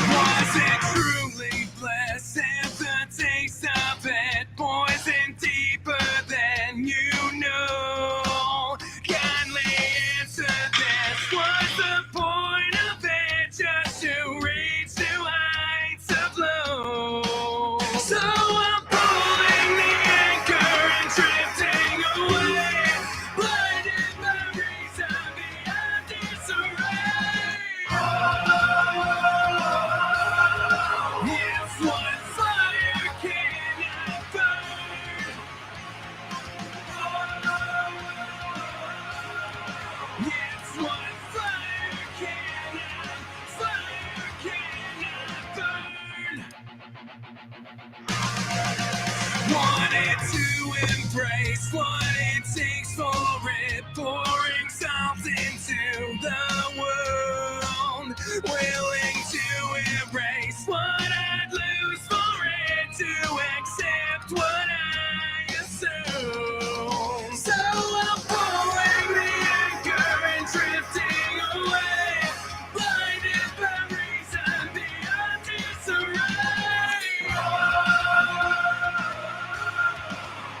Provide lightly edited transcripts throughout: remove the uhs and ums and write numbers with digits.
Was it truly blessed and the taste of it poison deeper than you know? Kindly answer this. Was the point of it just to reach new heights of low? So I'm pulling the anchor and drifting away, blinded by reason beyond disarray. It's what fire cannot burn. It's what fire cannot burn. Wanted to embrace what it takes for it, pouring salt into the world, willing to erase what I'd lose for it, to accept what I assume. So I'm pulling the anchor and drifting away, blinded by reason beyond disarray.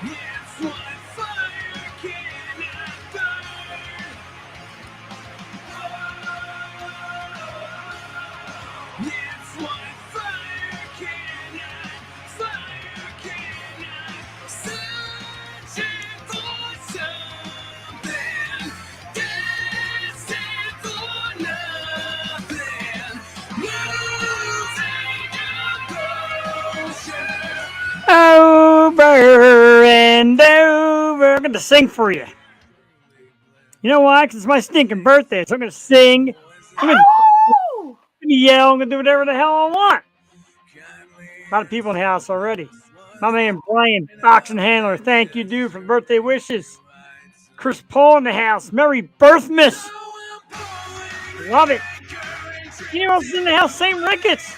It's what fire cannot burn. It's what fire cannot, searching for something, destined for nothing, losing devotion. Over and over. I'm going to sing for you. You know why? Because it's my stinking birthday, so I'm going to sing. I'm going to yell. I'm going to do whatever the hell I want. A lot of people in the house already. My man Brian, Oxen Handler, thank you, dude, for birthday wishes. Chris Paul in the house. Merry Birthmas. Love it. You know what's in the house? St. Ricketts.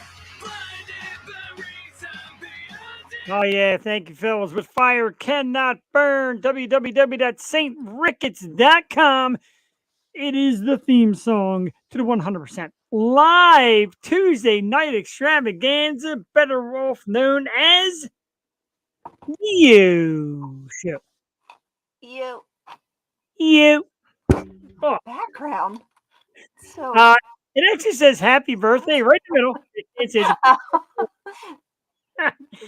Oh, yeah. Thank you, Phil. It was with Fire Cannot Burn. www.saintricketts.com. It is the theme song to the 100% live Tuesday night extravaganza, better off known as You Show. You You. Oh. background. So It actually says happy birthday right in the middle. It says,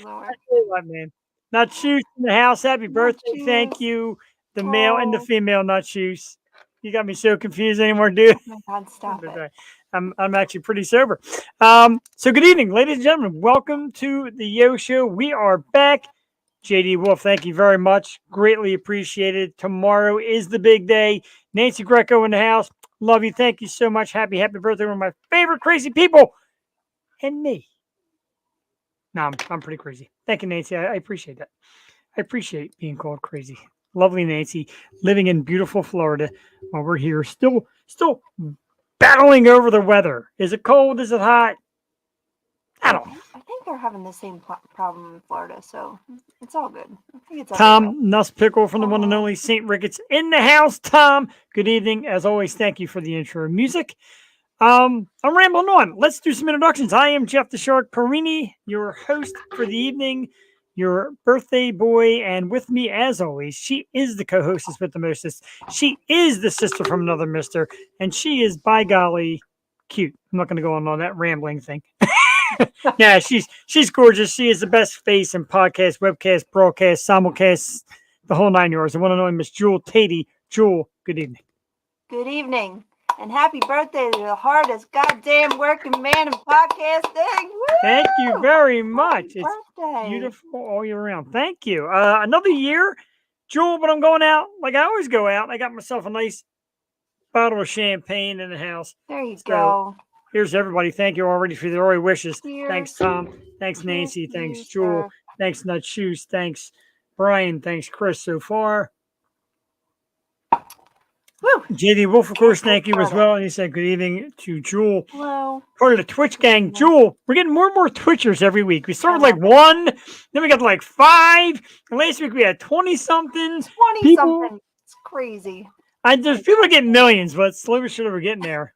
Lord. I tell you what, man. Not shoes in the house. Happy birthday. Thank Shoes. you. The male and the Oh. female not shoes. You got me so confused anymore, dude. Oh my God, stop it. I'm actually pretty sober. So good evening, ladies and gentlemen. Welcome to the Yo Show. We are back. JD Wolf, thank you very much. Greatly appreciated. Tomorrow is the big day. Nancy Greco in the house. Love you. Thank you so much. Happy birthday. One of my favorite crazy people. And me. No, I'm pretty crazy. Thank you, Nancy. I appreciate that. I appreciate being called crazy. Lovely Nancy, living in beautiful Florida while we're here, still battling over the weather. Is it cold? Is it hot? I don't know. I think they're having the same problem in Florida, so it's all good. I think it's all Tom Nusspickle from the one and only St. Ricketts in the house. Tom, good evening. As always, thank you for the intro music. I'm rambling on. Let's do some introductions. I am Jeff The Shark Porrini, your host for the evening, your birthday boy, and with me, as always, she is the co-hostess with the mostest. She is the sister from another mister, and she is, by golly, cute. I'm not going to go on that rambling thing. Yeah, she's gorgeous. She is the best face in podcast, webcast, broadcast, simulcast, the whole 9 yards. The one and only Miss Jewel Tatey. Jewel, good evening. Good evening, and happy birthday to the hardest goddamn working man in podcasting. Woo! Thank you very much. Happy It's birthday. beautiful all year round. Thank you. Another year, Jewel, but I'm going out like I always go out. I got myself a nice bottle of champagne in the house. There you So, go. Here's everybody. Thank you already for the early wishes. Cheers. Thanks, Tom. Thanks, Cheers Nancy. to Thanks, you, Jewel. sir. Thanks, Nut Shoes. Thanks, Brian. Thanks, Chris, so far. Woo! JD Wolf, of course, Can't thank you as credit. well. And he said good evening to Jewel, Hello. part of the Twitch gang. Jewel, we're getting more and more Twitchers every week. We started like Uh-huh. 1, then we got to like 5. And last week we had 20-something. 20-something. It's crazy. There's people that get millions, but slowly but surely we're getting there.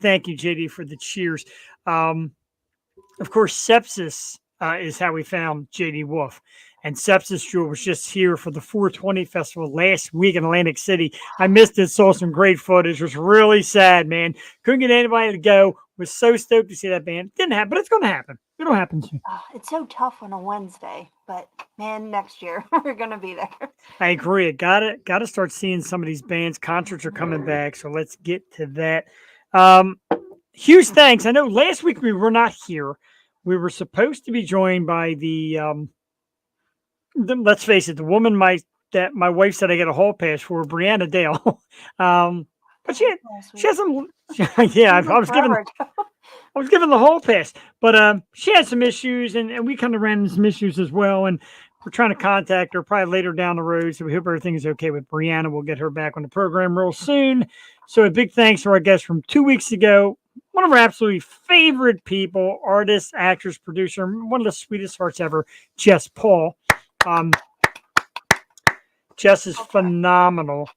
Thank you, JD, for the cheers. Of course, sepsis is how we found JD Wolf. And Sepsis Jewel was just here for the 420 Festival last week in Atlantic City. I missed it, saw some great footage. It was really sad, man. Couldn't get anybody to go. Was so stoked to see that band. Didn't happen, but it's going to happen. It'll happen soon. It's so tough on a Wednesday, but man, next year we're going to be there. I agree. Got to start seeing some of these bands. Concerts are coming back, so let's get to that. Huge thanks. I know last week we were not here. We were supposed to be joined by let's face it, the woman my wife said I get a hall pass for, Brianna Dale. But she has some. Yeah, I was given the hall pass, but she had some issues, and we kind of ran into some issues as well. And we're trying to contact her probably later down the road. So we hope everything is okay with Brianna. We'll get her back on the program real soon. So a big thanks to our guest from 2 weeks ago. One of our absolutely favorite people, artist, actress, producer, one of the sweetest hearts ever, Jess Paul. Jess is phenomenal.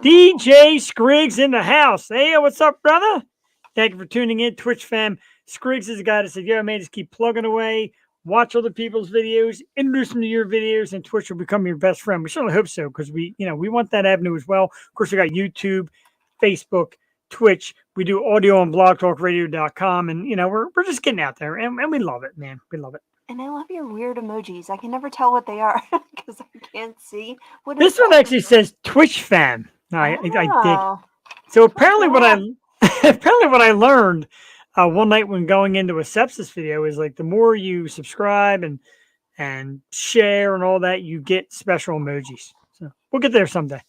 DJ Scriggs in the house. Hey, what's up, brother? Thank you for tuning in. Twitch fam. Scriggs is a guy that said, yo, man, just keep plugging away. Watch other people's videos. Introduce them to your videos, and Twitch will become your best friend. We certainly hope so, because we want that avenue as well. Of course, we got YouTube, Facebook, Twitch. We do audio on blogtalkradio.com, and we're just getting out there, and we love it, man. We love it. And I love your weird emojis. I can never tell what they are because I can't see. This one actually says Twitch fam. I dig. So apparently what I learned one night when going into a sepsis video is like the more you subscribe and share and all that, you get special emojis. So we'll get there someday.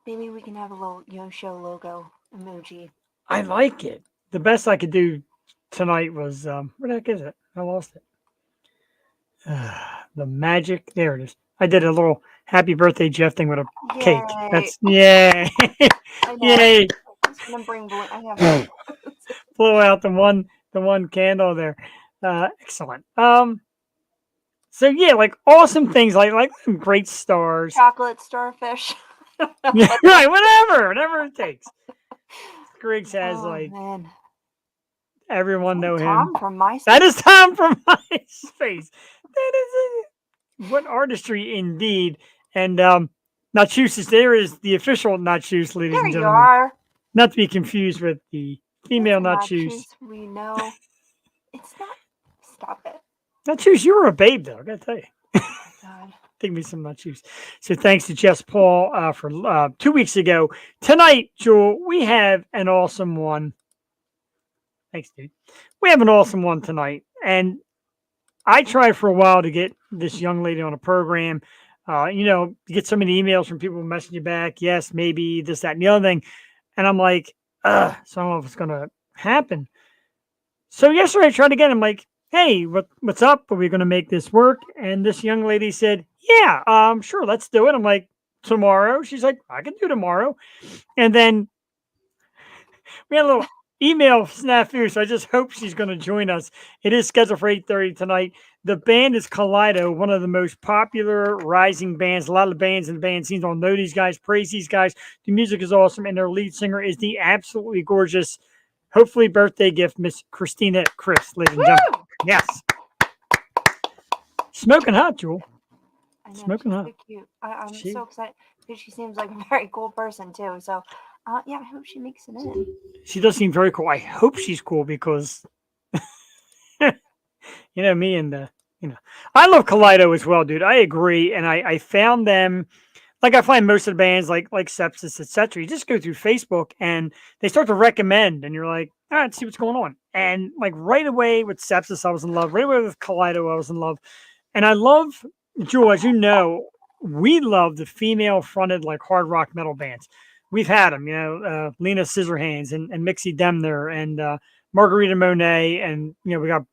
Maybe we can have a little Yo Show logo emoji. I like it. The best I could do tonight was where the heck is it? I lost it. The magic. There it is. I did a little happy birthday Jeff thing with a cake. That's yay. Yay. I have Blow out the one candle there. Excellent. So yeah, like awesome things like some great stars. Chocolate starfish. Yeah, right, whatever it takes. Griggs has man. Everyone know Tom him. From MySpace. That is Tom from MySpace. That is it. What artistry indeed. And Nachus, there is the official Nachus, ladies and gentlemen. There you are. Not to be confused with the female Nachus. We know. It's not. Stop it. Nachus, you were a babe, though. I got to tell you. God. Give me some Nachus. So thanks to Jess Paul for 2 weeks ago. Tonight, Jewel, we have an awesome one. Thanks, dude. We have an awesome one tonight. And I tried for a while to get this young lady on a program. You get so many emails from people messaging you back. Yes, maybe this, that, and the other thing. And I'm like, so I don't know if it's going to happen. So yesterday I tried again. I'm like, hey, what's up? Are we going to make this work? And this young lady said, yeah, sure, let's do it. I'm like, tomorrow? She's like, I can do tomorrow. And then we had a little email snafu, so I just hope she's going to join us. It is scheduled for 8:30 tonight. The band is Kaleido, one of the most popular rising bands. A lot of the bands in the band scenes don't know these guys, praise these guys. The music is awesome, and their lead singer is the absolutely gorgeous, hopefully birthday gift, Miss Christina Chris, ladies and gentlemen. Yes. Smoking hot, Jewel. I know, Smoking hot. So cute. I'm so excited because she seems like a very cool person too. So, yeah, I hope she makes it in. She does seem very cool. I hope she's cool because, me and I love Kaleido as well, dude. I agree, and I found them. Like I find most of the bands like Sepsis, etc. You just go through Facebook and they start to recommend, and you're like, all right, see what's going on. And like right away with Sepsis, I was in love. Right away with Kaleido, I was in love. And I love, Jewel, as you know, we love the female-fronted like hard rock metal bands. We've had them, Lena Scissorhands and Mixie Demner and Margarita Monet, and we got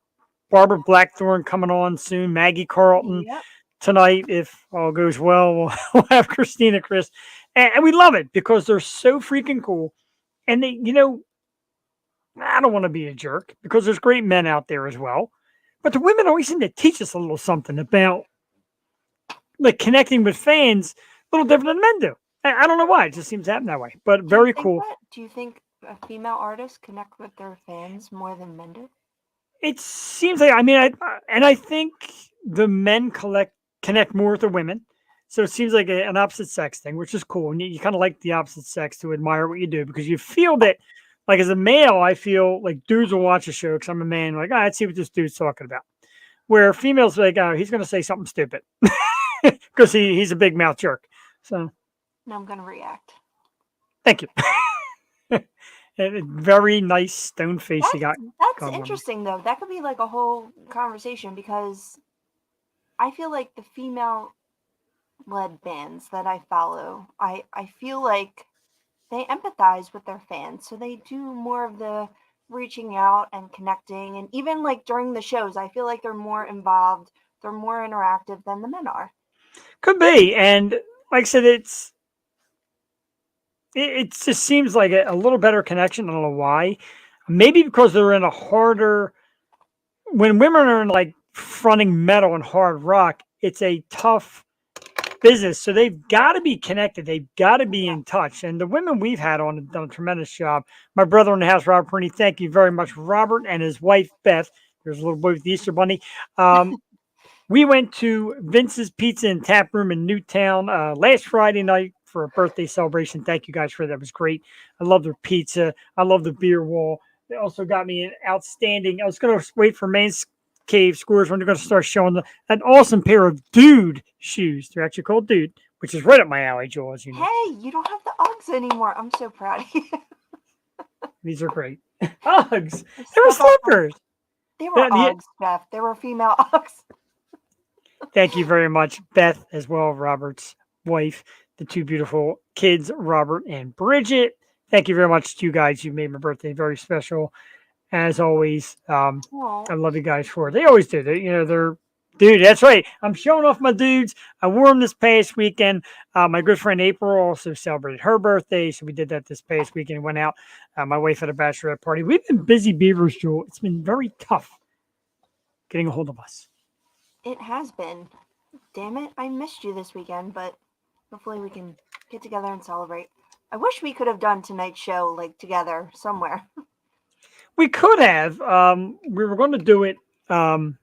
Barbara Blackthorn coming on soon, Maggie Carlton. Yep. Tonight, if all goes well, we'll have Christina Chris. And we love it because they're so freaking cool. And they, I don't want to be a jerk because there's great men out there as well. But the women always seem to teach us a little something about like connecting with fans a little different than men do. I don't know why. It just seems to happen that way. But very cool. Do you think female artists connect with their fans more than men do? It seems like, I mean, I think the men connect more with the women. So it seems like an opposite sex thing, which is cool. And you kind of like the opposite sex to admire what you do because you feel that, like as a male, I feel like dudes will watch a show because I'm a man, like, let's see what this dude's talking about. Where females are like, oh, he's going to say something stupid because he's a big mouth jerk. So Now I'm gonna react. thank you. Very nice stone face you got. That's going on. interesting though. That could be like a whole conversation because I feel like the female led bands that I follow, I feel like they empathize with their fans. So they do more of the reaching out and connecting, and even like during the shows, I feel like they're more involved, they're more interactive than the men are. Could be. And like I said, it just seems like a little better connection. I don't know why. Maybe because they're in a harder. When women are in like fronting metal and hard rock, it's a tough business. So they've got to be connected. They've got to be in touch. And the women we've had on have done a tremendous job. My brother in the house, Robert Porrini, thank you very much. Robert and his wife, Beth. There's a little boy with the Easter Bunny. We went to Vince's Pizza and Tap Room in Newtown last Friday night for a birthday celebration. Thank you guys for that. It was great. I love their pizza. I love the beer wall. They also got me an outstanding. I was going to wait for Main's Cave Scores when they're going to start showing an awesome pair of dude shoes. They're actually called Dude, which is right up my alley, Joel, as you know. Hey, you don't have the Uggs anymore. I'm so proud of you. These are great. Uggs. They were slippers. They were Uggs, Jeff. They were female Uggs. Thank you very much, Beth, as well, Robert's wife, the two beautiful kids, Robert and Bridget. Thank you very much to you guys. You made my birthday very special, as always. I love you guys for it. They always do. They're dude. That's right. I'm showing off my dudes. I wore them this past weekend. My good friend April also celebrated her birthday, so we did that this past weekend. Went out. My wife had a bachelorette party. We've been busy beavers, Joel. It's been very tough getting a hold of us. It has been. Damn it, I missed you this weekend, but hopefully we can get together and celebrate. I wish we could have done tonight's show like together somewhere. We could have. We were going to do it in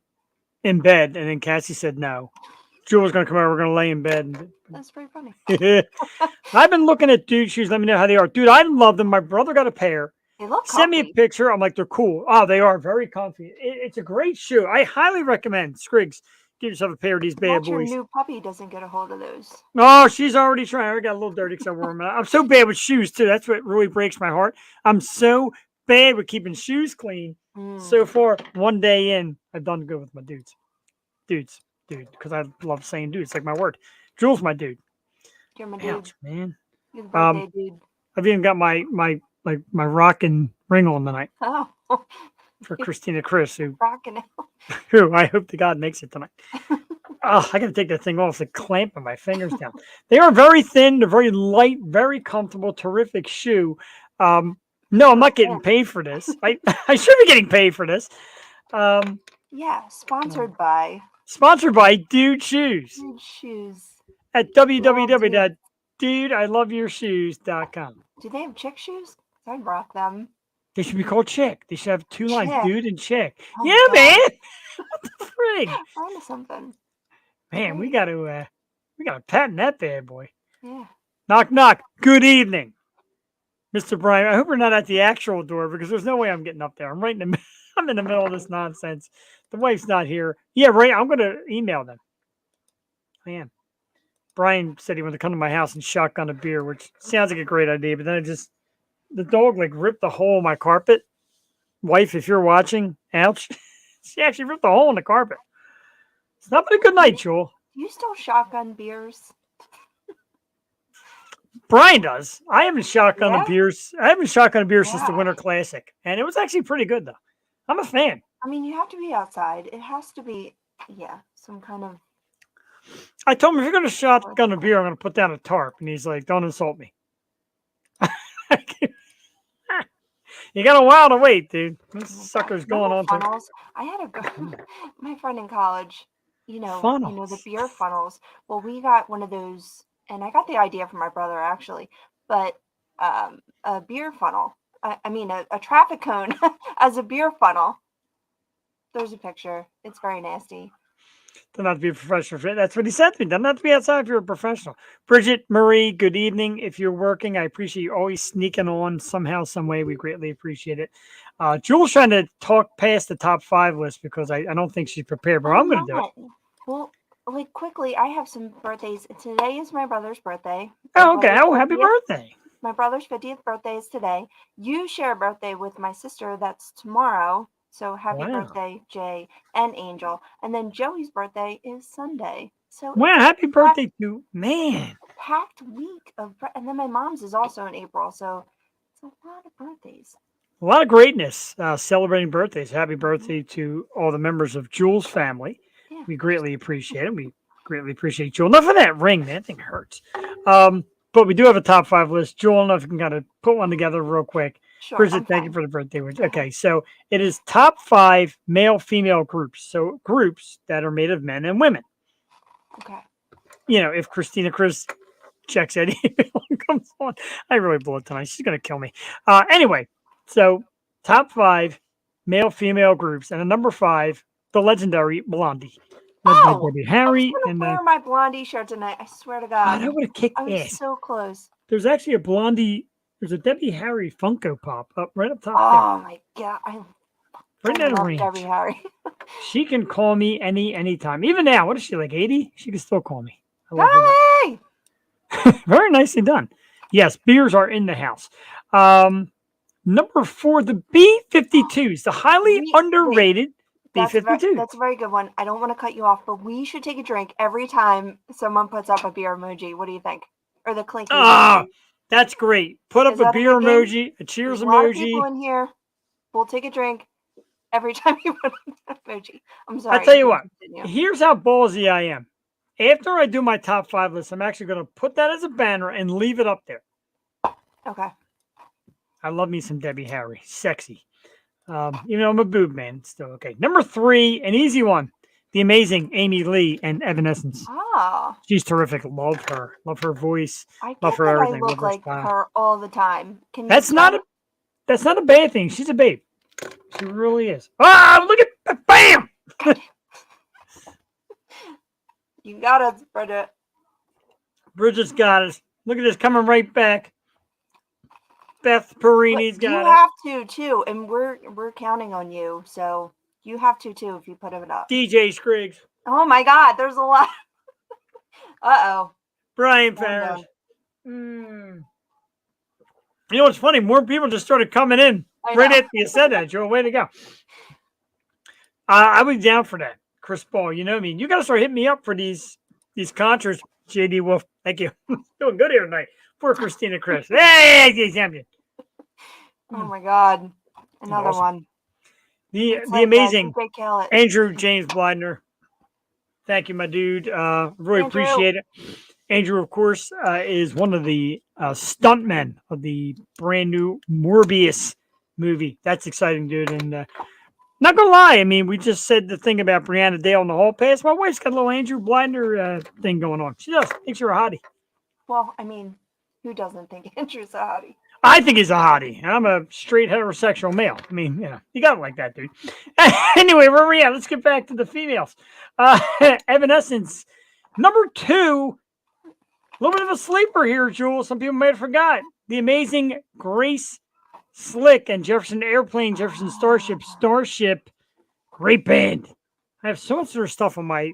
bed, and then Cassie said no. Jewel's going to come over. We're going to lay in bed. That's pretty funny. I've been looking at dude shoes. Let me know how they are. Dude, I love them. My brother got a pair. They look Send me a picture. I'm like, they're cool. Oh, they are very comfy. It's a great shoe. I highly recommend. Scriggs, get yourself a pair of these bad boys. Your new puppy doesn't get a hold of those. Oh, she's already trying. I got a little dirty because I wore them. I'm so bad with shoes, too. That's what really breaks my heart. I'm so bad with keeping shoes clean. So far, one day in, I've done good with my dudes. Dude, because I love saying dude. It's like my word. Jules, my dude. You're my dude. Ouch, man. You're the birthday dude. I've even got my rockin' ring on tonight. Oh. For Christina Chris, Rockin' who I hope to God makes it tonight. Oh, I got to take that thing off. The clamping my fingers down. They are very thin. They're very light, very comfortable, terrific shoe. No, I'm not getting paid for this. I should be getting paid for this. Yeah, sponsored by Dude Shoes. Dude Shoes. At www.dudeIloveYourShoes.com. Do they have chick shoes? I rock them. They should be called Chick. They should have two lines, Dude and Chick. Oh, yeah, God. man. What the frig? Find something. Man, we got to patent that bad boy. Yeah. Knock, knock. Good evening, Mr. Brian. I hope we're not at the actual door because there's no way I'm getting up there. I'm right in the middle. I'm in the middle of this nonsense. The wife's not here. Yeah, right. I'm going to email them. I am. Brian said he wanted to come to my house and shotgun a beer, which sounds like a great idea, but then the dog like ripped the hole in my carpet. Wife, if you're watching, ouch. She actually ripped the hole in the carpet. It's not been a good night, Joel. Do you still shotgun beers? Brian does. I haven't shotgunned a beer. I haven't shotgunned a beer since the Winter Classic, and it was actually pretty good, though. I'm a fan. I mean, you have to be outside. It has to be, some kind of. I told him, if you're going to shotgun a beer, I'm going to put down a tarp. And he's like, don't insult me. You got a while to wait, dude. This sucker's going on. Funnels. I had my friend in college, the beer funnels. Well, we got one of those, and I got the idea from my brother, actually. But a beer funnel, a traffic cone as a beer funnel. There's a picture. It's very nasty. Don't have to be a professional. That's what he said to me. Don't have to be outside if you're a professional. Bridget Marie, good evening. If you're working, I appreciate you always sneaking on somehow, some way. We greatly appreciate it. Jules trying to talk past the top 5 list because I don't think she's prepared, but I'm going to do it. Well, like quickly, I have some birthdays. Today is my brother's birthday. Oh, okay. Oh, happy birthday. My brother's 50th birthday is today. You share a birthday with my sister. That's tomorrow. So happy birthday, Jay and Angel. And then Joey's birthday is Sunday. So wow, happy birthday to man. Packed week of, and then my mom's is also in April. So it's a lot of birthdays. A lot of greatness celebrating birthdays. Happy birthday to all the members of Jules' family. Yeah. We greatly appreciate it. We greatly appreciate Jewel. Enough of that ring, man. That thing hurts. But we do have a top 5 list. Jewel, I don't know if you can kind of put one together real quick. Sure. Bridget, thank you for the birthday wish. Okay, so it is top 5 male-female groups. So groups that are made of men and women. Okay. You know, if Christina Chris checks Eddie comes on, I really blew it tonight. She's going to kill me. Anyway, so top 5 male-female groups. And at number 5, the legendary Blondie. Oh, Debbie Harry. I was wear my Blondie shirt tonight. I swear to God. I would have kicked ass. I was so close. There's actually a Blondie. There's a Debbie Harry Funko Pop up right up top there. Oh my God! I love Debbie Harry. She can call me anytime. Even now, what is she, like 80? She can still call me. I love her. Very nicely done. Yes, beers are in the house. Number 4, the B-52s, the highly underrated B-52. That's a very good one. I don't want to cut you off, but we should take a drink every time someone puts up a beer emoji. What do you think? Or the clinky emoji. That's great. Put up a beer emoji, a cheers emoji. A lot of people in here. We'll take a drink every time you put up an emoji. I'm sorry. I'll tell you what. Here's how ballsy I am. After I do my top 5 list, I'm actually going to put that as a banner and leave it up there. Okay. I love me some Debbie Harry. Sexy. Even though I'm a boob man, still okay. Number 3, an easy one. The amazing Amy Lee and Evanescence. Oh. She's terrific. Love her. Love her voice. I love her everything. I look like her all the time. That's not a bad thing. She's a babe. She really is. Ah, look at that. Bam! You got us, Bridget. Bridget's got us. Look at this coming right back. Beth Porrini's got it. You have to too, and we're counting on you. So you have to too if you put it up. DJ Scriggs. Oh my God, there's a lot. Uh-oh. Brian Ferris. You know what's funny? More people just started coming in right after you said that, Joe. Way to go. I was down for that. Chris Ball, you know me. You got to start hitting me up for these concerts. JD Wolf, thank you. Doing good here tonight. Poor Christina Chris. Hey, champion. Oh my God. Another one. The amazing Andrew James Blindner. Thank you, my dude. Really appreciate it. Andrew, of course, is one of the stuntmen of the brand new Morbius movie. That's exciting, dude. And not gonna lie, I mean, we just said the thing about Brianna Dale in the hall pass. My wife's got a little Andrew Blindner thing going on. She does. Thinks you're a hottie. Well, I mean, who doesn't think Andrew's a hottie? I think he's a hottie. I'm a straight heterosexual male. I mean, you know, you got it like that, dude. Anyway, where are we at? Let's get back to the females. Evanescence, number 2. A little bit of a sleeper here, Jules. Some people may have forgot. The amazing Grace Slick and Jefferson Airplane, Jefferson Starship. Great band. I have so much of their stuff on my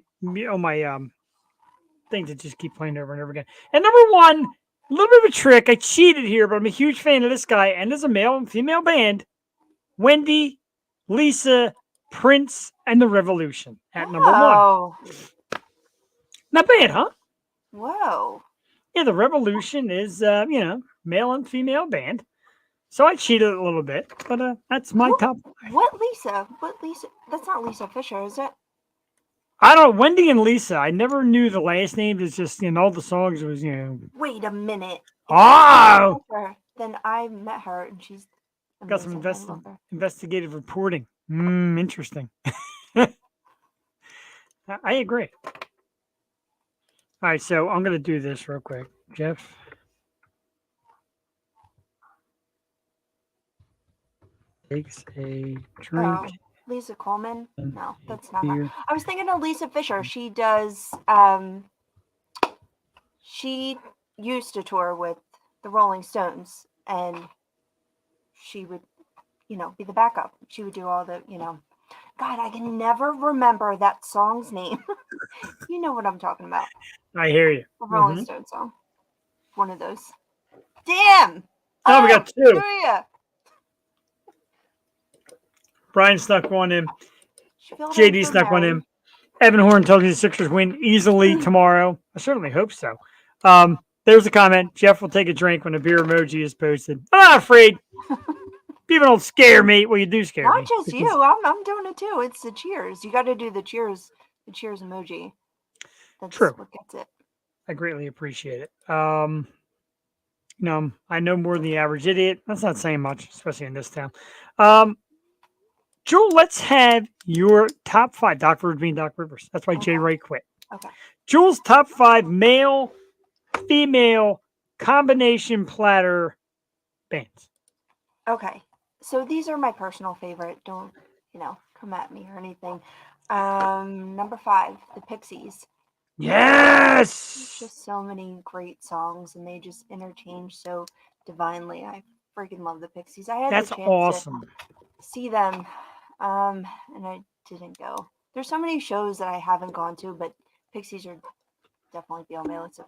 thing to just keep playing over and over again. And number 1, a little bit of a trick. I cheated here, but I'm a huge fan of this guy. And there's a male and female band. Wendy, Lisa, Prince, and the Revolution at number 1. Not bad, huh? Whoa. Yeah, the Revolution is, male and female band. So I cheated a little bit, but that's my top 5. What Lisa? That's not Lisa Fisher, is it? I don't know. Wendy and Lisa. I never knew the last name. It's just, all the songs was, Wait a minute. Oh! Then I met her, and she's amazing. Got some investigative reporting. Interesting. I agree. All right, so I'm going to do this real quick. Jeff. Takes a drink. Oh, Lisa Coleman? and No, a that's not her. beer. I was thinking of Lisa Fisher. She does. She used to tour with the Rolling Stones, and she would, be the backup. She would do all the, God, I can never remember that song's name. You know what I'm talking about. I hear you. The Rolling Stones song. One of those. Damn! Oh, we got two. Julia! Brian snuck one in. She filled in JD for snuck one Mary. in. Evan Horn tells me the Sixers win easily tomorrow. I certainly hope so. There's a comment. Jeff will take a drink when a beer emoji is posted. I'm not afraid. People don't scare me. Well, you do scare me. Not just you. I'm doing it too. It's the cheers. You got to do the cheers emoji. That's True. what gets it. I greatly appreciate it. No, I know more than the average idiot. That's not saying much, especially in this town. Joel, let's have your top 5. Doc Rivers being Doc Rivers. That's why Jay Wright quit. Okay. Joel's top 5 male, female, combination platter bands. Okay. So these are my personal favorite. Don't, come at me or anything. Number 5, the Pixies. Yes! Just so many great songs, and they just interchange so divinely. I freaking love the Pixies. I had That's the chance awesome. to see them, and I didn't go. There's so many shows that I haven't gone to, but Pixies are definitely be on my list of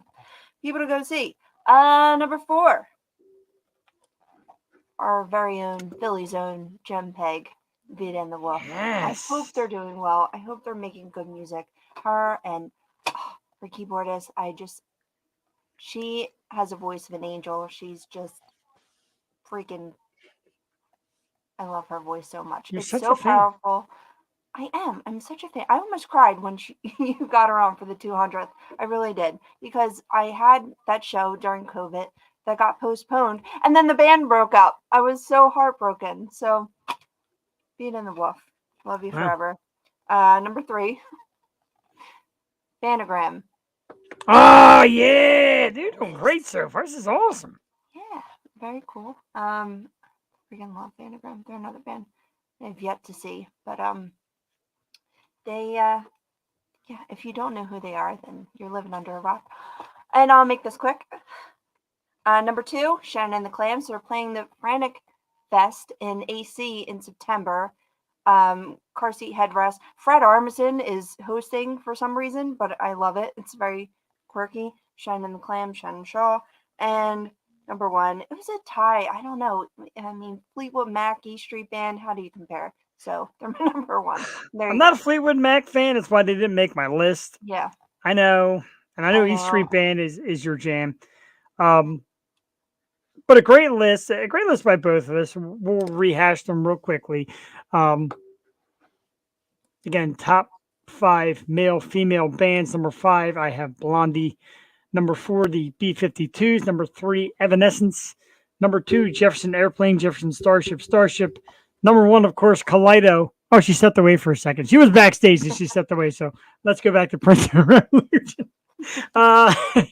people to go see. Number 4, our very own Philly's own Gem Peg, Vida and the Wolf. Yes. I hope they're doing well. I hope they're making good music. Her and her keyboardist, she has a voice of an angel. She's just freaking, I love her voice so much. You're it's such so a fan. powerful. I am. I'm such a fan. I almost cried when you got her on for the 200th. I really did, because I had that show during COVID that got postponed, and then the band broke up. I was so heartbroken. So, Beat in the Wolf. Love you Wow. forever. Number 3, Phantogram. Oh, yeah. They're doing great so far. This is awesome. Yeah, very cool. Freaking love Phantogram. They're another band I've yet to see, but they if you don't know who they are, then you're living under a rock. And I'll make this quick. Number 2, Shannon and the Clams. They're playing the Frantic Fest in AC in September. Car seat headrest. Fred Armisen is hosting for some reason, but I love it. It's very quirky. Shannon and the Clams, Shannon Shaw. And number 1, it was a tie. I don't know. I mean, Fleetwood Mac, E Street Band. How do you compare? So they're my number 1. I'm not a Fleetwood Mac fan. That's why they didn't make my list. Yeah. I know. And I know I East know. Street Band is your jam. But a great list by both of us. We'll rehash them real quickly. Again, top 5 male, female bands. Number 5, I have Blondie. Number 4, the B-52s. Number 3, Evanescence. Number 2, Jefferson Airplane, Jefferson Starship. Number 1, of course, Kaleido. Oh, she stepped away for a second. She was backstage and she stepped away. So let's go back to Prince of the Revolution.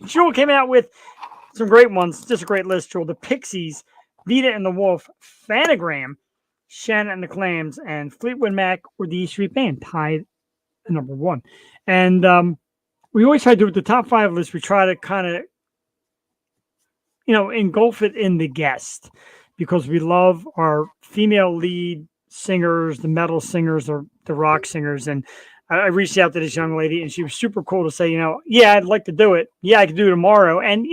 Jewel came out with some great ones. Just a great list, Jewel. The Pixies, Vida and the Wolf, Phantogram, Shannon and the Clams, and Fleetwood Mac or the E Street Band tied at number 1. And we always try to do with the top 5 list. We try to kind of, engulf it in the guest, because we love our female lead singers, the metal singers, or the rock singers. And I reached out to this young lady, and she was super cool to say, yeah, I'd like to do it. Yeah, I could do it tomorrow. And,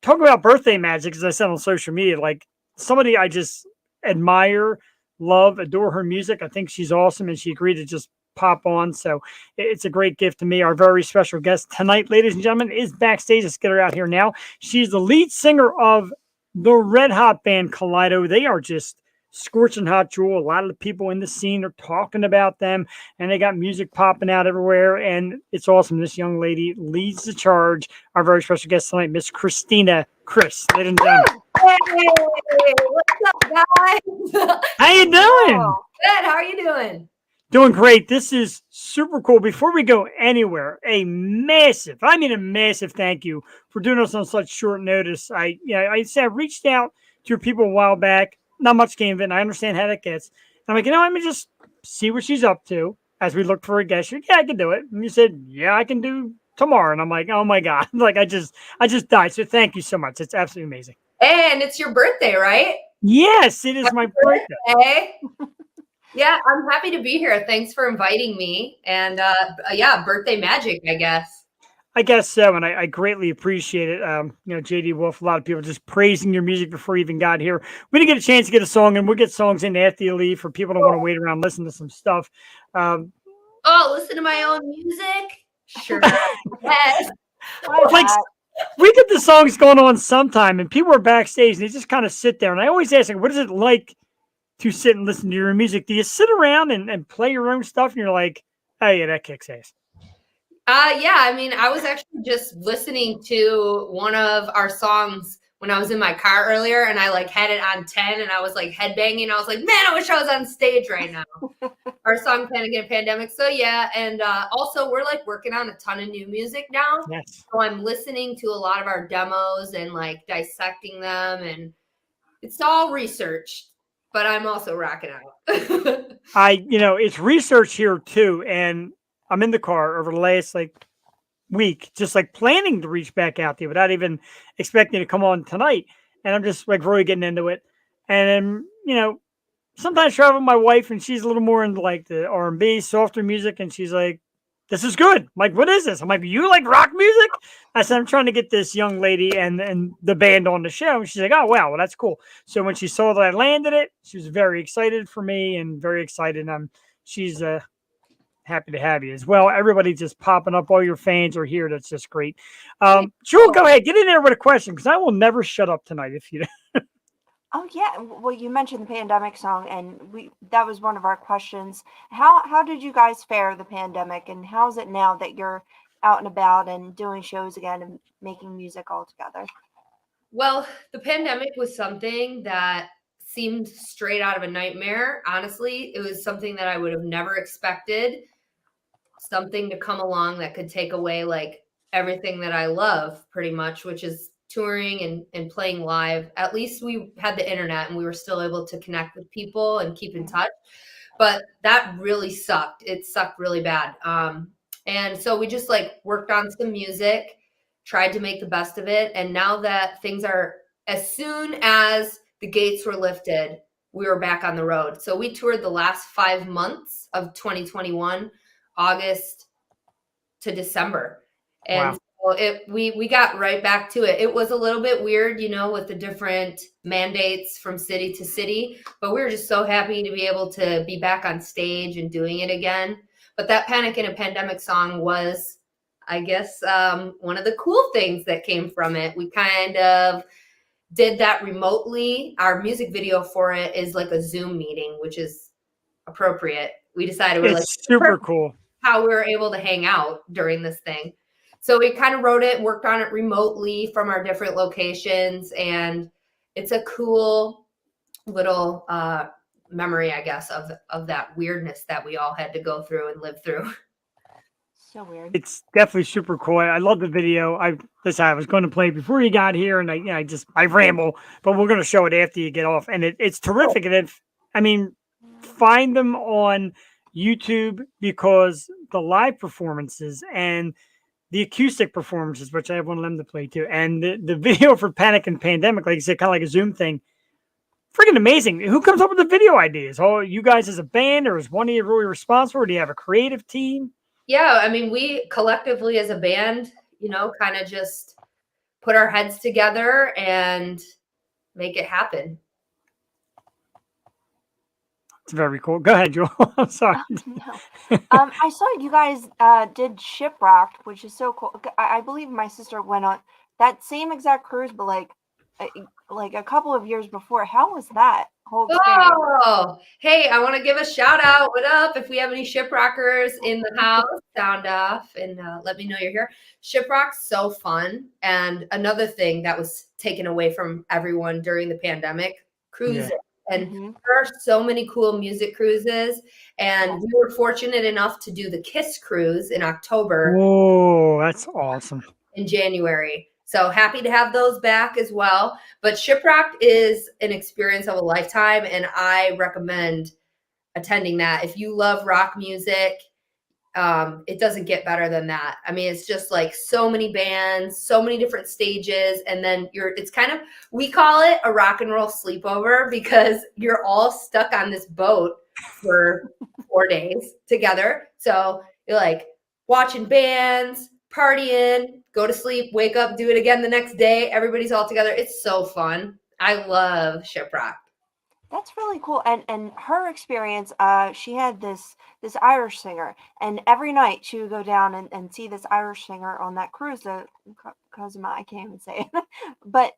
talk about birthday magic, as I said on social media, like somebody I just admire, love, adore her music. I think she's awesome, and she agreed to just pop on. So it's a great gift to me. Our very special guest tonight, ladies and gentlemen, is backstage. Let's get her out here now. She's the lead singer of the red hot band Kaleido. They are just scorching hot, Jewel. A lot of the people in the scene are talking about them, and they got music popping out everywhere, and it's awesome. This young lady leads the charge. Our very special guest tonight, Miss Christina. Chris, ladies and gentlemen. Hey, what's up, guys? How you doing? Oh, Good. How are you doing? Doing great. This is super cool. Before we go anywhere, a massive thank you for doing this on such short notice. I reached out to your people a while back. not much game of it, and I understand how that gets. I'm like, let me just see what she's up to as we look for a guest. You're like, yeah, I can do it. And you said, yeah, I can do tomorrow. And I'm like, oh my God. Like I just died. So thank you so much. It's absolutely amazing. And it's your birthday, right? Yes, it is my birthday. Hey. Yeah, I'm happy to be here. Thanks for inviting me. And yeah, birthday magic, I guess. I guess so, and I greatly appreciate it. JD Wolf, a lot of people just praising your music before you even got here. We didn't get a chance to get a song, and we'll get songs in after you leave for people who want to wait around, listen to some stuff. Listen to my own music? Sure. Yes. Like, we get the songs going on sometime, and people are backstage, and they just kind of sit there. And I always ask, like, what is it like to sit and listen to your music? Do you sit around and play your own stuff, and you're like, oh, yeah, that kicks ass? Yeah, I mean, I was actually just listening to one of our songs when I was in my car earlier, and I like had it on 10 and I was like headbanging. I was like, man, I wish I was on stage right now. Our song Panic in a Pandemic. So yeah, and also we're like working on a ton of new music now. Yes. So I'm listening to a lot of our demos and like dissecting them, and it's all researched, but I'm also rocking out. It's research here too, and I'm in the car over the last week, just like planning to reach back out there without even expecting to come on tonight. And I'm just like really getting into it. And sometimes travel with my wife, and she's a little more into like the R&B, softer music, and she's like, "This is good." I'm like, "What is this?" I'm like, "You like rock music?" I said, "I'm trying to get this young lady and the band on the show." And she's like, "Oh wow, well that's cool." So when she saw that I landed it, she was very excited for me and very excited. She's happy to have you as well. Everybody just popping up. All your fans are here. That's just great. Jewel, go ahead. Get in there with a question because I will never shut up tonight if you Oh yeah, well you mentioned the pandemic song, and that was one of our questions. How did you guys fare the pandemic, and how's it now that you're out and about and doing shows again and making music all together? Well, the pandemic was something that seemed straight out of a nightmare. Honestly, it was something that I would have never expected, something to come along that could take away like everything that I love pretty much, which is touring and playing live. At least we had the internet and we were still able to connect with people and keep in touch. But that really sucked. It sucked really bad. And so we just like worked on some music, tried to make the best of it. And now that things are, as soon as the gates were lifted, we were back on the road. So we toured the last 5 months of 2021, August to December. And Wow. so we got right back to it. It was a little bit weird, with the different mandates from city to city, but we were just so happy to be able to be back on stage and doing it again. But that Panic in a Pandemic song was, I guess, one of the cool things that came from it. We kind of did that remotely. Our music video for it is like a Zoom meeting, which is appropriate. We decided we're it's super cool how we were able to hang out during this thing. So we kind of wrote it, worked on it remotely from our different locations, and it's a cool little memory, I guess, of that weirdness that we all had to go through and live through. So weird. It's definitely super cool. I love the video. I was going to play it before you got here, and I ramble, but we're going to show it after you get off, and it's terrific. And find them on YouTube because the live performances and the acoustic performances, which I have one of them to play too, and the video for Panic and Pandemic, like you said, kind of like a Zoom thing. Freaking amazing. Who comes up with the video ideas? Oh, you guys as a band, or is one of you really responsible, or do you have a creative team? Yeah, I mean, we collectively as a band, kind of just put our heads together and make it happen. It's very cool. Go ahead, Joel. I'm sorry. No. I saw you guys did Shipwrecked, which is so cool. I believe my sister went on that same exact cruise, but like a couple of years before. How was that whole experience? Oh, hey, I want to give a shout out. What up? If we have any shipwreckers in the house, sound off and let me know you're here. Shipwreck's so fun. And another thing that was taken away from everyone during the pandemic, cruising. Yeah. And there are so many cool music cruises. And we were fortunate enough to do the Kiss cruise in October. Oh, that's awesome. In January. So happy to have those back as well. But Shiprocked is an experience of a lifetime, and I recommend attending that. If you love rock music, it doesn't get better than that. I mean, it's just like so many bands, so many different stages, and then it's kind of, we call it a rock and roll sleepover because you're all stuck on this boat for 4 days together. So you're like watching bands, partying, go to sleep, wake up, do it again the next day. Everybody's all together. It's so fun. I love Shiprock. That's really cool. And her experience, she had this Irish singer, and every night she would go down and see this Irish singer on that cruise. Cosima, I can't even say it, but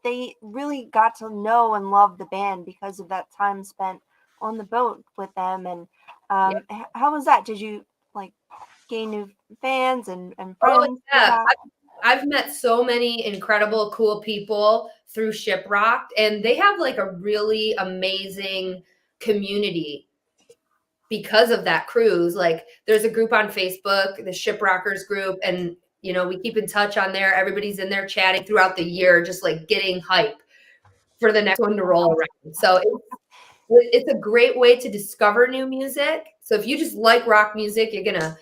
they really got to know and love the band because of that time spent on the boat with them. And how was that? Did you like gain new fans and friends? Oh, yeah. I've met so many incredible, cool people through Shiprocked, and they have like a really amazing community because of that cruise. Like there's a group on Facebook, the Shiprockers group, and we keep in touch on there. Everybody's in there chatting throughout the year, just like getting hype for the next one to roll around. So it's a great way to discover new music. So if you just like rock music, you're gonna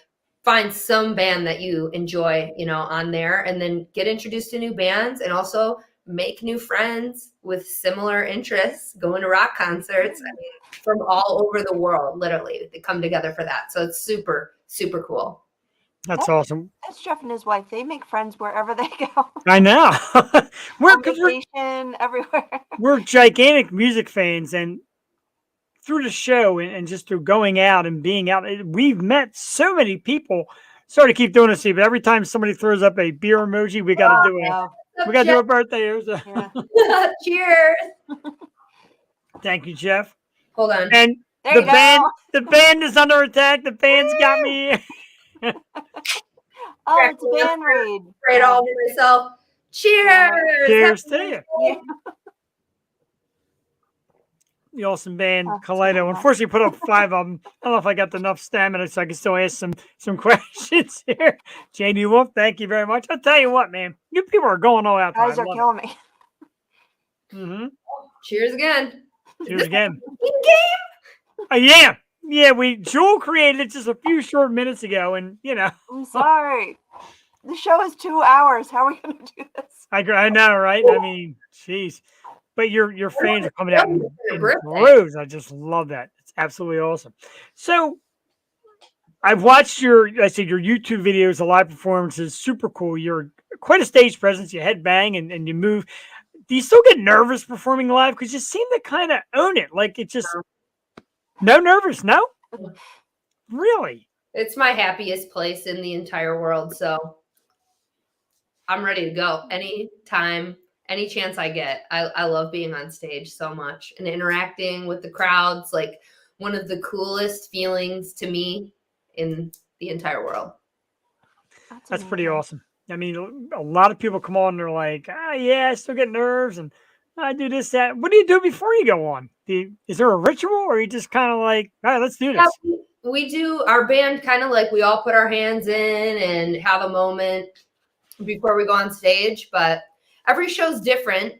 find some band that you enjoy, on there, and then get introduced to new bands and also make new friends with similar interests, going to rock concerts. I mean, from all over the world, literally. They come together for that. So it's super, super cool. That's awesome. That's Jeff and his wife. They make friends wherever they go. I know. On vacation, everywhere. We're gigantic music fans, and through the show and just through going out and being out, we've met so many people. Sorry to keep doing this, but every time somebody throws up a beer emoji, we got to do it. We got to do a birthday. Yeah. Cheers. Thank you, Jeff. Hold on. And the band is under attack. The band's got me. Oh, it's a band raid. Right all to myself. Cheers. Cheers to you. Yeah. The awesome band Kaleido. Unfortunately, put up 5 of them. I don't know if I got enough stamina, so I can still ask some questions here. Janie Wolf, thank you very much. I'll tell you what, man, you people are going all out. Guys are killing me. Mm-hmm. Cheers again. Cheers again. Game? Yeah. Jewel created it just a few short minutes ago, and I'm sorry. The show is 2 hours. How are we going to do this? I know, right? I mean, jeez. But your fans are coming out in droves. I just love that. It's absolutely awesome. So I've watched your YouTube videos, the live performances, super cool. You're quite a stage presence. You headbang and you move. Do you still get nervous performing live? Because you seem to kind of own it. Like it just no nervous, no? Really? It's my happiest place in the entire world. So I'm ready to go anytime. Any chance I get. I love being on stage so much and interacting with the crowds. Like one of the coolest feelings to me in the entire world. That's pretty awesome. I mean, a lot of people come on and they're like, yeah, I still get nerves and I do this, that. What do you do before you go on? Is there a ritual or are you just kind of like, all right, let's do this? Yeah, we do our band kind of like we all put our hands in and have a moment before we go on stage, but every show's different,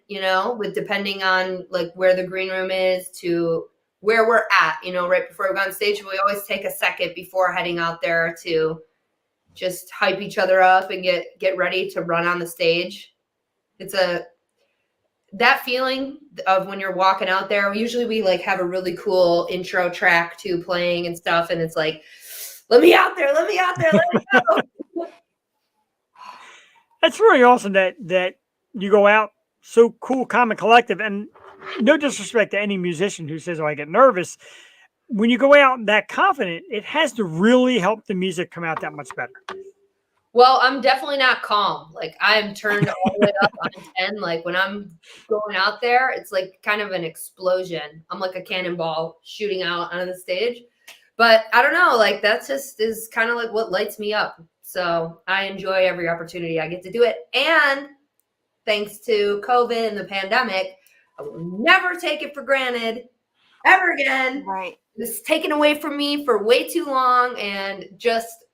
with depending on like where the green room is to where we're at, right before we go on stage. We always take a second before heading out there to just hype each other up and get ready to run on the stage. It's that feeling of when you're walking out there. Usually we like have a really cool intro track too playing and stuff. And it's like, let me out there, let me go. That's really awesome that you go out so cool, calm, and collective. And no disrespect to any musician who says, oh, I get nervous. When you go out that confident, it has to really help the music come out that much better. Well, I'm definitely not calm. Like I'm turned all the way up on 10. Like when I'm going out there, it's like kind of an explosion. I'm like a cannonball shooting out onto the stage. But I don't know, like that just is kind of like what lights me up. So I enjoy every opportunity I get to do it. And thanks to COVID and the pandemic, I will never take it for granted ever again. Right. It's taken away from me for way too long. And just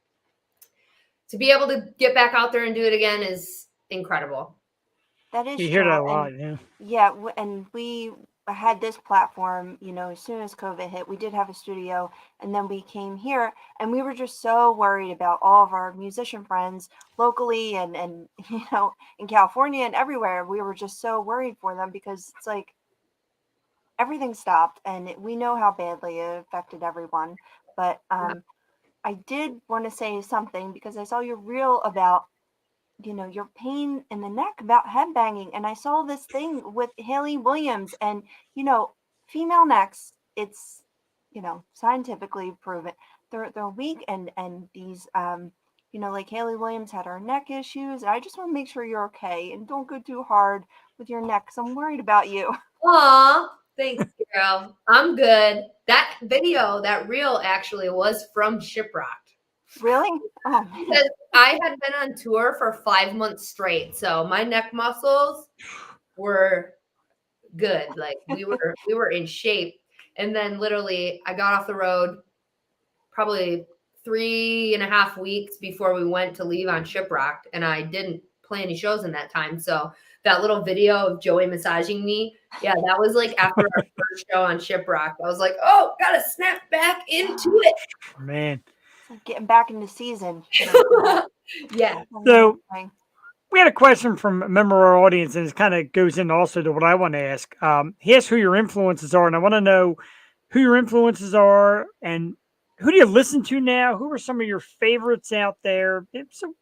to be able to get back out there and do it again is incredible. That is You hear that a true. lot, And yeah. yeah, and we had this platform, as soon as COVID hit, we did have a studio, and then we came here, and we were just so worried about all of our musician friends locally and in California and everywhere. We were just so worried for them because it's like everything stopped, and we know how badly it affected everyone. But I did want to say something because I saw your reel about your pain in the neck about headbanging. And I saw this thing with Haley Williams and, female necks, it's, scientifically proven. They're weak and these, like Haley Williams had her neck issues. I just want to make sure you're okay and don't go too hard with your neck because I'm worried about you. Aw, thanks, girl. I'm good. That video, that reel actually was from Shiprocked. Really? Oh, man. Because I had been on tour for 5 months straight. So my neck muscles were good. Like we were in shape. And then literally I got off the road probably 3.5 weeks before we went to leave on Shiprocked, and I didn't play any shows in that time. So that little video of Joey massaging me, yeah, that was like after our first show on Shiprocked. I was like, oh, gotta snap back into it. Man. It's like getting back into season. Yeah. So we had a question from a member of our audience, and it kind of goes in also to what I want to ask. He asked who your influences are, and I want to know who your influences are and who do you listen to now? Who are some of your favorites out there? So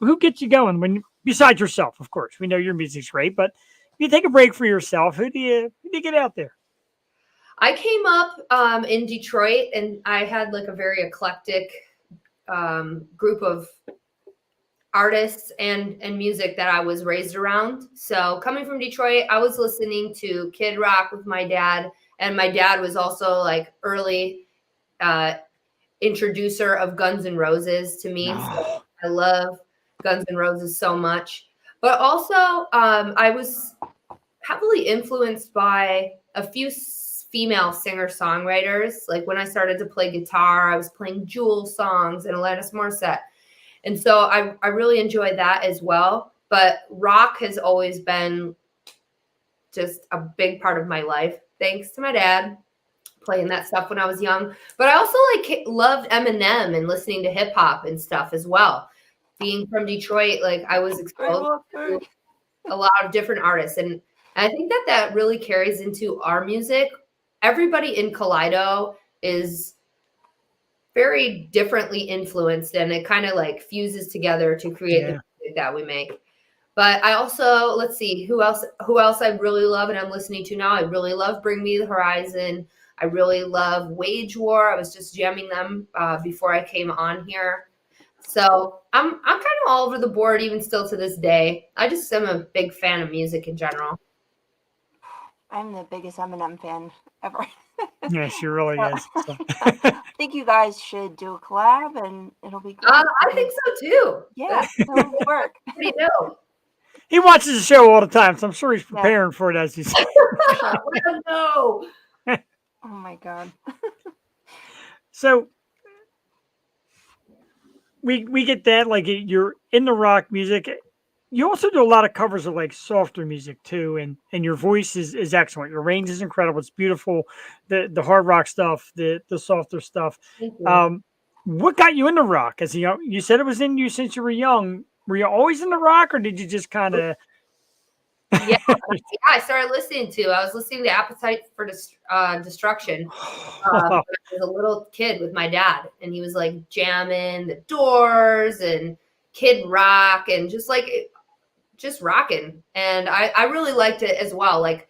who gets you going besides yourself, of course? We know your music's great, but if you take a break for yourself, who do you get out there? I came up in Detroit, and I had like a very eclectic group of artists and music that I was raised around. So coming from Detroit, I was listening to Kid Rock with my dad, and my dad was also like early introducer of Guns N' Roses to me. So I love Guns N' Roses so much. But also, I was heavily influenced by a few female singer-songwriters. Like when I started to play guitar, I was playing Jewel songs and Alanis Morissette. And so I really enjoy that as well. But rock has always been just a big part of my life, thanks to my dad playing that stuff when I was young. But I also loved Eminem and listening to hip hop and stuff as well. Being from Detroit, like I was exposed to a lot of different artists. And I think that really carries into our music. Everybody in Kaleido is very differently influenced, and it kind of like fuses together to create the music that we make. But I also, let's see, who else I really love and I'm listening to now. I really love Bring Me the Horizon. I really love Wage War. I was just jamming them before I came on here. So I'm kind of all over the board even still to this day. I just am a big fan of music in general. I'm the biggest Eminem fan ever. Yeah, she really is. So. I think you guys should do a collab, and it'll be good. I think so too. Yeah, it'll work. Pretty dope. He watches the show all the time, so I'm sure he's preparing for it as he's. No. Oh my god. So we get that, like you're in the rock music. You also do a lot of covers of like softer music too, and your voice is excellent. Your range is incredible. It's beautiful. The hard rock stuff, the softer stuff. What got you into rock? As you said it was in you since you were young. Were you always into rock, or did you just kind of? Yeah, I started listening to. I was listening to Appetite for Destruction. I was a little kid with my dad, and he was like jamming the Doors and Kid Rock and just rocking. And I really liked it as well. Like,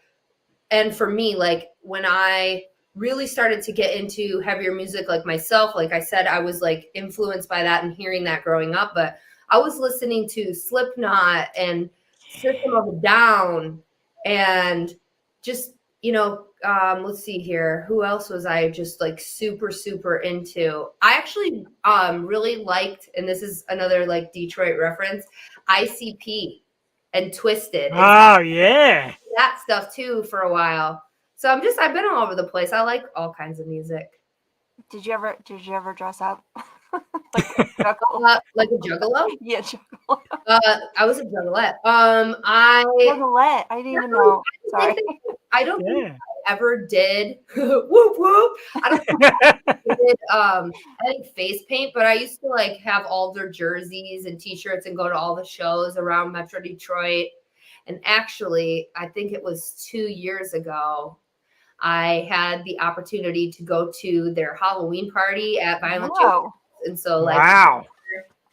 and for me, like when I really started to get into heavier music, like myself, like I said, I was like influenced by that and hearing that growing up. But I was listening to Slipknot and System of a Down and just, let's see here. Who else was I just like super, super into? I actually really liked, and this is another like Detroit reference, ICP and Twisted. Oh, yeah. That stuff too for a while. So I've been all over the place. I like all kinds of music. Did you ever dress up? Like a juggalo. Like a juggalo? Yeah, juggalo. I was a juggalette. I Juggalette. I didn't even know. Sorry. I don't think Yeah. I ever did whoop whoop. I don't think I did any face paint, but I used to like have all their jerseys and t-shirts and go to all the shows around Metro Detroit. And actually, I think it was 2 years ago, I had the opportunity to go to their Halloween party at Violent J. Whoa. And so like Wow.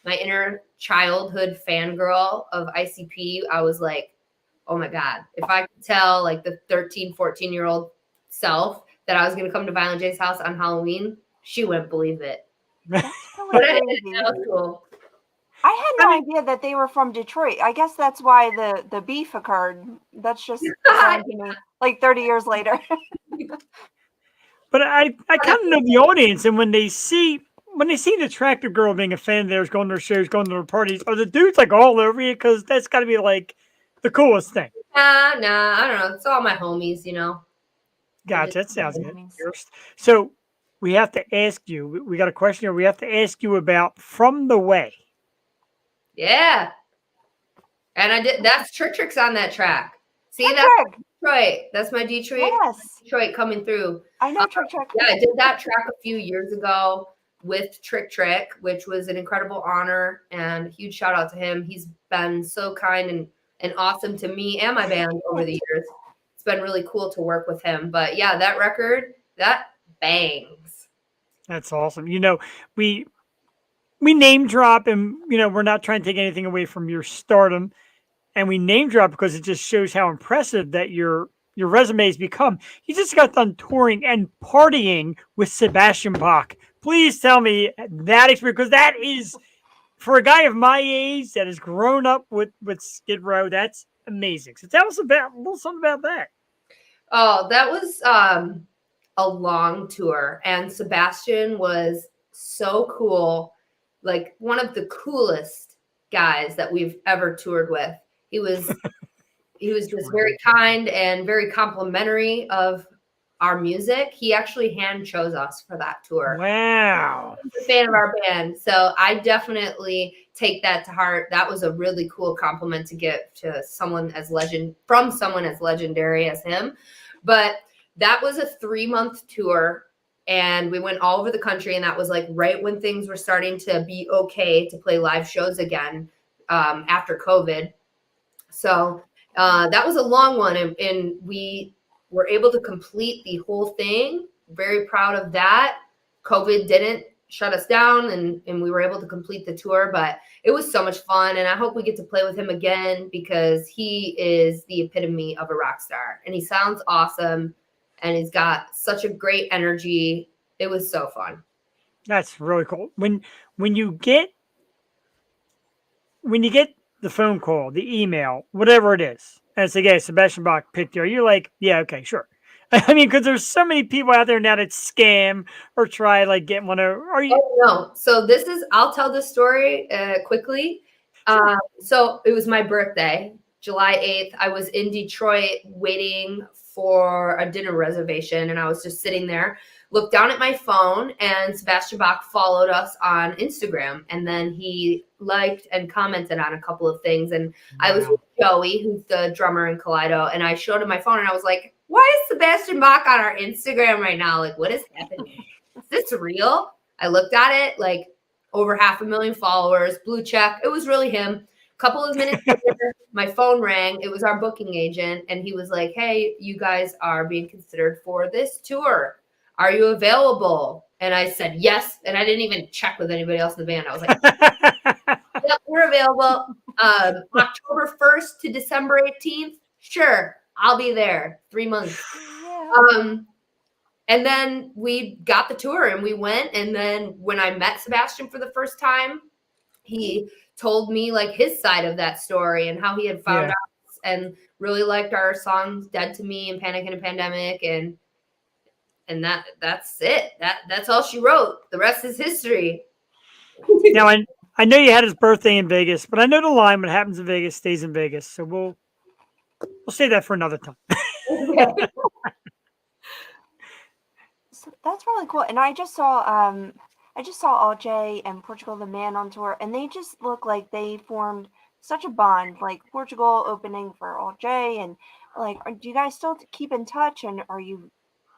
my inner childhood fangirl of ICP, I was like, oh my God, if I could tell like the 13, 14-year-old self that I was going to come to Violent J's house on Halloween, she wouldn't believe it. That's But really I did. crazy. That was cool. I had no idea that they were from Detroit. I guess that's why the beef occurred. That's just bizarre to me. Like 30 years later. But I kind of know the audience, and when they see the tractor girl being a fan of theirs, going to their shows, going to their parties, are the dudes like all over you? Because that's got to be like the coolest thing. Nah, I don't know. It's all my homies, you know. Gotcha. That sounds good. Homies. So we have to ask you. We got a question here. We have to ask you about "From the Way." Yeah. And I did. That's Tricks on that track. See, Trick that's Trick. Detroit. That's my Detroit. Yes. Detroit coming through. I know Trick Trick. Yeah, I did that track a few years ago with Trick, which was an incredible honor, and a huge shout out to him. He's been so kind and awesome to me and my band over the years. It's been really cool to work with him. But yeah, that record, that bangs. That's awesome. You know, we name drop, and you know, we're not trying to take anything away from your stardom, and we name drop because it just shows how impressive that your resume has become. You just got done touring and partying with Sebastian Bach. Please tell me that experience, because that is, for a guy of my age that has grown up with Skid Row, that's amazing. So tell us about a little something about that. Oh, that was a long tour, and Sebastian was so cool. Like one of the coolest guys that we've ever toured with. He was just very kind and very complimentary of our music. He actually hand chose us for that tour. Wow. He's a fan of our band. So I definitely take that to heart. That was a really cool compliment to give to someone as legendary as him. But that was a 3-month tour, and we went all over the country, and that was like right when things were starting to be okay to play live shows again after COVID. So that was a long one, and we were able to complete the whole thing. Very proud of that. COVID didn't shut us down, and we were able to complete the tour, but it was so much fun, and I hope we get to play with him again because he is the epitome of a rock star, and he sounds awesome, and he's got such a great energy. It was so fun. That's really cool. When you get the phone call, the email, whatever it is, and it's like, yeah, Sebastian Bach picked you, you're like, yeah, okay, sure. I mean, because there's so many people out there now that scam or try like get one of. Are you? Oh, no. So I'll tell this story quickly. Sure. So it was my birthday, July 8th. I was in Detroit waiting for a dinner reservation, and I was just sitting there, looked down at my phone, and Sebastian Bach followed us on Instagram, and then he liked and commented on a couple of things. And I was with Joey, who's the drummer in Kaleido, and I showed him my phone, and I was like, why is Sebastian Bach on our Instagram right now? Like, what is happening? Is this real? I looked at it, like over 500,000 followers, blue check. It was really him. A couple of minutes later, my phone rang. It was our booking agent, and he was like, hey, you guys are being considered for this tour. Are you available? And I said, yes. And I didn't even check with anybody else in the band. I was like, yep, we're available. October 1st to December 18th. Sure. I'll be there. 3 months. Yeah. And then we got the tour and we went. And then when I met Sebastian for the first time, he told me like his side of that story and how he had found out and really liked our songs Dead to Me and Panic in a Pandemic. And that's it. That's all she wrote. The rest is history. Now, I know you had his birthday in Vegas, but I know the line, what happens in Vegas stays in Vegas. So we'll say that for another time. So that's really cool. And I just saw I just saw All-J and Portugal the Man on tour, and they just look like they formed such a bond. Like Portugal opening for All-J, and like, do you guys still keep in touch? And are you,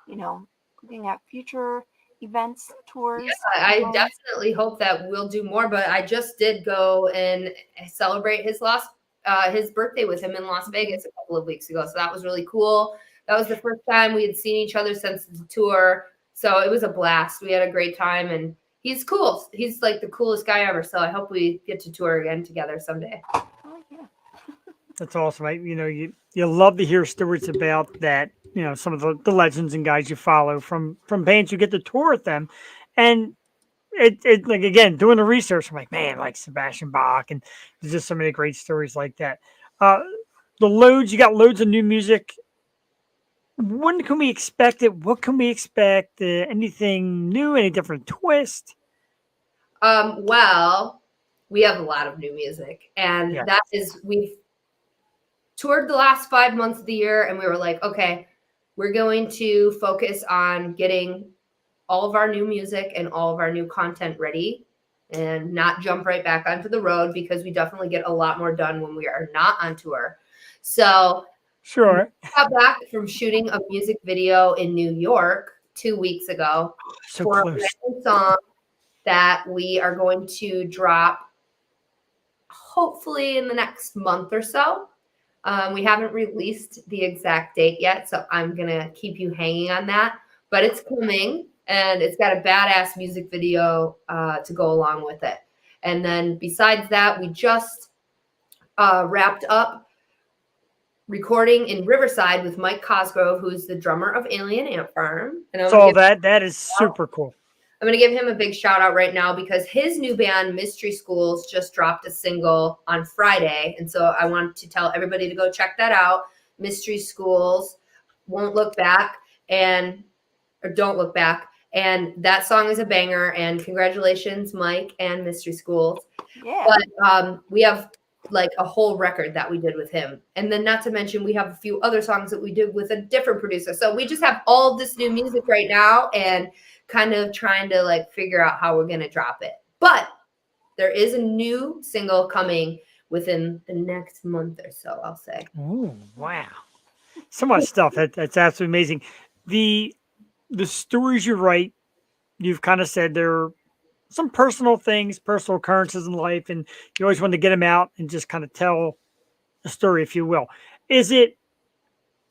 looking at future events, tours? I definitely hope that we'll do more, but I just did go and celebrate his birthday with him in Las Vegas a couple of weeks ago. So that was really cool. That was the first time we had seen each other since the tour. So it was a blast. We had a great time, and he's cool. He's like the coolest guy ever. So I hope we get to tour again together someday. Oh, yeah. That's awesome. Right? You love to hear stories about that. Some of the legends and guys you follow from bands. You get to tour with them, and it like, again, doing the research, I'm like, man, like Sebastian Bach, and there's just so many great stories like that. You got loads of new music. When can we expect it? What can we expect? Anything new? Any different twist? Well, we have a lot of new music, and Yes. that is, we've toured the last 5 months of the year, and we were like, okay, we're going to focus on getting all of our new music and all of our new content ready and not jump right back onto the road, because we definitely get a lot more done when we are not on tour. So Sure. we got back from shooting a music video in New York 2 weeks ago So for close. a brand new song that we are going to drop hopefully in the next month or so. We haven't released the exact date yet, so I'm going to keep you hanging on that. But it's coming, and it's got a badass music video to go along with it. And then besides that, we just wrapped up recording in Riverside with Mike Cosgrove, who's the drummer of Alien Ant Farm. And So that is super cool. I'm going to give him a big shout out right now, because his new band, Mystery Schools, just dropped a single on Friday. And so I want to tell everybody to go check that out. Mystery Schools, Won't Look Back, or Don't Look Back. And that song is a banger. And congratulations, Mike and Mystery Schools. Yeah. But we have like a whole record that we did with him. And then not to mention, we have a few other songs that we did with a different producer. So we just have all this new music right now, and kind of trying to like figure out how we're going to drop it. But there is a new single coming within the next month or so, I'll say. Oh, wow. So much stuff. That's absolutely amazing. The stories you write, you've kind of said there are some personal things, personal occurrences in life, and you always want to get them out and just kind of tell a story, if you will. Is it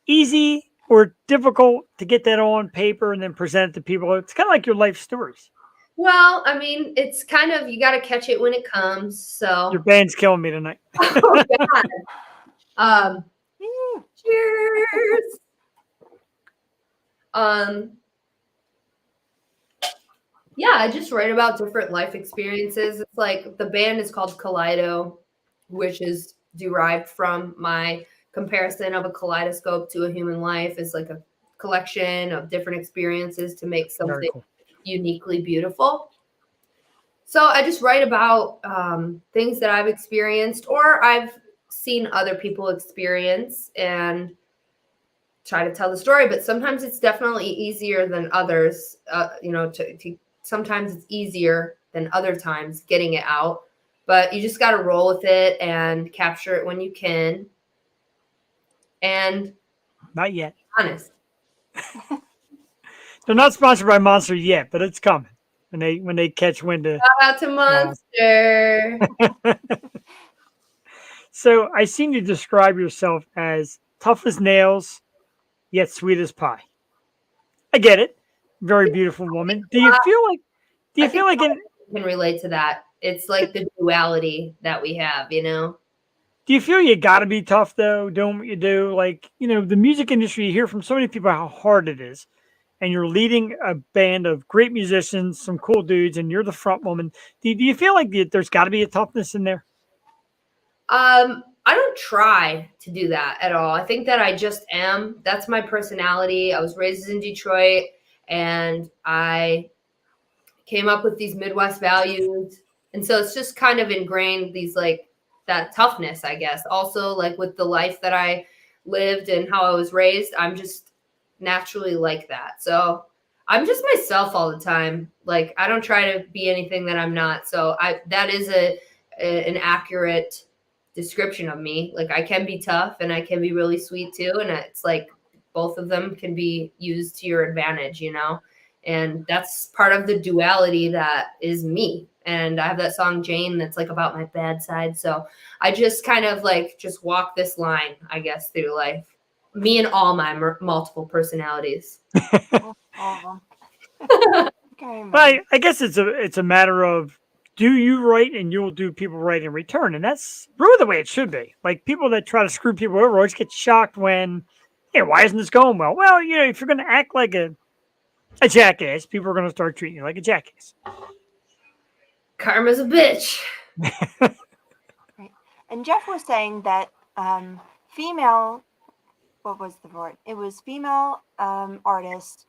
easy or difficult to get that on paper and then present it to people? It's kind of like your life stories. Well, I mean, it's kind of, you got to catch it when it comes. So Your band's killing me tonight. oh, God. Cheers. Yeah, I just write about different life experiences. It's like, the band is called Kaleido, which is derived from my comparison of a kaleidoscope to a human life. Is like a collection of different experiences to make Very something cool. uniquely beautiful. So I just write about things that I've experienced or I've seen other people experience, and try to tell the story. But sometimes it's definitely easier than others. Sometimes it's easier than other times getting it out. But you just got to roll with it and capture it when you can. And Not yet. honest. They're not sponsored by Monster yet, but it's coming when they catch wind of. Shout out to Monster. So I seen you describe yourself as tough as nails, yet sweet as pie. I get it. Very beautiful woman. Do you feel like? Do you feel like it? Can relate to that. It's like the duality that we have, you know? Do you feel you got to be tough though, doing what you do? Like, the music industry, you hear from so many people how hard it is, and you're leading a band of great musicians, some cool dudes, and you're the front woman. Do you feel like there's got to be a toughness in there? I don't try to do that at all. I think that I just am. That's my personality. I was raised in Detroit, and I came up with these Midwest values. And so it's just kind of ingrained, these like that toughness, I guess. Also, like with the life that I lived and how I was raised, I'm just naturally like that. So I'm just myself all the time. Like, I don't try to be anything that I'm not. So that is an accurate description of me. Like, I can be tough and I can be really sweet too. And it's like both of them can be used to your advantage, you know? And that's part of the duality that is me. And I have that song Jane that's like about my bad side. So I just kind of like just walk this line, I guess, through life. Me and all my multiple personalities. All of them. Okay, man. Well, I guess it's a matter of, do you right and you'll do people right in return. And that's really the way it should be. Like, people that try to screw people over always get shocked when, hey, why isn't this going well? Well, you know, if you're going to act like a jackass, people are going to start treating you like a jackass. Karma's a bitch. Right. And Jeff was saying that female, what was the word? It was female artists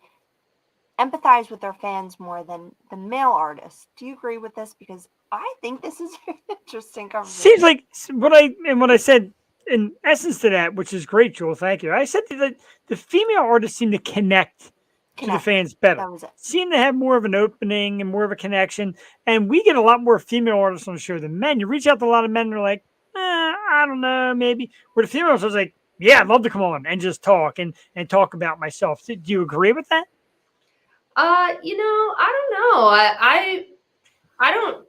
empathize with their fans more than the male artists. Do you agree with this? Because I think this is an interesting conversation. Seems like what I said in essence to that, which is great, Jewel. Thank you. I said that the female artists seem to connect to the fans better. That was it. Seem to have more of an opening and more of a connection. And we get a lot more female artists on the show than men. You reach out to a lot of men, and they're like, I don't know, maybe. Where the females are like, yeah, I'd love to come on and just talk and talk about myself. Do you agree with that? You know, I don't know. I don't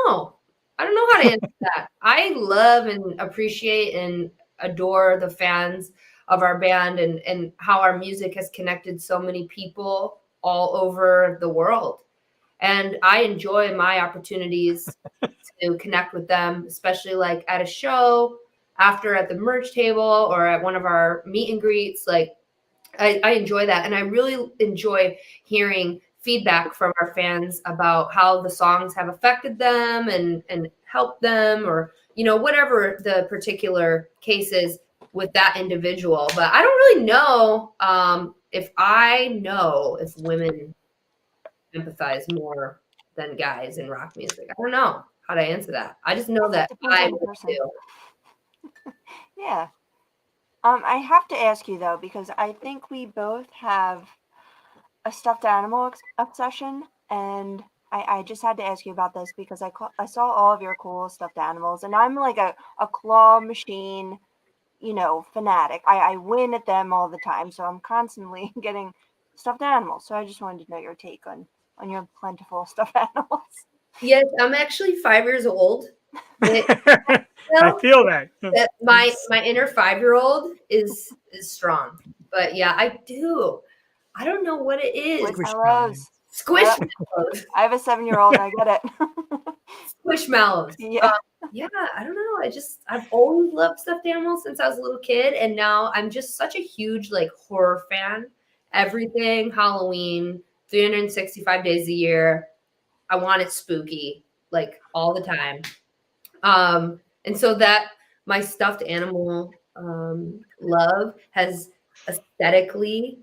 know. I don't know how to answer that. I love and appreciate and adore the fans of our band and how our music has connected so many people all over the world. And I enjoy my opportunities to connect with them, especially like at a show, after at the merch table, or at one of our meet and greets. Like, I enjoy that. And I really enjoy hearing feedback from our fans about how the songs have affected them and helped them, or, you know, whatever the particular case is with that individual. But I don't really know if women empathize more than guys in rock music. I don't know how to answer that. I just know that Depends I on the would person. too. Yeah. I have to ask you though, because I think we both have a stuffed animal obsession, and I just had to ask you about this because I saw all of your cool stuffed animals, and I'm like a claw machine, you know, fanatic. I win at them all the time, so I'm constantly getting stuffed animals. So I just wanted to know your take on your plentiful stuffed animals. Yes, I'm actually 5 years old. I feel that. My inner 5-year-old is strong. But yeah, I do. I don't know what it is. Squishmallows. Squishmallows. I have a 7-year-old. I get it. Squishmallows. Yeah. Yeah, I don't know. I've always loved stuffed animals since I was a little kid, and now I'm just such a huge like horror fan. Everything Halloween, 365 days a year. I want it spooky, like all the time. And so that my stuffed animal love has aesthetically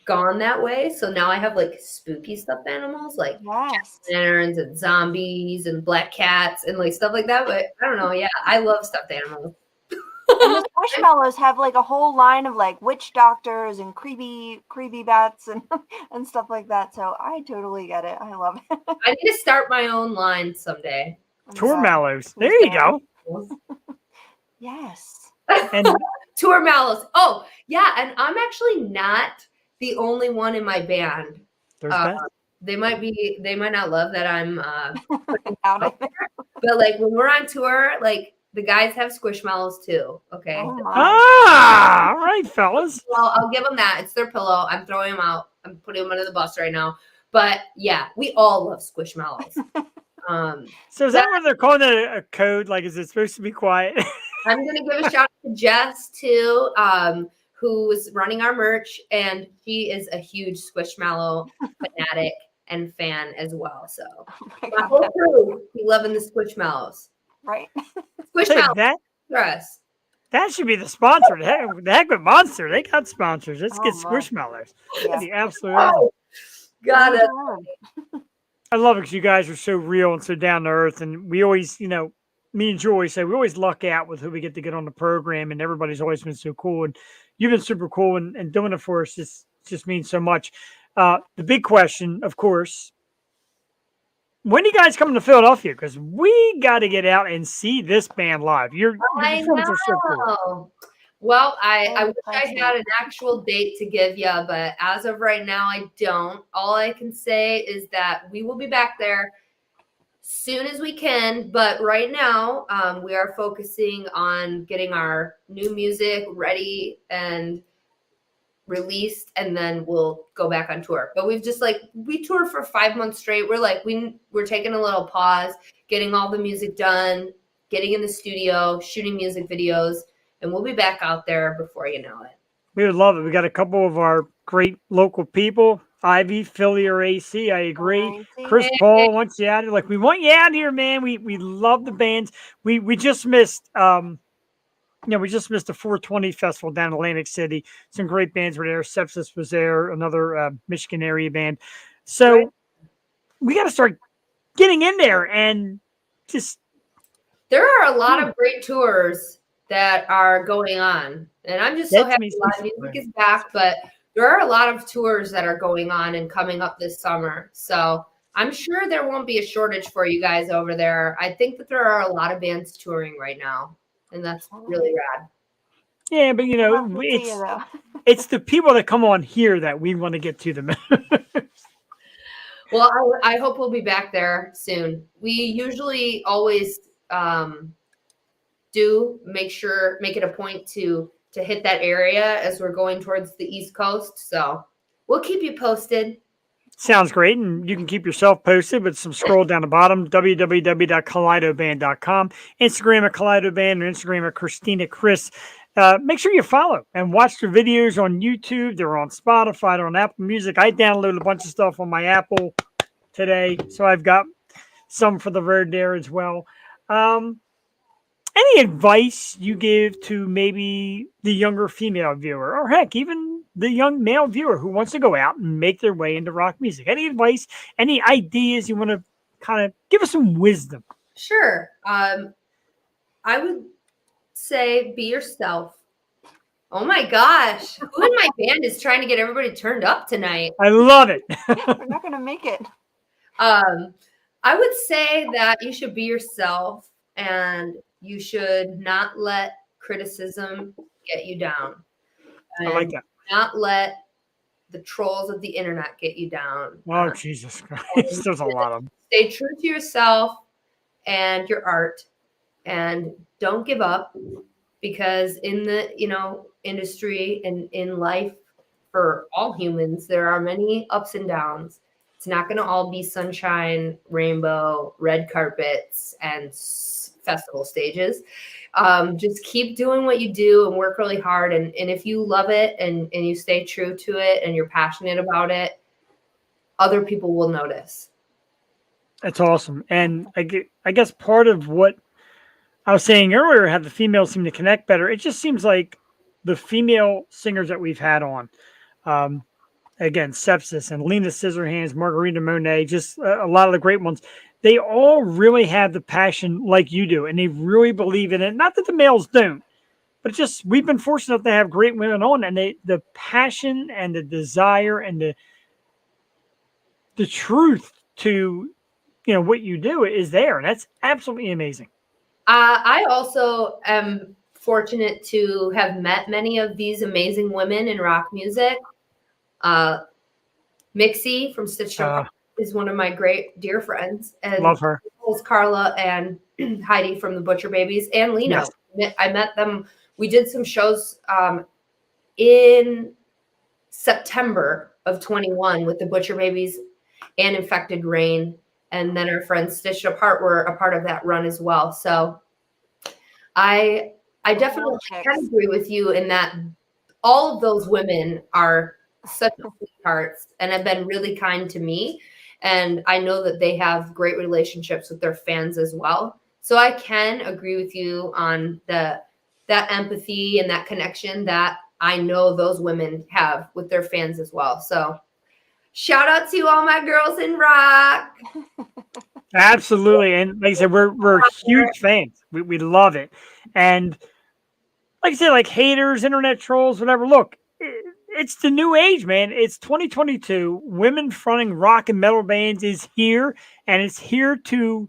gone that way. So now I have like spooky stuffed animals, like Yes. lanterns and zombies and black cats and like stuff like that. But I don't know. Yeah, I love stuffed animals. And the Squishmallows have like a whole line of like witch doctors and creepy bats and stuff like that. So I totally get it. I love it. I need to start my own line someday. Tour mallows. There you go. Yes. And Tour mallows. Oh, yeah. And I'm actually not the only one in my band. there's that. They might not love that I'm Out of it. but like when we're on tour, like the guys have squishmallows too. Okay. Oh my. All right, fellas. Well, I'll give them that. It's their pillow. I'm throwing them out. I'm putting them under the bus right now. But yeah, we all love squishmallows. So is that what they're calling it, a code? Like, is it supposed to be quiet? I'm gonna give a shout out to Jess too, who is running our merch, and she is a huge Squishmallow fanatic and fan as well. So my whole crew be loving the Squishmallows. Right. Squishmallows for us. That should be the sponsor. The heck with Monster. They got sponsors. Let's get Oh, my. Squishmallows. Yeah. That'd be absolutely awesome. Got it. I love it because you guys are so real and so down to earth. And we always, you know, me and Joy say we always luck out with who we get to get on the program. And everybody's always been so cool. And you've been super cool. And doing it for us just means so much. The big question, of course, when are you guys coming to Philadelphia? Because we got to get out and see this band live. Your I performances are so cool. know. Well, I Oh, wish I that's had neat. an actual date to give you, but as of right now, I don't. All I can say is that we will be back there soon as we can. But right now, we are focusing on getting our new music ready and released, and then we'll go back on tour. But we've just we toured for 5 months straight. We're taking a little pause, getting all the music done, getting in the studio, shooting music videos, and we'll be back out there before you know it. We would love it. We got a couple of our great local people. Ivy, Philly, or AC. I agree. Crazy. Chris Paul wants you out here. Like, we want you out here, man. We love the bands. We just missed we just missed the 420 festival down in Atlantic City. Some great bands were there. Sepsis was there, another Michigan area band. So Right. we got to start getting in there and just. There are a lot of great tours that are going on, and I'm just so That's happy me live too. music is back. But there are a lot of tours that are going on and coming up this summer, so I'm sure there won't be a shortage for you guys over there. I think that there are a lot of bands touring right now, and that's really rad. Yeah, but Love to see you, though. it's the people that come on here that we want to get to the most. Well, I hope we'll be back there soon. We usually always make it a point to hit that area as we're going towards the East Coast. So we'll keep you posted. Sounds great. And you can keep yourself posted with some scroll down the bottom, www.kaleidoband.com, Instagram at Kaleido Band, or Instagram at Christina Chris. Make sure you follow and watch the videos on YouTube. They're on Spotify, they're on Apple Music. I downloaded a bunch of stuff on my Apple today, so I've got some for the road there as well. Any advice you give to maybe the younger female viewer, or heck, even the young male viewer who wants to go out and make their way into rock music? Any advice, any ideas you want to kind of give us some wisdom? Sure. I would say be yourself. Oh my gosh. Who in my band is trying to get everybody turned up tonight? I love it. We're not going to make it. I would say that you should be yourself, and you should not let criticism get you down. I like that. Not let the trolls of the internet get you down. Oh, Jesus Christ. There's a lot of them. Stay true to yourself and your art, and don't give up, because in the industry and in life for all humans, there are many ups and downs. It's not going to all be sunshine, rainbow, red carpets, and festival stages. Just keep doing what you do and work really hard. And if you love it and you stay true to it and you're passionate about it, other people will notice. That's awesome. And I guess part of what I was saying earlier, how the females seem to connect better, it just seems like the female singers that we've had on, again, Sepsis and Lena Scissorhands, Margarita Monet, just a lot of the great ones, they all really have the passion like you do, and they really believe in it. Not that the males don't, but it's just we've been fortunate to have great women on, and the passion and the desire and the truth to what you do is there, and that's absolutely amazing. I also am fortunate to have met many of these amazing women in rock music. Mixie from Stitched Up is one of my great dear friends, and love her. As Carla and Heidi from the Butcher Babies, and Lena. Yes. I met them. We did some shows in September of 21 with the Butcher Babies and Infected Rain. And then our friends Stitched Apart were a part of that run as well. So I definitely can agree with you in that all of those women are such sweethearts and have been really kind to me. And I know that they have great relationships with their fans as well. So I can agree with you on that empathy and that connection that I know those women have with their fans as well. So shout out to all my girls in rock. Absolutely. And like I said, we're huge fans. We love it. And like I said, like haters, internet trolls, whatever. Look, it's the new age, man. It's 2022. Women fronting rock and metal bands is here, and it's here to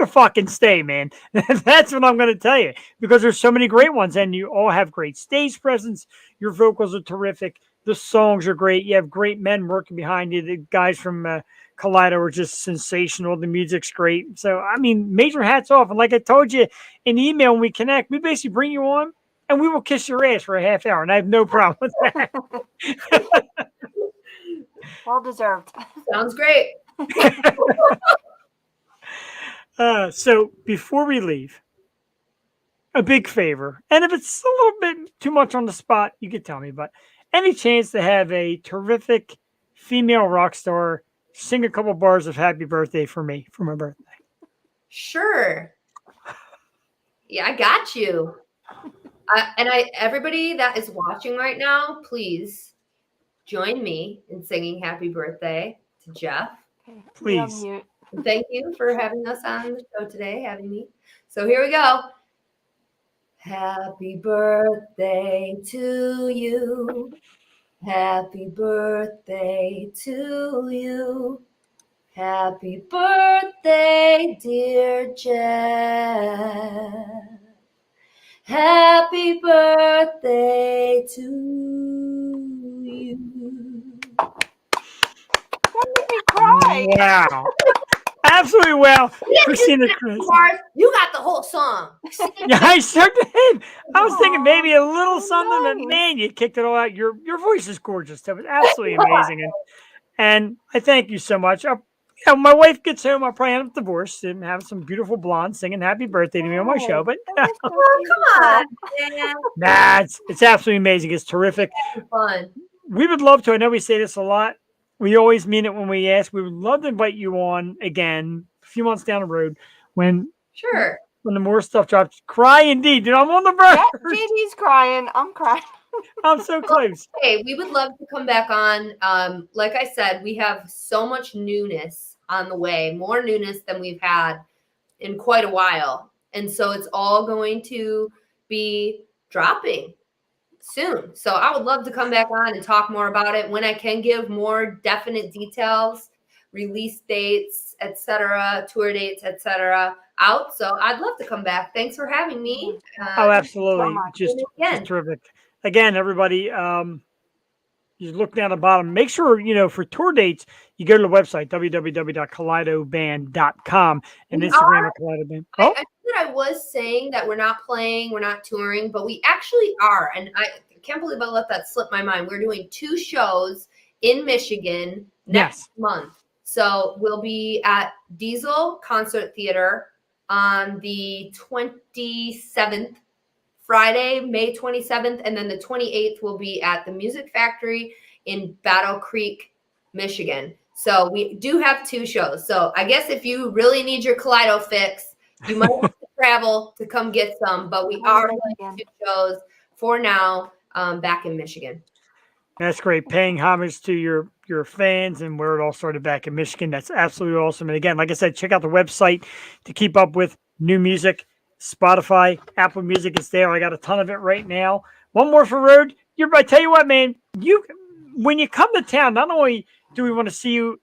fucking stay, man. That's what I'm going to tell you, because there's so many great ones, and you all have great stage presence. Your vocals are terrific. The songs are great. You have great men working behind you. The guys from Kaleido are just sensational. The music's great. So, I mean, major hats off. And like I told you in the email when we connect, we basically bring you on and we will kiss your ass for a half hour. And I have no problem with that. Well deserved. Sounds great. So before we leave, a big favor. And if it's a little bit too much on the spot, you can tell me. But any chance to have a terrific female rock star sing a couple bars of Happy Birthday for me for my birthday? Sure. Yeah, I got you. Everybody that is watching right now, please join me in singing Happy Birthday to Jeff. Okay, Please. Thank you for having us on the show today, having me. So here we go. Happy birthday to you. Happy birthday to you. Happy birthday, dear Jeff. Happy birthday to you. That made me cry. Wow. Absolutely wow. Christina, you got the whole song. yeah, I sure did. I was thinking Aw, maybe a little so something, but nice. man, you kicked it all out. Your voice is gorgeous. That was absolutely amazing. And I thank you so much. My wife gets home, I'll probably end up divorced and have some beautiful blonde singing happy birthday to me on my show. But That is so Come on, beautiful. man. nah, it's absolutely amazing. It's terrific. Fun. We would love to. I know we say this a lot. We always mean it when we ask. We would love to invite you on again a few months down the road when Sure. the more stuff drops. Cry indeed, dude. I'm on the verge. Yeah, JD's crying. I'm crying. I'm so close. Hey, we would love to come back on. Like I said, we have so much newness on the way, more newness than we've had in quite a while. And so it's all going to be dropping soon. So I would love to come back on and talk more about it when I can give more definite details, release dates, etc., tour dates, etc. out. So I'd love to come back. Thanks for having me. Oh, absolutely. much. Just Again. terrific. Again, everybody, you look down the bottom. Make sure, for tour dates, you go to the website, www.kaleidoband.com, and We Instagram at Kaleido Band. Oh, I think that I was saying that we're not playing, we're not touring, but we actually are. And I can't believe I let that slip my mind. We're doing 2 shows in Michigan next month. So we'll be at Diesel Concert Theater on the 27th, Friday, May 27th, and then the 28th will be at the Music Factory in Battle Creek, Michigan. So we do have 2 shows. So I guess if you really need your Kaleido fix, you might have to travel to come get some, but we are doing 2 shows for now back in Michigan. that's great. Paying homage to your fans and where it all started back in Michigan. That's absolutely awesome. And again, like I said, check out the website to keep up with new music. Spotify, Apple Music is there. I got a ton of it right now. One more for road. I tell you what, man, when you come to town, not only do we want to see you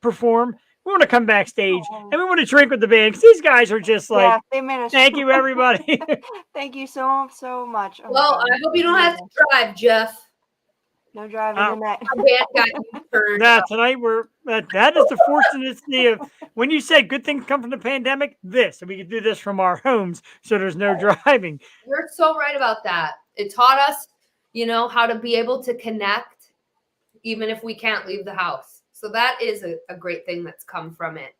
perform, we want to come backstage and we want to drink with the band because these guys are just like, Yeah, they made us. thank you, everybody. Thank you so much. Oh my Well, God. I hope you don't have to drive, Jeff. No driving tonight. Our band got you turned Now, up. tonight that is the fortunate of when you say good things come from the pandemic, and we can do this from our homes, so there's no driving. You're so right about that. It taught us, how to be able to connect even if we can't leave the house. So that is a great thing that's come from it.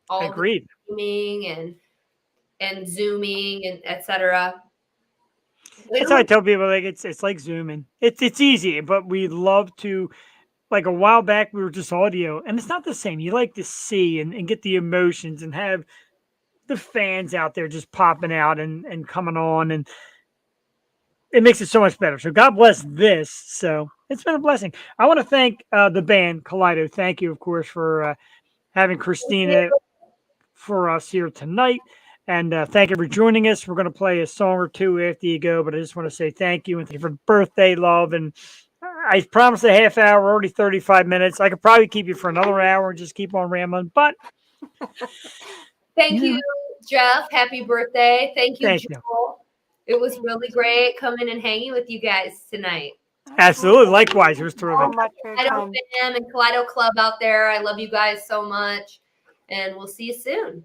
All Agreed. the streaming and Zooming and etc. That's how I tell people, like it's like Zooming. It's easy, but we love to. Like a while back, we were just audio, and it's not the same. You like to see and get the emotions and have the fans out there just popping out and coming on, and it makes it so much better. So God bless this. So it's been a blessing. I want to thank the band Kaleido. Thank you, of course, for having Christina for us here tonight. And thank you for joining us. We're going to play a song or two after you go, but I just want to say thank you and thank you for birthday love. And I promised a half hour, already 35 minutes. I could probably keep you for another hour and just keep on rambling, but Thank you, Jeff. Happy birthday. Thank you, Thank you. Joel. It was really great coming and hanging with you guys tonight. Absolutely. Likewise. It was So terrific. much for your Kaleido time. fam and Kaleido Club out there. I love you guys so much. And we'll see you soon.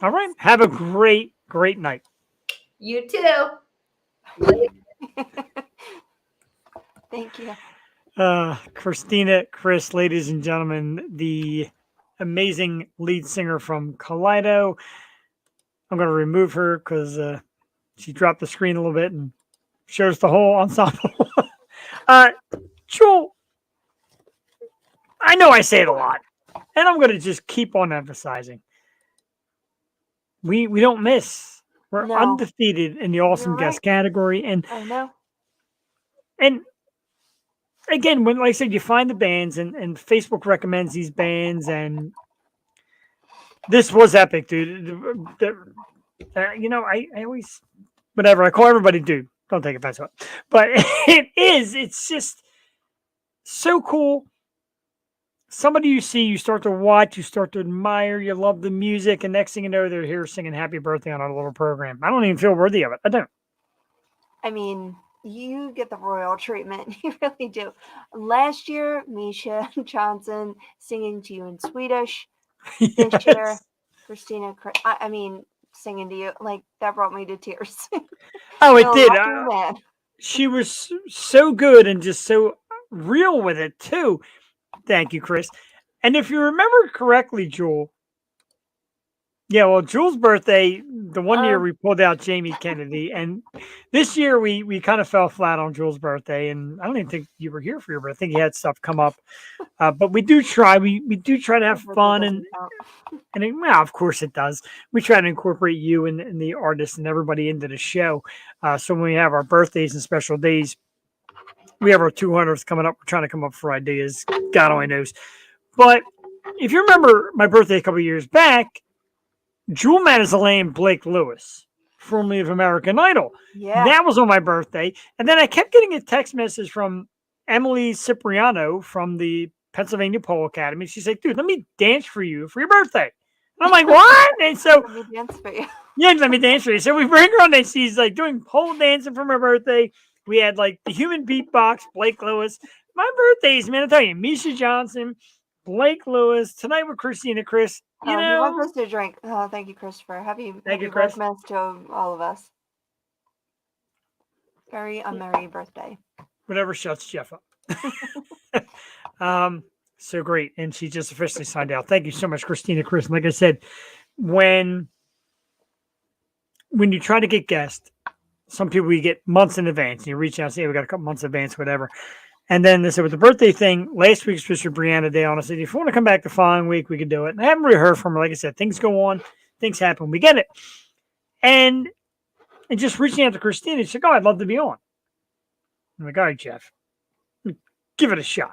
All right. Have a great, great night. You too. Later. Thank you. Christina, Chris, ladies and gentlemen, the amazing lead singer from Kaleido. I'm going to remove her because she dropped the screen a little bit and shows the whole ensemble. Joel, I know I say it a lot, and I'm going to just keep on emphasizing. We don't miss. We're No. undefeated in the awesome You're guest right. category, and I know. again, when like I said, you find the bands, and Facebook recommends these bands, and this was epic, dude. I always whatever I call everybody dude. Don't take offense to it, but it is. It's just so cool. Somebody you see, you start to watch, you start to admire, you love the music, and next thing you know, they're here singing "Happy Birthday" on our little program. I don't even feel worthy of it. I don't. I mean, you get the royal treatment. You really do. Last year, Misha Johnson singing to you in Swedish. This year, Yes. Christina, I mean, singing to you. Like, that brought me to tears. Oh, it You're a did. lucky man. She was so good and just so real with it too. Thank you, Chris. And if you remember correctly, Jewel. Yeah, well, Jewel's birthday, the one year we pulled out Jamie Kennedy, and this year we kind of fell flat on Jewel's birthday, and I don't even think you were here for your birthday. I think you had stuff come up, but we do try. We do try to have fun, and well, of course it does. We try to incorporate you and the artists and everybody into the show. So when we have our birthdays and special days, we have our 200th coming up. We're trying to come up for ideas. God only knows. But if you remember my birthday a couple of years back, Jewel Manazalain Blake Lewis, formerly of American Idol. Yeah. That was on my birthday. And then I kept getting a text message from Emily Cipriano from the Pennsylvania Pole Academy. She's like, dude, let me dance for you for your birthday. And I'm like, what? And so, Let me dance for you. yeah, let me dance for you. So we bring her on and she's like doing pole dancing for my birthday. We had like the human beatbox, Blake Lewis. My birthdays, man, I tell you, Misha Johnson, Blake Lewis, tonight with Christina, Chris. He wants us to drink. Oh, thank you, Christopher. Happy Chris. Christmas to all of us. Very merry birthday. Whatever shuts Jeff up. So great. And she just officially signed out. Thank you so much, Christina, Chris. And like I said, when you try to get guests, some people you get months in advance. And you reach out and say, hey, we got a couple months in advance, whatever. And then they said with the birthday thing, last week's was Brianna Day on. I said, if you want to come back the following week, we could do it. And I haven't really heard from her. Like I said, things go on, things happen. We get it. And just reaching out to Christina, she said, oh, I'd love to be on. I'm like, all right, Jeff, give it a shot.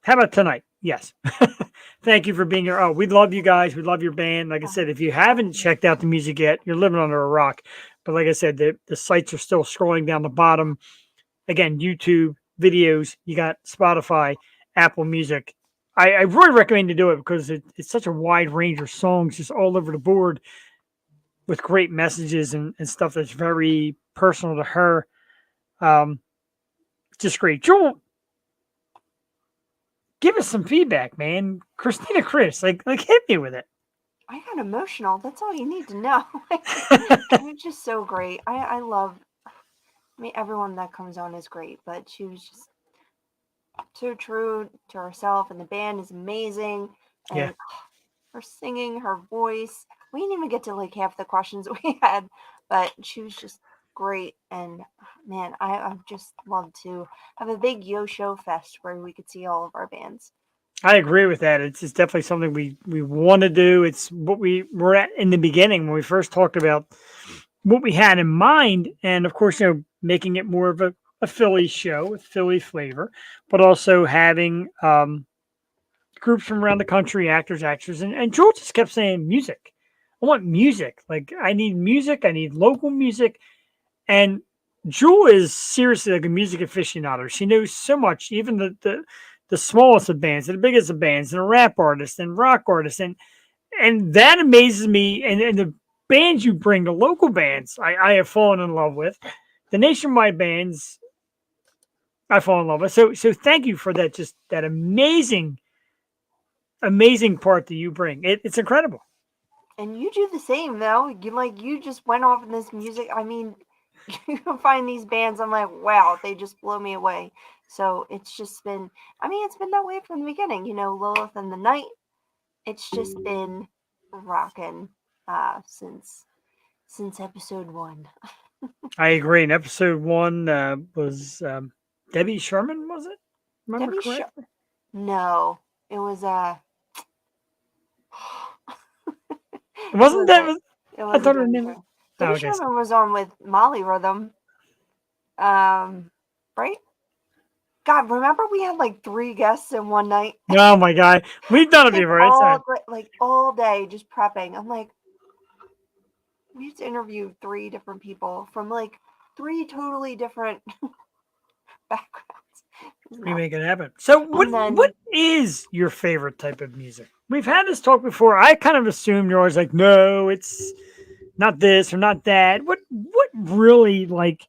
How about tonight? Yes. Thank you for being here. Oh, we love you guys. We love your band. Like I said, if you haven't checked out the music yet, you're living under a rock. But like I said, the sites are still scrolling down the bottom. Again, YouTube videos, you got Spotify, Apple Music. I really recommend you do it because it's such a wide range of songs just all over the board with great messages and stuff that's very personal to her. Just great. Joel, give us some feedback, man. Christina, Chris, like hit me with it. I got emotional. That's all you need to know. It's just so great. I love. I mean, everyone that comes on is great, but she was just so true to herself, and the band is amazing. And Yeah. Her singing, her voice. We didn't even get to like half the questions we had, but she was just great. And man, I just love to have a big Yo Show Fest where we could see all of our bands. I agree with that. It's definitely something we want to do. It's what we were at in the beginning when we first talked about what we had in mind. And of course, making it more of a Philly show with Philly flavor, but also having groups from around the country, actors, actors. And Joel just kept saying music. I want music. Like I need music. I need local music. And Jewel is seriously like a music aficionado. She knows so much, even the smallest of bands, and the biggest of bands, and a rap artist and rock artist, and that amazes me. And the bands you bring, the local bands, I have fallen in love with. The nationwide bands, I fall in love with. So thank you for that. Just that amazing part that you bring. It's incredible. And you do the same though. You just went off in this music. I mean, you can find these bands. I'm like, wow, they just blow me away. So it's just been. I mean, it's been that way from the beginning. Lilith and the Night. It's just been rocking since episode 1. I agree. And episode 1 was Debbie Sherman, was it? Remember Debbie correctly? No, it was Wasn't that? It I wasn't thought her Debbie name. Sherman. Oh, Debbie okay. Sherman was on with Molly Rhythm. Right? God, remember we had like 3 guests in one night? Oh my God, we've done it before. It's all day just prepping. I'm like, we have to interview 3 different people from like 3 totally different backgrounds. we make it happen. So, what is your favorite type of music? We've had this talk before. I kind of assumed you're always like, no, it's not this or not that. What really, like,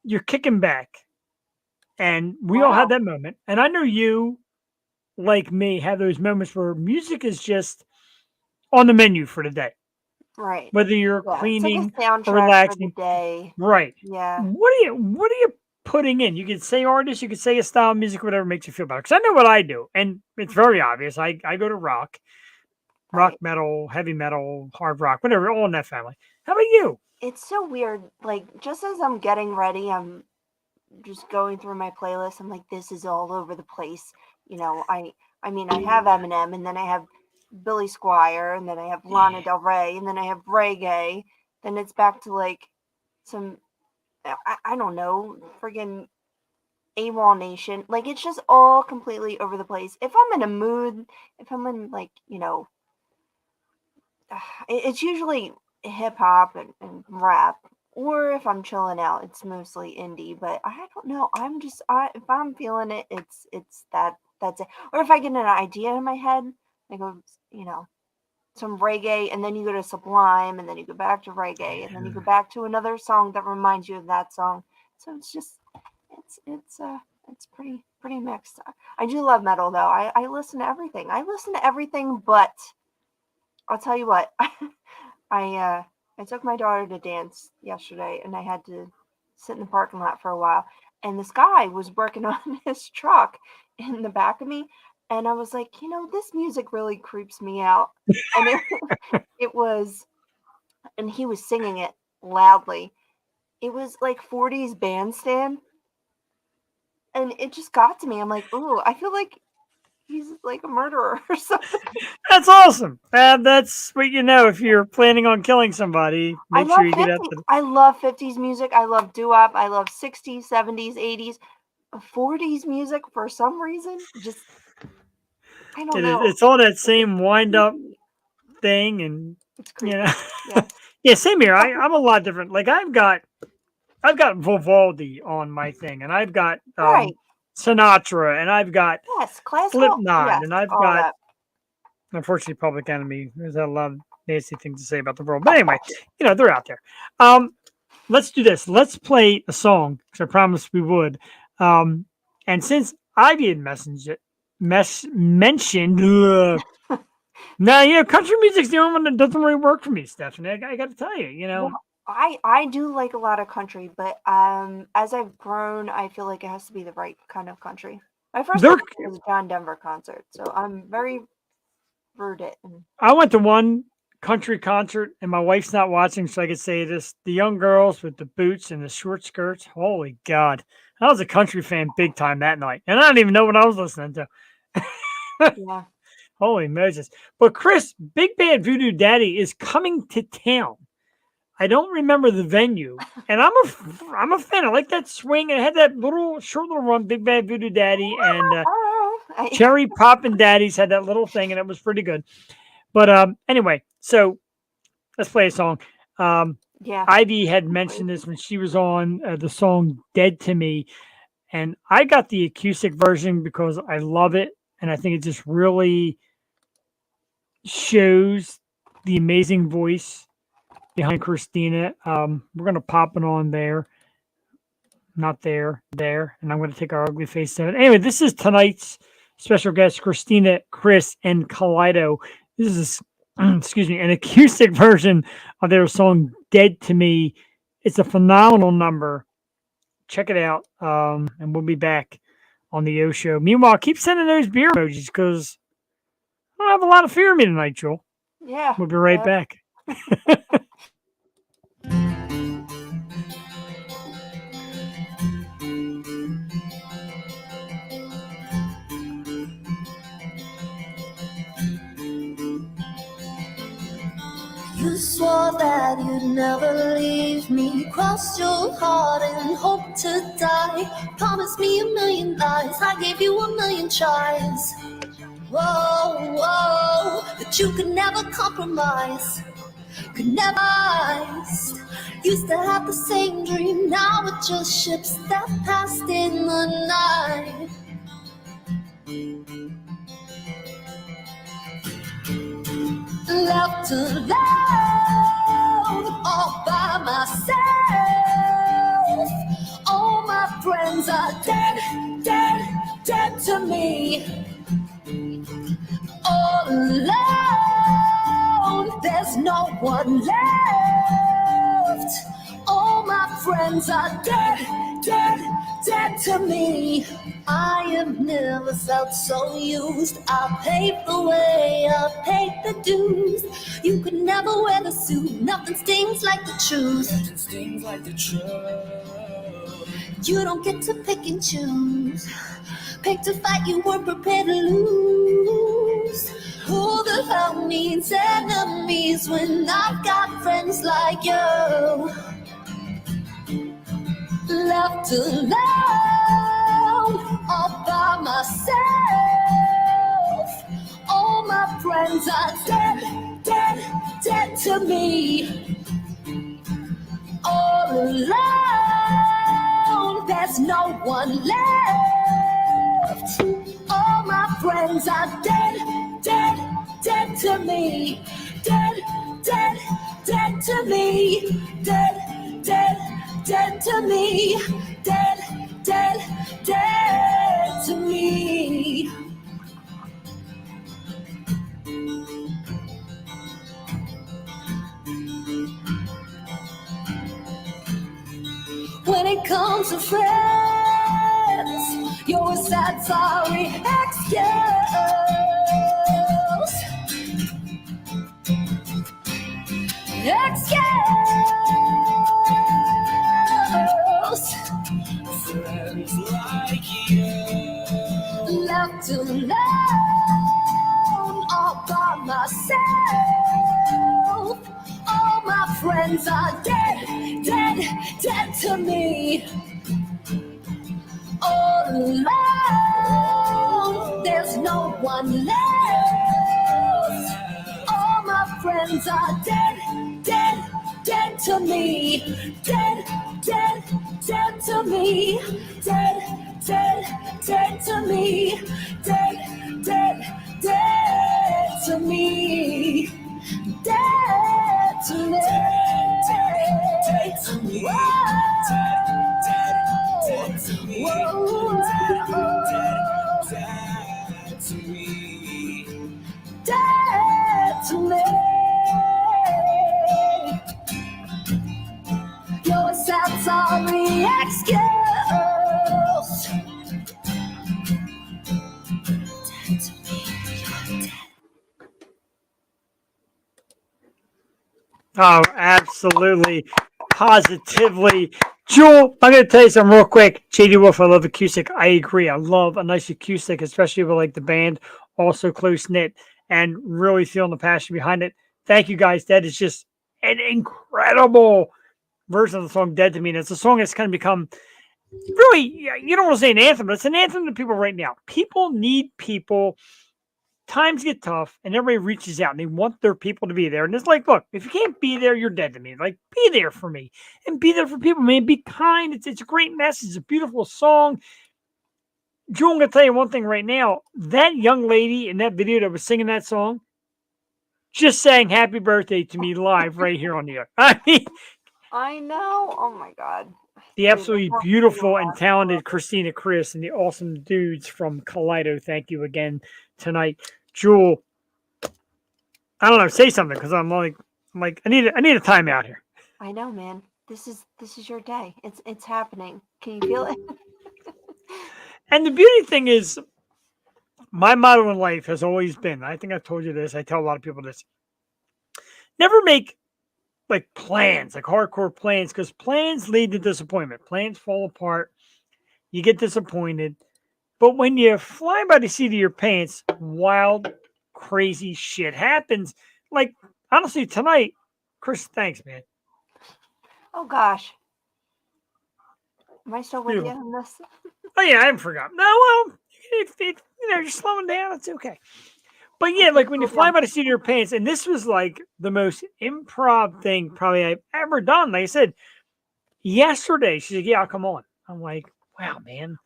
you're kicking back, and we all had that moment. And I know you, like me, have those moments where music is just on the menu for the day. Right. Whether you're Yeah, cleaning it's like a soundtrack or relaxing. for the day. Right. Yeah. What are you putting in? You could say artist, you could say a style of music, whatever makes you feel better. Because I know what I do, and it's very obvious. I go to rock, Right. metal, heavy metal, hard rock, whatever, all in that family. How about you? It's so weird. Like, just as I'm getting ready, I'm just going through my playlist. I'm like, this is all over the place. I mean, I have Eminem, and then I have Billy Squire, and then I have Lana Del Rey, and then I have reggae. Then it's back to like some, I don't know, friggin' AWOL Nation. Like, it's just all completely over the place. If I'm in a mood, if I'm in like, it's usually hip hop and rap. Or if I'm chilling out, it's mostly indie. But I don't know. If I'm feeling it, it's that's it. Or if I get an idea in my head, I go, some reggae, and then you go to Sublime, and then you go back to reggae, and then you go back to another song that reminds you of that song. So it's just, it's pretty mixed. I do love metal though. I listen to everything. I listen to everything, but I'll tell you what. I took my daughter to dance yesterday, and I had to sit in the parking lot for a while. And this guy was working on his truck in the back of me, and I was like, this music really creeps me out. And it was, and he was singing it loudly. It was like 40s bandstand, and it just got to me. I'm like, ooh, I feel like he's like a murderer or something. That's awesome. That's what if you're planning on killing somebody. Make sure you get out to I love 50s music. I love doo-wop. I love 60s, 70s, 80s. 40s music for some reason. Just, I don't know. It's all that same wind up thing, and It's creepy. yeah, same here. I'm a lot different. Like I've got Vivaldi on my thing, and I've got Sinatra, and I've got Slipknot, and I've got unfortunately Public Enemy. There's a lot of nasty things to say about the world, but anyway, they're out there. Let's do this. Let's play a song because I promised we would. And since Ivy had mentioned, now country music's the only one that doesn't really work for me, Stephanie. I got to tell you, Well, I do like a lot of country, but as I've grown, I feel like it has to be the right kind of country. My first was a John Denver concert, so I'm very rooted. I went to one country concert, and my wife's not watching, so I could say this: the young girls with the boots and the short skirts. Holy God, I was a country fan big time that night, and I don't even know what I was listening to. Yeah. Holy Moses! But Chris, Big Bad Voodoo Daddy is coming to town. I don't remember the venue, and I'm a fan. I like that swing. It had that short little run. Big Bad Voodoo Daddy and Cherry Poppin' Daddies had that little thing, and it was pretty good. But anyway, so let's play a song. Yeah. Ivy had mentioned this when she was on the song Dead to Me. And I got the acoustic version because I love it. And I think it just really shows the amazing voice behind Christina. We're going to pop it on there. Not there, there. And I'm going to take our ugly face down. Anyway, this is tonight's special guest, Christina, Chris, and Kaleido. This is, excuse me, an acoustic version of their song Dead to Me. It's a phenomenal number. Check it out. And we'll be back on the O Show. Meanwhile, keep sending those beer emojis because I don't have a lot of fear of me tonight, Joel. Yeah. We'll be right back. You swore that you'd never leave me. Crossed your heart and hoped to die. Promised me a million lies. I gave you a million tries. Whoa, whoa, that you could never compromise. Could never rise. Used to have the same dream. Now it just ships that passed in the night. Left alone, all by myself. All my friends are dead, dead, dead to me. All alone, there's no one left. All my friends are dead, dead, dead to me. I have never felt so used. I paved the way, I paid the dues. You could never wear the suit. Nothing stings like the truth. Nothing stings like the truth. You don't get to pick and choose. Pick to fight, you weren't prepared to lose. Who the hell needs enemies when I've got friends like you? Left alone, all by myself. All my friends are dead, dead, dead to me. All alone, there's no one left. All my friends are dead, dead, dead to me. Dead, dead, dead to me. Dead, dead, dead to me. Dead, dead, dead to me. When it comes to friends, you're a sad, sorry excuse. Excuse. Friends like you. Left alone, all by myself. All my friends are dead, dead, dead to me. All alone, there's no one left. All my friends are dead, dead, dead to me. Dead, dead, dead to me. Dead, dead, dead to me. Dead, dead, dead to me. Dead to me. Dead to me. Dead to me. Dead to me. Dead to me. You're a sad, sorry excuse. Dead to me. You're dead. Oh, absolutely. Positively. Jewel, I'm going to tell you something real quick. JD Wolf, I love acoustic. I agree. I love a nice acoustic, especially with like the band, also close knit and really feeling the passion behind it. Thank you guys. That is just an incredible version of the song Dead to Me. And it's a song that's kind of become really, you don't want to say an anthem, but it's an anthem to people right now. People need people times get tough and everybody reaches out and they want their people to be there. And it's like, look, if you can't be there, you're dead to me. Like, be there for me and be there for people, man. Be kind. It's a great message. It's a beautiful song. Jewel, I'm going to tell you one thing right now. That young lady in that video that was singing that song just sang happy birthday to me live right here on the air. I mean, I know. Oh my God. the absolutely beautiful and talented Christina, Chris, and the awesome dudes from Kaleido. Thank you again tonight. Jewel, I don't know, say something, because I'm like, I need a timeout here. I know, man. This is your day. It's happening. Can you feel it? And the beauty thing is, my motto in life has always been, I think I've told you this, I tell a lot of people this, never make like plans, like hardcore plans, because plans lead to disappointment. Plans fall apart. You get disappointed. But when you fly by the seat of your pants, wild, crazy shit happens. Like, honestly, tonight, Chris, thanks, man. Oh gosh. Am I still with you on this? Oh, yeah, I haven't forgotten. No, well, if you're slowing down, it's okay. But yeah, like when you fly by the seat of your pants, and this was like the most improv thing probably I've ever done. Like I said, yesterday, she said, yeah, I'll come on. I'm like, wow, man.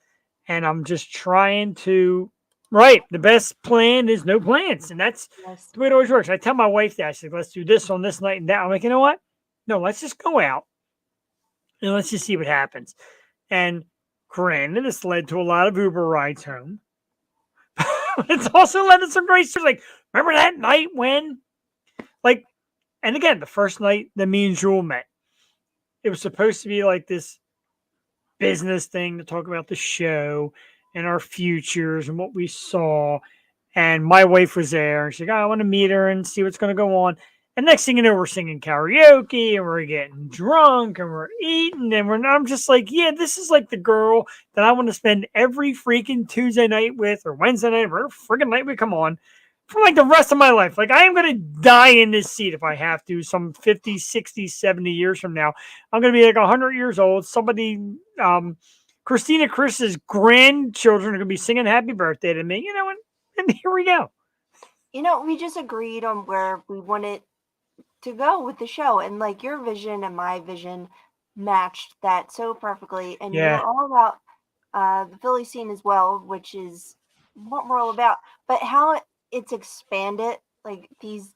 And I'm just trying to, right, the best plan is no plans. And that's the way it always works. I tell my wife that. I said, let's do this on this night and that. I'm like, you know what? No, let's just go out and let's just see what happens. And granted, this led to a lot of Uber rides home. It's also led to some great stories. Like, remember that night when, like, and again, the first night that me and Jewel met, it was supposed to be like this business thing to talk about the show and our futures and what we saw. And my wife was there, and she's like, oh, I want to meet her and see what's going to go on. And next thing you know, we're singing karaoke and we're getting drunk and we're eating and I'm just like, yeah, this is like the girl that I want to spend every freaking Tuesday night with, or Wednesday night, or freaking night we come on, for like the rest of my life. Like, I am going to die in this seat if I have to, some 50, 60, 70 years from now. I'm going to be like 100 years old. Somebody, Christina, Chris's grandchildren are going to be singing happy birthday to me, you know, and here we go. You know, we just agreed on where we wanted to go with the show, and like your vision and my vision matched that so perfectly. And you're all about the Philly scene as well, which is what we're all about, but how it's expanded, like these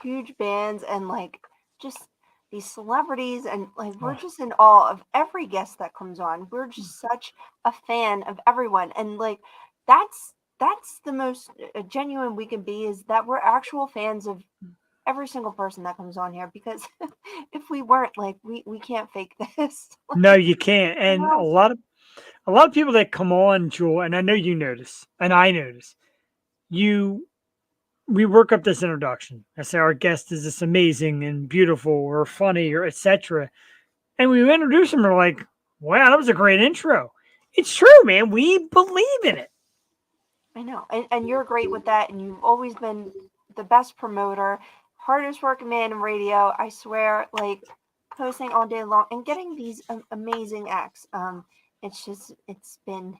huge bands and like just these celebrities, and like we're just in awe of every guest that comes on. We're just such a fan of everyone, and like that's the most genuine we can be, is that we're actual fans of every single person that comes on here, because if we weren't, like, we can't fake this. No, you can't. And a lot of people that come on, Jewel, and I know you notice, and I notice, we work up this introduction. I say our guest is this amazing and beautiful or funny or etc. And we introduce them, we're like, wow, that was a great intro. It's true, man. We believe in it. I know. And you're great with that, and you've always been the best promoter, hardest working man in radio, I swear, like posting all day long and getting these amazing acts. It's been,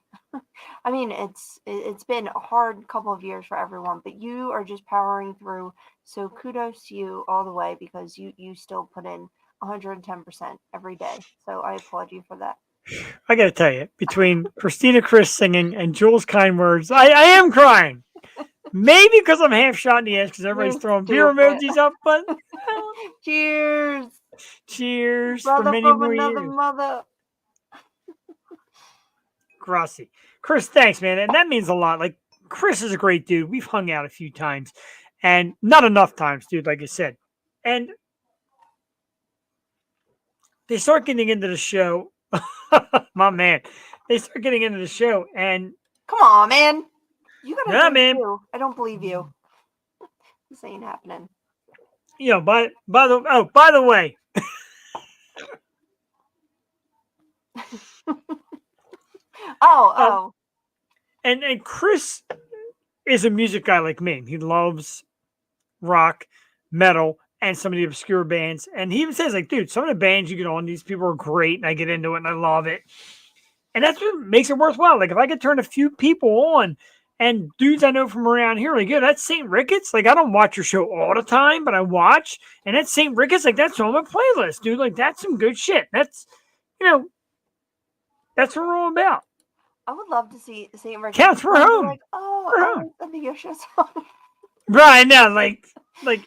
I mean, it's been a hard couple of years for everyone, but you are just powering through. So kudos to you all the way, because you still put in 110% every day. So I applaud you for that. I got to tell you, between Christina, Chris singing and Jewel's kind words, I am crying. Maybe because I'm half shot in the ass because everybody's throwing beer emojis up, but cheers for many more years. Mother. Grassy. Chris, thanks, man. And that means a lot. Like, Chris is a great dude. We've hung out a few times, and not enough times, dude, like I said. And they start getting into the show. My man. They start getting into the show, and come on, man. You gotta man. Too. I don't believe you. This ain't happening. You know, by the way. And Chris is a music guy like me. He loves rock, metal, and some of the obscure bands. And he even says, like, dude, some of the bands you get on, these people are great, and I get into it, and I love it. And that's what makes it worthwhile. Like, if I could turn a few people on And dudes I know from around here, like, yeah, that's St. Ricketts. Like, I don't watch your show all the time, but I watch. And that's St. Ricketts. Like, that's on my playlist, dude. Like, that's some good shit. That's, that's what we're all about. I would love to see St. Ricketts. Counts, we're and be home. like, oh, We're I home. like the video show song. Right now, like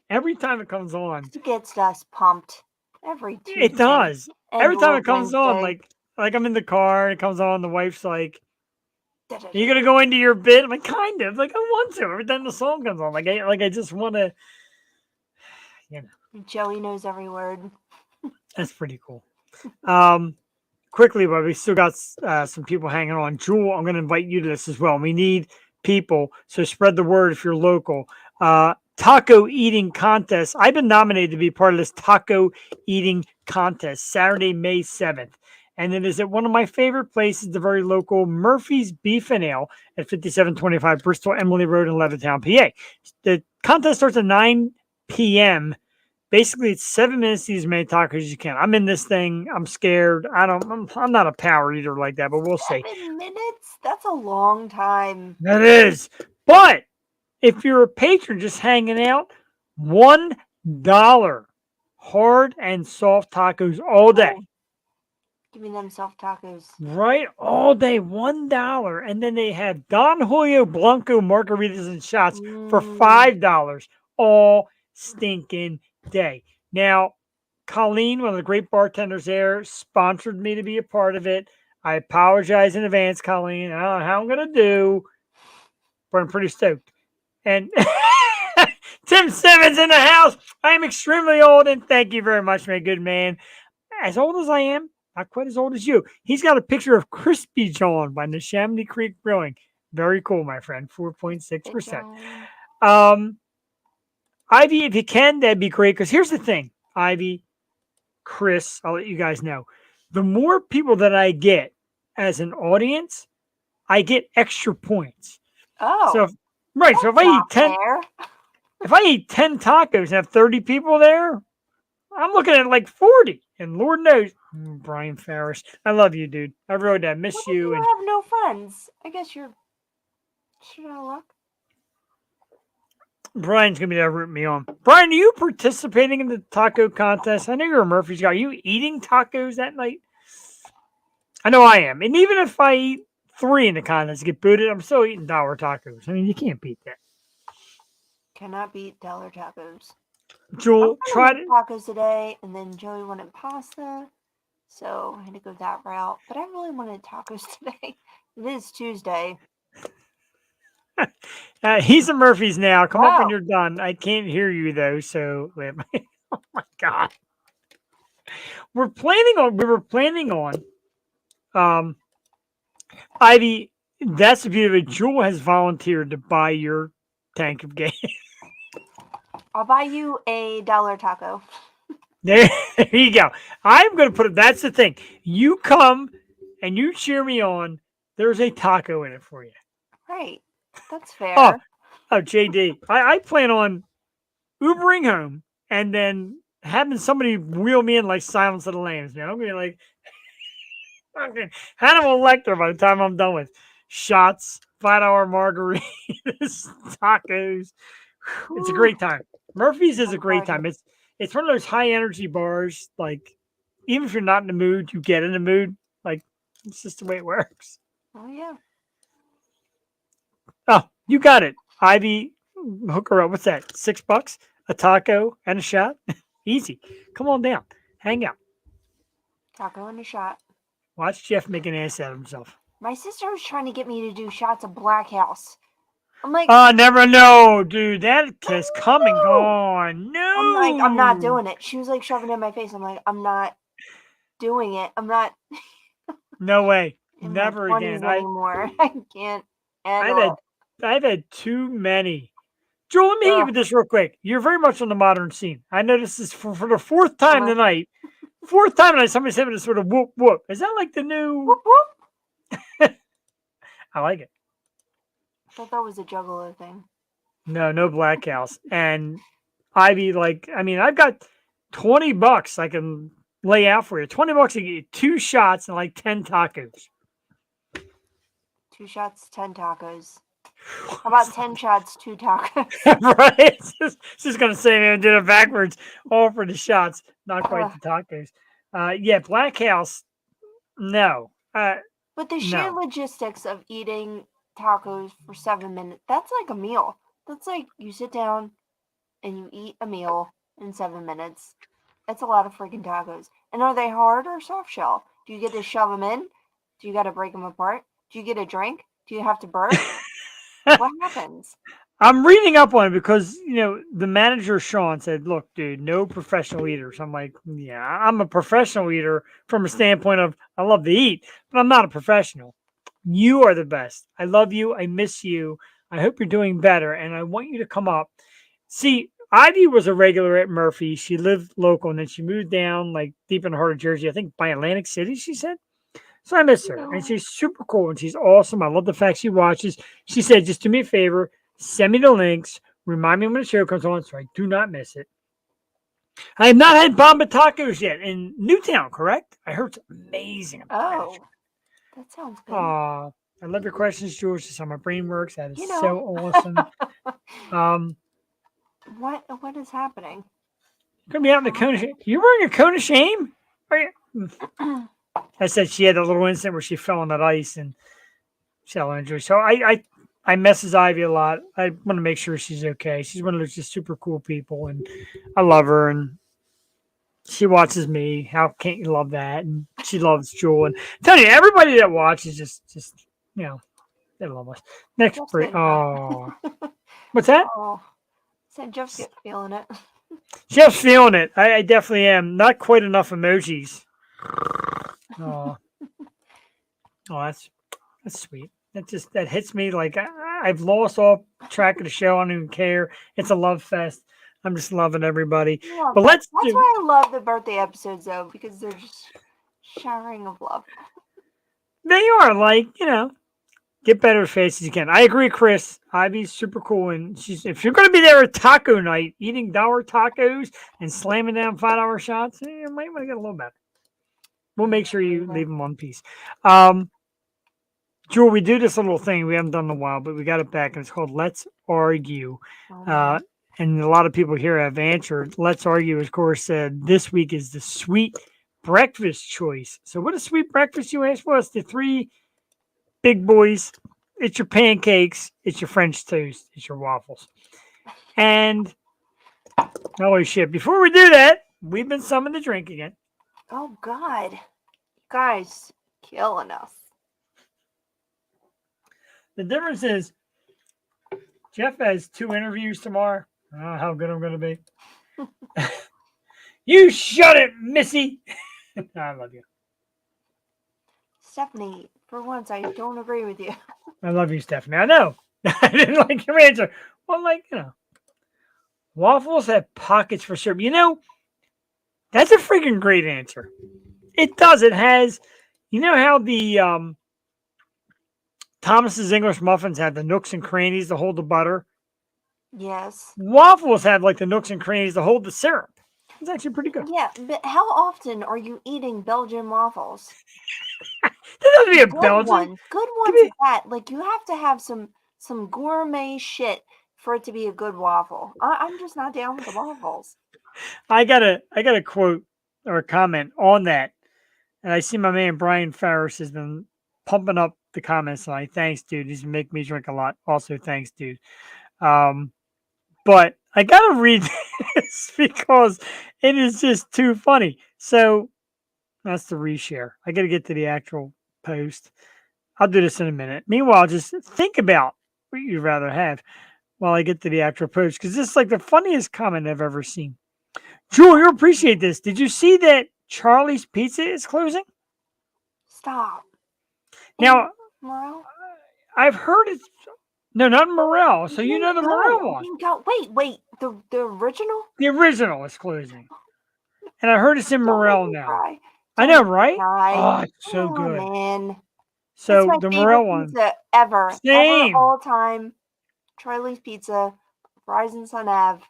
every time it comes on. It gets us pumped every Tuesday. It does. and Every time it comes on, Wednesday. like I'm in the car, it comes on, the wife's like, Da-da-da. "Are you gonna go into your bit?" I'm like, kind of. Like, I want to. Every time the song comes on, like I just want to. Joey knows every word. That's pretty cool. Quickly, but we still got some people hanging on. Jewel, I'm going to invite you to this as well. We need people, so spread the word if you're local. Taco eating contest. I've been nominated to be part of this taco eating contest Saturday, May 7th. And it is at one of my favorite places, the very local Murphy's Beef and Ale at 5725 Bristol Emily Road in Levittown, PA. The contest starts at 9 p.m. Basically, it's 7 minutes to eat as many tacos as you can. I'm in this thing. I'm scared. I'm not a power eater like that, but we'll see. 7 minutes? That's a long time. That is. But if you're a patron just hanging out, $1 hard and soft tacos all day. Oh, give me them soft tacos. Right? All day, $1. And then they have Don Julio Blanco margaritas and shots for $5 all stinking day. Now, Colleen, one of the great bartenders there, sponsored me to be a part of it. I apologize in advance, Colleen. I don't know how I'm going to do, but I'm pretty stoked. And Tim Simmons in the house. I am extremely old, and thank you very much, my good man. As old as I am, not quite as old as you. He's got a picture of Crispy John by Neshaminy Creek Brewing. Very cool, my friend. 4.6%. Ivy, if you can, that'd be great. Because here's the thing, Ivy, Chris, I'll let you guys know. The more people that I get as an audience, I get extra points. Oh. So, so if I eat 10 tacos and have 30 people there, I'm looking at like 40. And Lord knows, Brian Ferris, I love you, dude. I wrote that. Miss What you. If you And have no friends. I guess you're out of luck. Brian's gonna be there rooting me on. Brian, are you participating in the taco contest? I know you're a Murphy's guy. Are you eating tacos that night? I know I am. And even if I eat 3 in the contest get booted, I'm still eating dollar tacos. I mean, you can't beat that. Cannot beat dollar tacos. Jewel, try it. Tacos today, and then Joey wanted pasta, so I had to go that route. But I really wanted tacos today. It is Tuesday. He's a Murphy's now. Come up when Wow. you're done. I can't hear you though, so oh my god. We were planning on Ivy, that's the beauty of it. Jewel has volunteered to buy your tank of gas. I'll buy you a dollar taco. There you go. I'm going to put it. That's the thing. You come and you cheer me on. There's a taco in it for you. Right. That's fair. Oh, JD. I plan on Ubering home and then having somebody wheel me in like Silence of the Lambs, man. I'm going to be like fucking Hannibal Lecter by the time I'm done with shots, $5 margaritas, tacos. It's a great time. Murphy's is a great time. It's one of those high energy bars. Like, even if you're not in the mood, you get in the mood. Like, it's just the way it works. Oh, yeah. Oh, you got it. Ivy, hook her up. What's that? $6? A taco and a shot? Easy. Come on down. Hang out. Taco and a shot. Watch Jeff make an ass out of himself. My sister was trying to get me to do shots of Black House. I'm like, Never know, dude. That has come and gone. No. I'm like, I'm not doing it. She was like shoving it in my face. I'm like, I'm not doing it. I'm not. No way. in Never my again. 20s anymore. I can't. I've had too many. Joel, let me hit you with this real quick. You're very much on the modern scene. I know this is for the fourth time tonight. Fourth time tonight, somebody said this sort of whoop whoop. Is that like the new? Whoop, whoop. I like it. I thought that was a Juggalo thing. No Black House. And Ivy, I've got $20 I can lay out for you. $20 to get 2 shots and like 10 tacos. 2 shots, 10 tacos. How about 10 shots, 2 tacos? Right? Just gonna say, man, did it backwards. All for the shots, not quite the tacos. Yeah, Black House. No, But the sheer no. logistics of eating tacos for 7 minutes, that's like a meal. That's like you sit down and you eat a meal in 7 minutes. That's a lot of freaking tacos. And are they hard or soft shell? Do you get to shove them in? Do you got to break them apart? Do you get a drink? Do you have to burp? What happens? I'm reading up on it because the manager Sean said, "Look, dude, no professional eaters." I'm like, "Yeah, I'm a professional eater from a standpoint of I love to eat, but I'm not a professional. You are the best. I love you. I miss you. I hope you're doing better, and I want you to come up." See, Ivy was a regular at Murphy. She lived local, and then she moved down like deep in the heart of Jersey. I think by Atlantic City, she said. So I miss her, and she's super cool, and she's awesome. I love the fact she watches. She said, "Just do me a favor, send me the links. Remind me when the show comes on, so I do not miss it." I have not had Bomba Tacos yet in Newtown, correct? I heard it's amazing. Oh, that sounds good. Aw, I love your questions, George. That's how my brain works. That is You know. so awesome. What is happening? Gonna be out in the cone of shame. You wearing a cone of shame? Are you? I said she had a little incident where she fell on that ice and she had injury. So I message Ivy a lot. I want to make sure she's okay. She's one of those just super cool people, and I love her. And she watches me. How can't you love that? And she loves Jewel. And tell you, everybody that watches just they love us. Next break. Oh, what's that? Oh, said Jeff's feeling it. Jeff's feeling it. I definitely am. Not quite enough emojis. Oh, that's sweet. That hits me like I've lost all track of the show. I don't even care. It's a love fest. I'm just loving everybody. But that's why I love the birthday episodes though, because they're just showering of love. They are like, get better as fast as you can. I agree, Chris. Ivy's super cool, and if you're going to be there at taco night, eating dollar tacos and slamming down $5 shots, you might want to get a little better. We'll make sure you leave them one piece. Jewel, we do this little thing we haven't done in a while, but we got it back, and it's called Let's Argue. And a lot of people here have answered. Let's Argue, of course, said this week is the sweet breakfast choice. So what is sweet breakfast, you asked? Well, it's the three big boys. It's your pancakes. It's your French toast. It's your waffles. And holy shit, before we do that, we've been summoned to drink again. Oh, God. You guys, killing us. The difference is Jeff has 2 interviews tomorrow. I don't know how good I'm going to be. You shut it, Missy. I love you. Stephanie, for once, I don't agree with you. I love you, Stephanie. I know. I didn't like your answer. Well, waffles have pockets for syrup. That's a freaking great answer. It does. It has, how the Thomas's English muffins have the nooks and crannies to hold the butter? Yes. Waffles have like the nooks and crannies to hold the syrup. It's actually pretty good. Yeah, but how often are you eating Belgian waffles? That doesn't be a Belgian. Good ones at that. Like, you have to have some gourmet shit for it to be a good waffle. I'm just not down with the waffles. I got a quote or a comment on that. And I see my man Brian Farris has been pumping up the comments line. Thanks, dude. He's making me drink a lot. Also, thanks, dude. But I gotta read this because it is just too funny. So that's the reshare. I gotta get to the actual post. I'll do this in a minute. Meanwhile, just think about what you'd rather have while I get to the actual post, because this is like the funniest comment I've ever seen. Jewel, you'll appreciate this. Did you see that Charlie's Pizza is closing? Stop. Now, Morel? I've heard it's... No, not Morel. So you know the Morel one. Wait. The original? The original is closing. And I heard it's in Morel now. I know, right? Oh, it's so good. Man. So the Morel one. Pizza ever. Same. Ever, all time. Charlie's Pizza. Rising Sun Ave.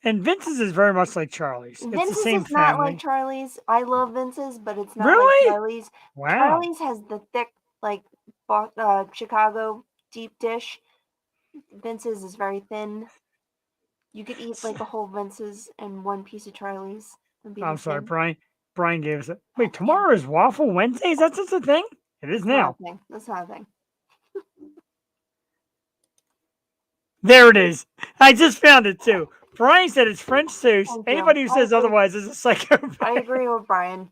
And Vince's is very much like Charlie's. Vince's it's the same is not family. like Charlie's. I love Vince's, but it's not really? like Charlie's. Wow. Charlie's has the thick, like, Chicago deep dish. Vince's is very thin. You could eat like a whole Vince's and one piece of Charlie's. It'd be I'm the sorry, same. Brian. Brian gave us it. Wait, Damn. tomorrow is Waffle Wednesday? Is that such a thing? It is That's not now. a thing. That's not a thing. There it is. I just found it too. Brian said it's French toast. Thank you. Anybody who I says agree. otherwise is a psychopath. I agree with Brian.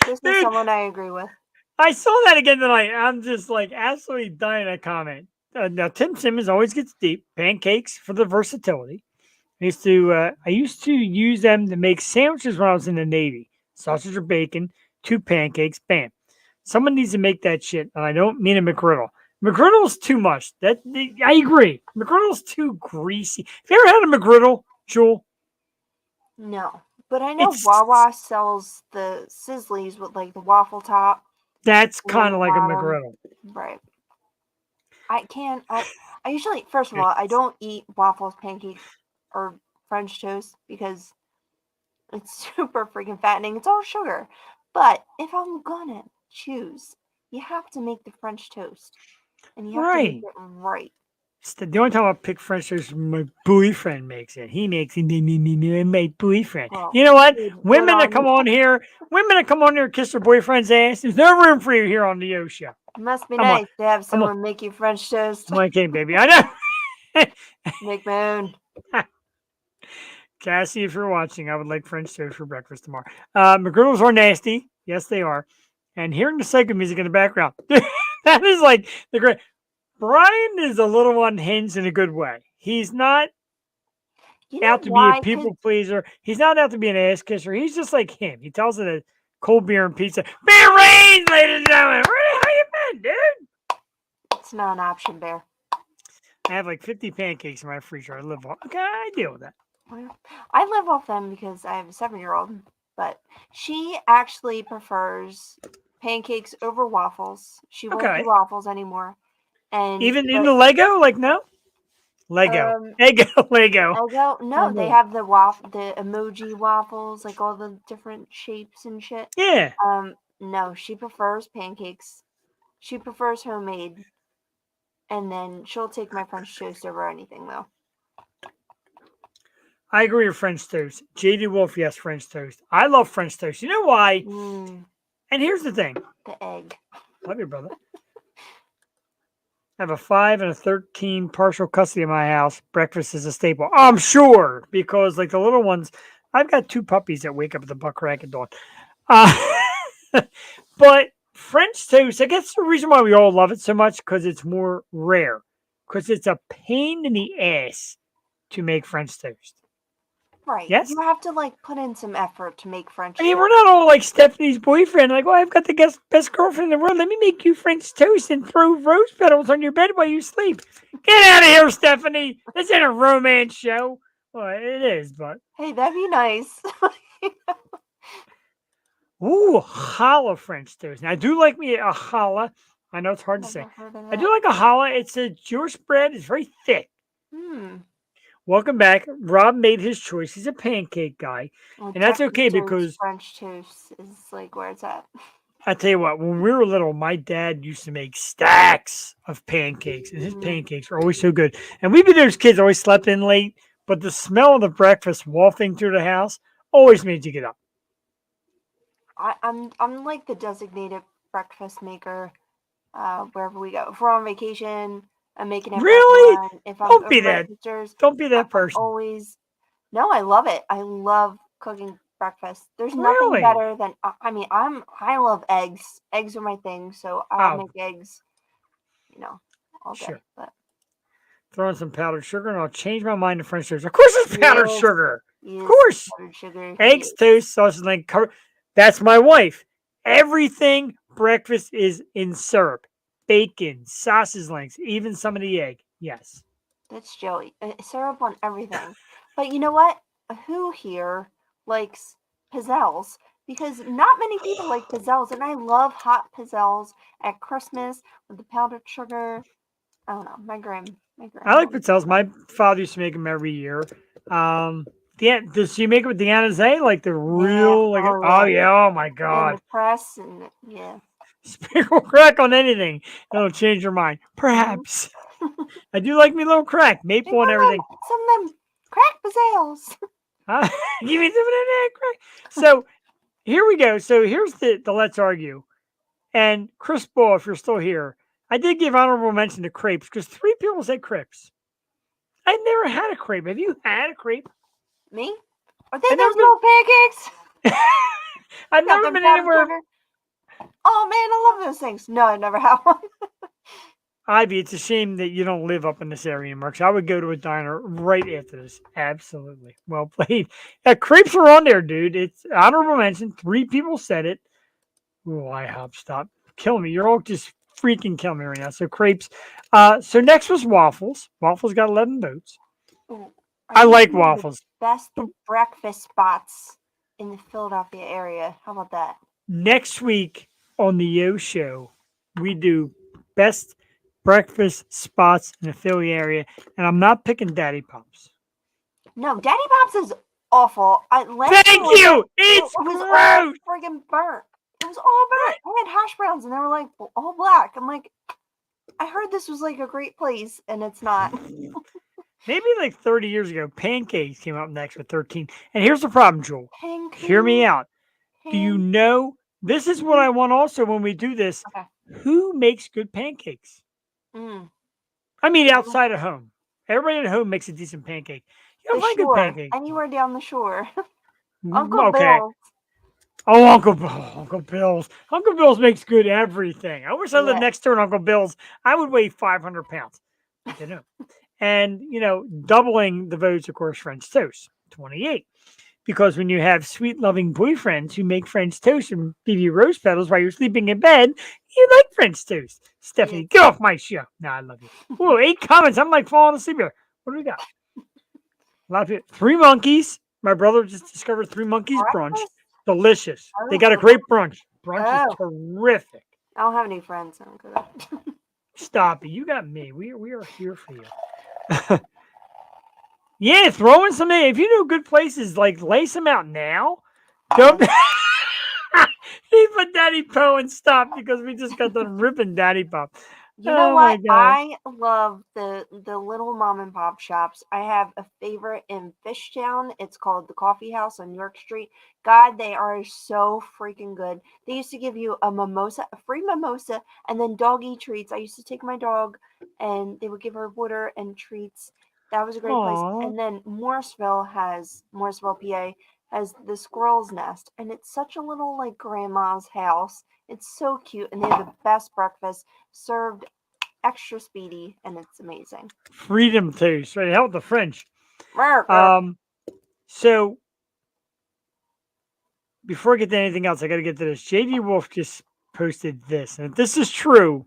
This is Dude. someone I agree with. I saw that again tonight. I'm just like absolutely dying to comment. Now, Tim Simmons always gets deep pancakes for the versatility. I used to use them to make sandwiches when I was in the Navy. Sausage or bacon, 2 pancakes, bam. Someone needs to make that shit, and I don't mean a McGriddle. McGriddle's too much. I agree. McGriddle's too greasy. Have you ever had a McGriddle, Jewel? No. But I know Wawa sells the Sizzlies with like the waffle top. That's And then kind of like a bottom. McGriddle. Right. I usually, first of all, I don't eat waffles, pancakes, or French toast because it's super freaking fattening. It's all sugar. But if I'm gonna choose, you have to make the French toast. And you have to make it right. The only time I pick French toast is when my boyfriend makes it. He makes it. My boyfriend. Well, you know what? dude, Women that come on here, kiss their boyfriend's ass. There's no room for you here on the O Show. It must be Come on. nice to have Come on. someone make you French toast. Come on, King, baby. I know. Make my own. Cassie, if you're watching, I would like French toast for breakfast tomorrow. McGriddles are nasty. Yes, they are. And hearing the psycho music in the background, that is like the great. Brian is a little unhinged in a good way. He's not out to be a people pleaser. He's not out to be an ass kisser. He's just like him. He tells it a cold beer and pizza. Beer rains, ladies and gentlemen. Where the hell you been, dude? It's not an option, Bear. I have like 50 pancakes in my freezer. I live off. Okay, I deal with that. I live off them because I have a 7-year-old, but she actually prefers pancakes over waffles. She won't do waffles anymore. And even in the Lego, like no, Lego. Lego. No, they have the emoji waffles, like all the different shapes and shit. Yeah. No, she prefers pancakes. She prefers homemade, and then she'll take my French toast over anything, though. I agree with French toast. JD Wolf, yes, French toast. I love French toast. You know why? And here's the thing. The egg. Love you, brother. I have a 5 and a 13 partial custody of my house. Breakfast is a staple. I'm sure, because like the little ones, I've got 2 puppies that wake up at the buck crack of dawn. But French toast, I guess the reason why we all love it so much because it's more rare. Because it's a pain in the ass to make French toast. Right. Yes. You have to like put in some effort to make French toast. I mean, we're not all like Stephanie's boyfriend. Like, well, I've got the best girlfriend in the world. Let me make you French toast and throw rose petals on your bed while you sleep. Get out of here, Stephanie. This ain't a romance show. Well, it is, but. Hey, that'd be nice. Ooh, challah French toast. Now, I do like me a challah. I know it's hard to say. I do like a challah. It's a Jewish bread. It's very thick. Welcome back. Rob made his choice. He's a pancake guy. Well, and that's okay because French toast is like where it's at. I tell you what, when we were little, my dad used to make stacks of pancakes, and his pancakes are always so good. And we'd be those kids always slept in late, but the smell of the breakfast wafting through the house always made you get up. I'm like the designated breakfast maker wherever we go. If we're on vacation, I'm making it. Really? If I'm Don't be that. Don't be that person. Always. No, I love it. I love cooking breakfast. There's nothing better than. I love eggs. Eggs are my thing, so I'll make eggs. All day. Sure. But throw in some powdered sugar, and I'll change my mind to French toast. Of course, it's powdered sugar. Of course. Powdered sugar. Eggs, toast, sausage, link. That's my wife. Everything breakfast is in syrup. Bacon, sausage links, even some of the egg. Yes. That's Joey. Syrup on everything. But you know what? Who here likes pizzelles? Because not many people like pizzelles, and I love hot pizzelles at Christmas with the powdered sugar. I don't know. My grandma. I like pizzelles. My father used to make them every year. Does she make it with the Anaze? Like the real, oh my God. And the press and yeah. Sprinkle crack on anything. It'll change your mind. Perhaps. I do like me a little crack. Maple and everything. Some of them crack bazales. Give me some of that crack. So here we go. So here's the let's argue. And Chris Ball, if you're still here, I did give honorable mention to crepes because 3 people said crepes. I never had a crepe. Have you had a crepe? Me? Are they those little pancakes? I've never been anywhere. Oh man, I love those things. No, I never had one. Ivy, it's a shame that you don't live up in this area, Mark. I would go to a diner right after this. Absolutely. Well played. Crepes are on there, dude. It's honorable mention. 3 people said it. Oh, IHOP, stop. Kill me. You're all just freaking killing me right now. So crepes. So next was waffles. Waffles got 11 votes. Ooh, I like waffles. Best breakfast spots in the Philadelphia area. How about that? Next week on the Yo Show, we do best breakfast spots in the Philly area, and I'm not picking Daddy Pops. No, Daddy Pops is awful. Thank you. It's it was gross. all friggin' burnt. It was all burnt. I had hash browns, and they were like all black. I'm like, I heard this was like a great place, and it's not. Maybe like 30 years ago, pancakes came up next with 13. And here's the problem, Joel. Hear me out. Do you know? This is what I want also when we do this. Okay. Who makes good pancakes? I mean, outside of home. Everybody at home makes a decent pancake. You don't find good pancakes. Anywhere down the shore. Uncle Bill's. Oh, Uncle Bill's. Uncle Bill's makes good everything. I wish I lived next door to Uncle Bill's. I would weigh 500 pounds. I know. And, doubling the votes, of course, French toast, 28. Because when you have sweet, loving boyfriends who make French toast and give you rose petals while you're sleeping in bed, you like French toast. Stephanie, get off my show. No, I love you. Whoa, 8 comments. I'm like falling asleep here. What do we got? A lot of people. 3 Monkeys. My brother just discovered 3 Monkeys brunch. Delicious. They got a great brunch. Brunch is terrific. I don't have any friends. I don't go there. Stop it. You got me. We are here for you. Yeah, throw in some. If you know good places, like lace them out now. Don't. He put Daddy Poe and stop because we just got done ripping Daddy Pop. You know what? I love the little mom and pop shops. I have a favorite in Fishtown. It's called the Coffee House on York Street. God, they are so freaking good. They used to give you a free mimosa, and then doggy treats. I used to take my dog, and they would give her water and treats. That was a great place. And then Morrisville, PA, has the Squirrel's Nest, and it's such a little like grandma's house. It's so cute, and they have the best breakfast served extra speedy, and it's amazing. Freedom toast, right? Help the French. Burr. So before I get to anything else, I got to get to this. JD Wolf just posted this, and if this is true,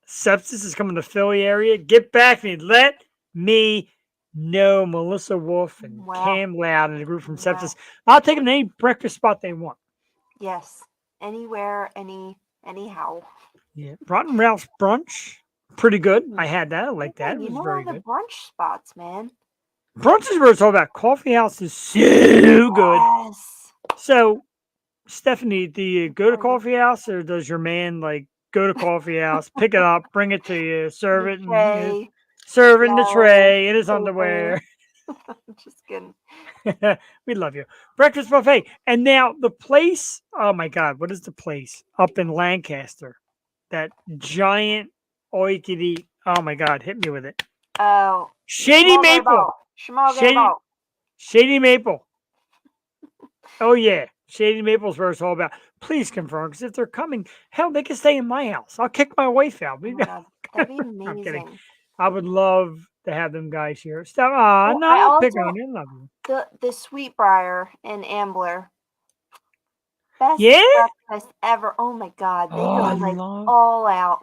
Sepsis is coming to Philly area. Get back to me. Let me know. Melissa Wolf and Cam Loud and a group from Sepsis. I'll take them to any breakfast spot they want. Yes. Anywhere, anyhow. Yeah. Rotten Ralph's brunch. Pretty good. I had that. I like that. You it was know very all the good. brunch spots, man. Brunch is where it's all about. Coffee House is so good. Yes. So, Stephanie, do you go to Coffee House or does your man go to Coffee House, pick it up, bring it to you, serve it, and serve it in the tray in his underwear? Just kidding. We love you. Breakfast buffet. And now the place, oh my God, what is the place up in Lancaster? That giant all you could eat. Oh my God, hit me with it. Oh. Shady Maple. Shady Maple. Oh yeah. Shady Maple's where it's all about. Please confirm, because if they're coming, hell, they can stay in my house. I'll kick my wife out. That'd be amazing. I'm kidding. I would love to have them guys here. I'll pick on you. I love you. The Sweetbriar in Ambler. Best breakfast ever. Oh my God. They go all out.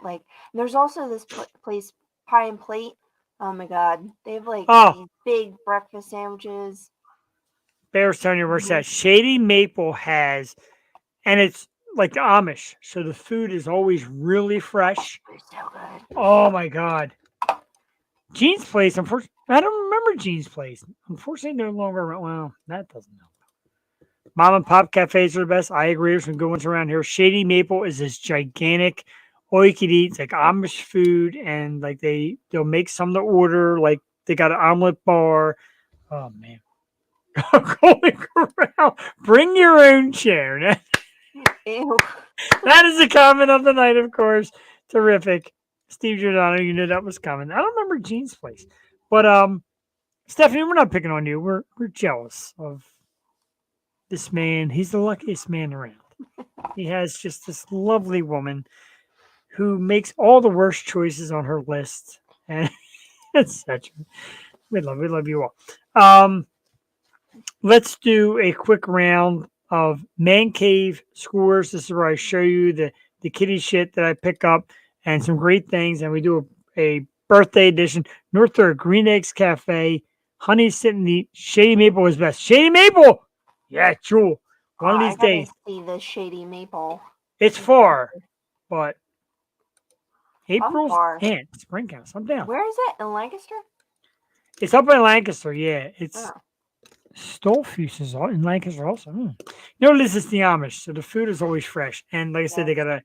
There's also this place, Pie and Plate. Oh my God. They have these big breakfast sandwiches. Bears Tony works at Shady Maple has, and it's like the Amish, so the food is always really fresh. So good. Oh my God. Jean's Place, unfortunately, I don't remember Jean's Place. Unfortunately, no longer. Well, that doesn't help. Mom and pop cafes are the best. I agree. There's some good ones around here. Shady Maple is this gigantic, all you can eat. It's like Amish food, and like they'll make some to order. Like they got an omelet bar. Oh man, Golden Corral. Bring your own chair. Ew. That is the comment of the night, of course. Terrific. Steve Giordano, you knew that was coming. I don't remember Gene's place. But Stephanie, we're not picking on you. We're jealous of this man. He's the luckiest man around. He has just this lovely woman who makes all the worst choices on her list. And etc. We love you all. Let's do a quick round of man cave scores. This is where I show you the kitty shit that I pick up and some great things. And we do a birthday edition. North Third Green Eggs Cafe. Honey sitting the Shady Maple is best. Shady Maple! Yeah, Jewel. One of these I gotta days. see the Shady Maple. It's far, but April's far? and Springhouse. I'm down. Where is it? In Lancaster? It's up in Lancaster, yeah. It's Oh. Stolfus is in Lancaster also. You know, this is the Amish, so the food is always fresh. And like I said, they got a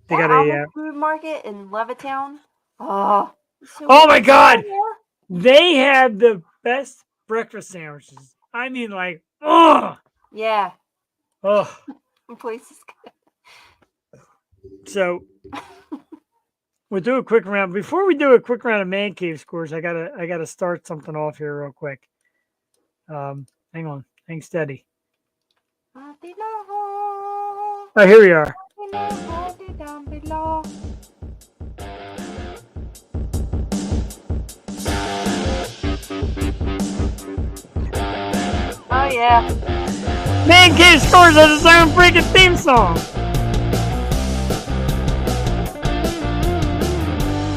Amish food market in Levittown. Oh, so oh my God, good. they had the best breakfast sandwiches. I mean, like, oh, Yeah, oh. the place is good. So we'll do a quick round. Before we do a quick round of man cave scores, I gotta start something off here real quick. Hang on, hang steady. Oh, here we are. Oh yeah. Man cave scores has its own freaking theme song.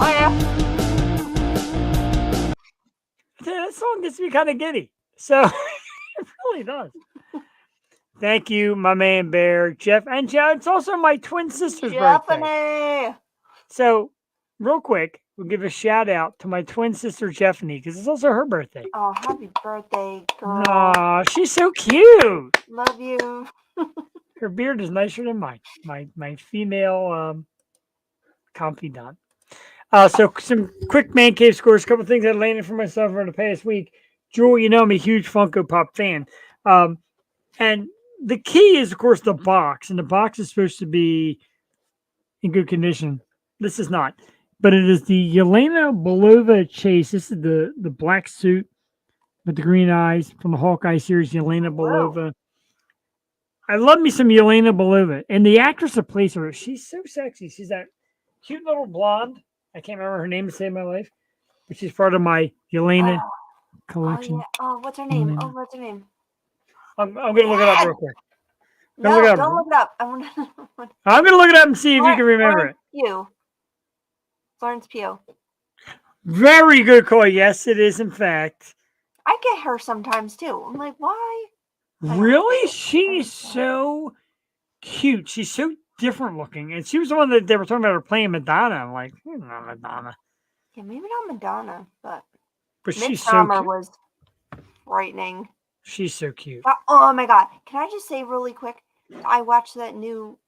Oh yeah. That song gets me kind of giddy. So it really does. Thank you, my man Bear, Jeff, and Jeff. It's also my twin sister's birthday. Jeffany. So, real quick, we'll give a shout out to my twin sister Jeffany because it's also her birthday. Oh, happy birthday, girl. Aw, she's so cute. Love you. Her beard is nicer than mine. My female confidant. So some quick man cave scores. A couple things I landed for myself over the past week. Jewel, you know I'm a huge Funko Pop fan. And the key is, of course, the box. And the box is supposed to be in good condition. This is not. But it is the Yelena Belova Chase. This is the black suit with the green eyes from the Hawkeye series, Yelena Belova. I love me some Yelena Belova. And the actress that plays her, she's so sexy. She's that cute little blonde. I can't remember her name to save my life. But she's part of my Yelena collection. Oh, yeah. Oh, what's her name? Oh, what's her name? I'm going to look it up real quick. No, don't look it up. I'm going to look it up and see if you can remember it. Florence Pugh. Very good call. Yes, it is, in fact. I get her sometimes, too. I'm like, why? Really? She's so cute. She's so different looking. And she was the one that they were talking about her playing Madonna. I'm like, not Madonna. Yeah, maybe not Madonna, but she's so cute. was frightening. She's so cute. Oh my God. Can I just say really quick? I watched that new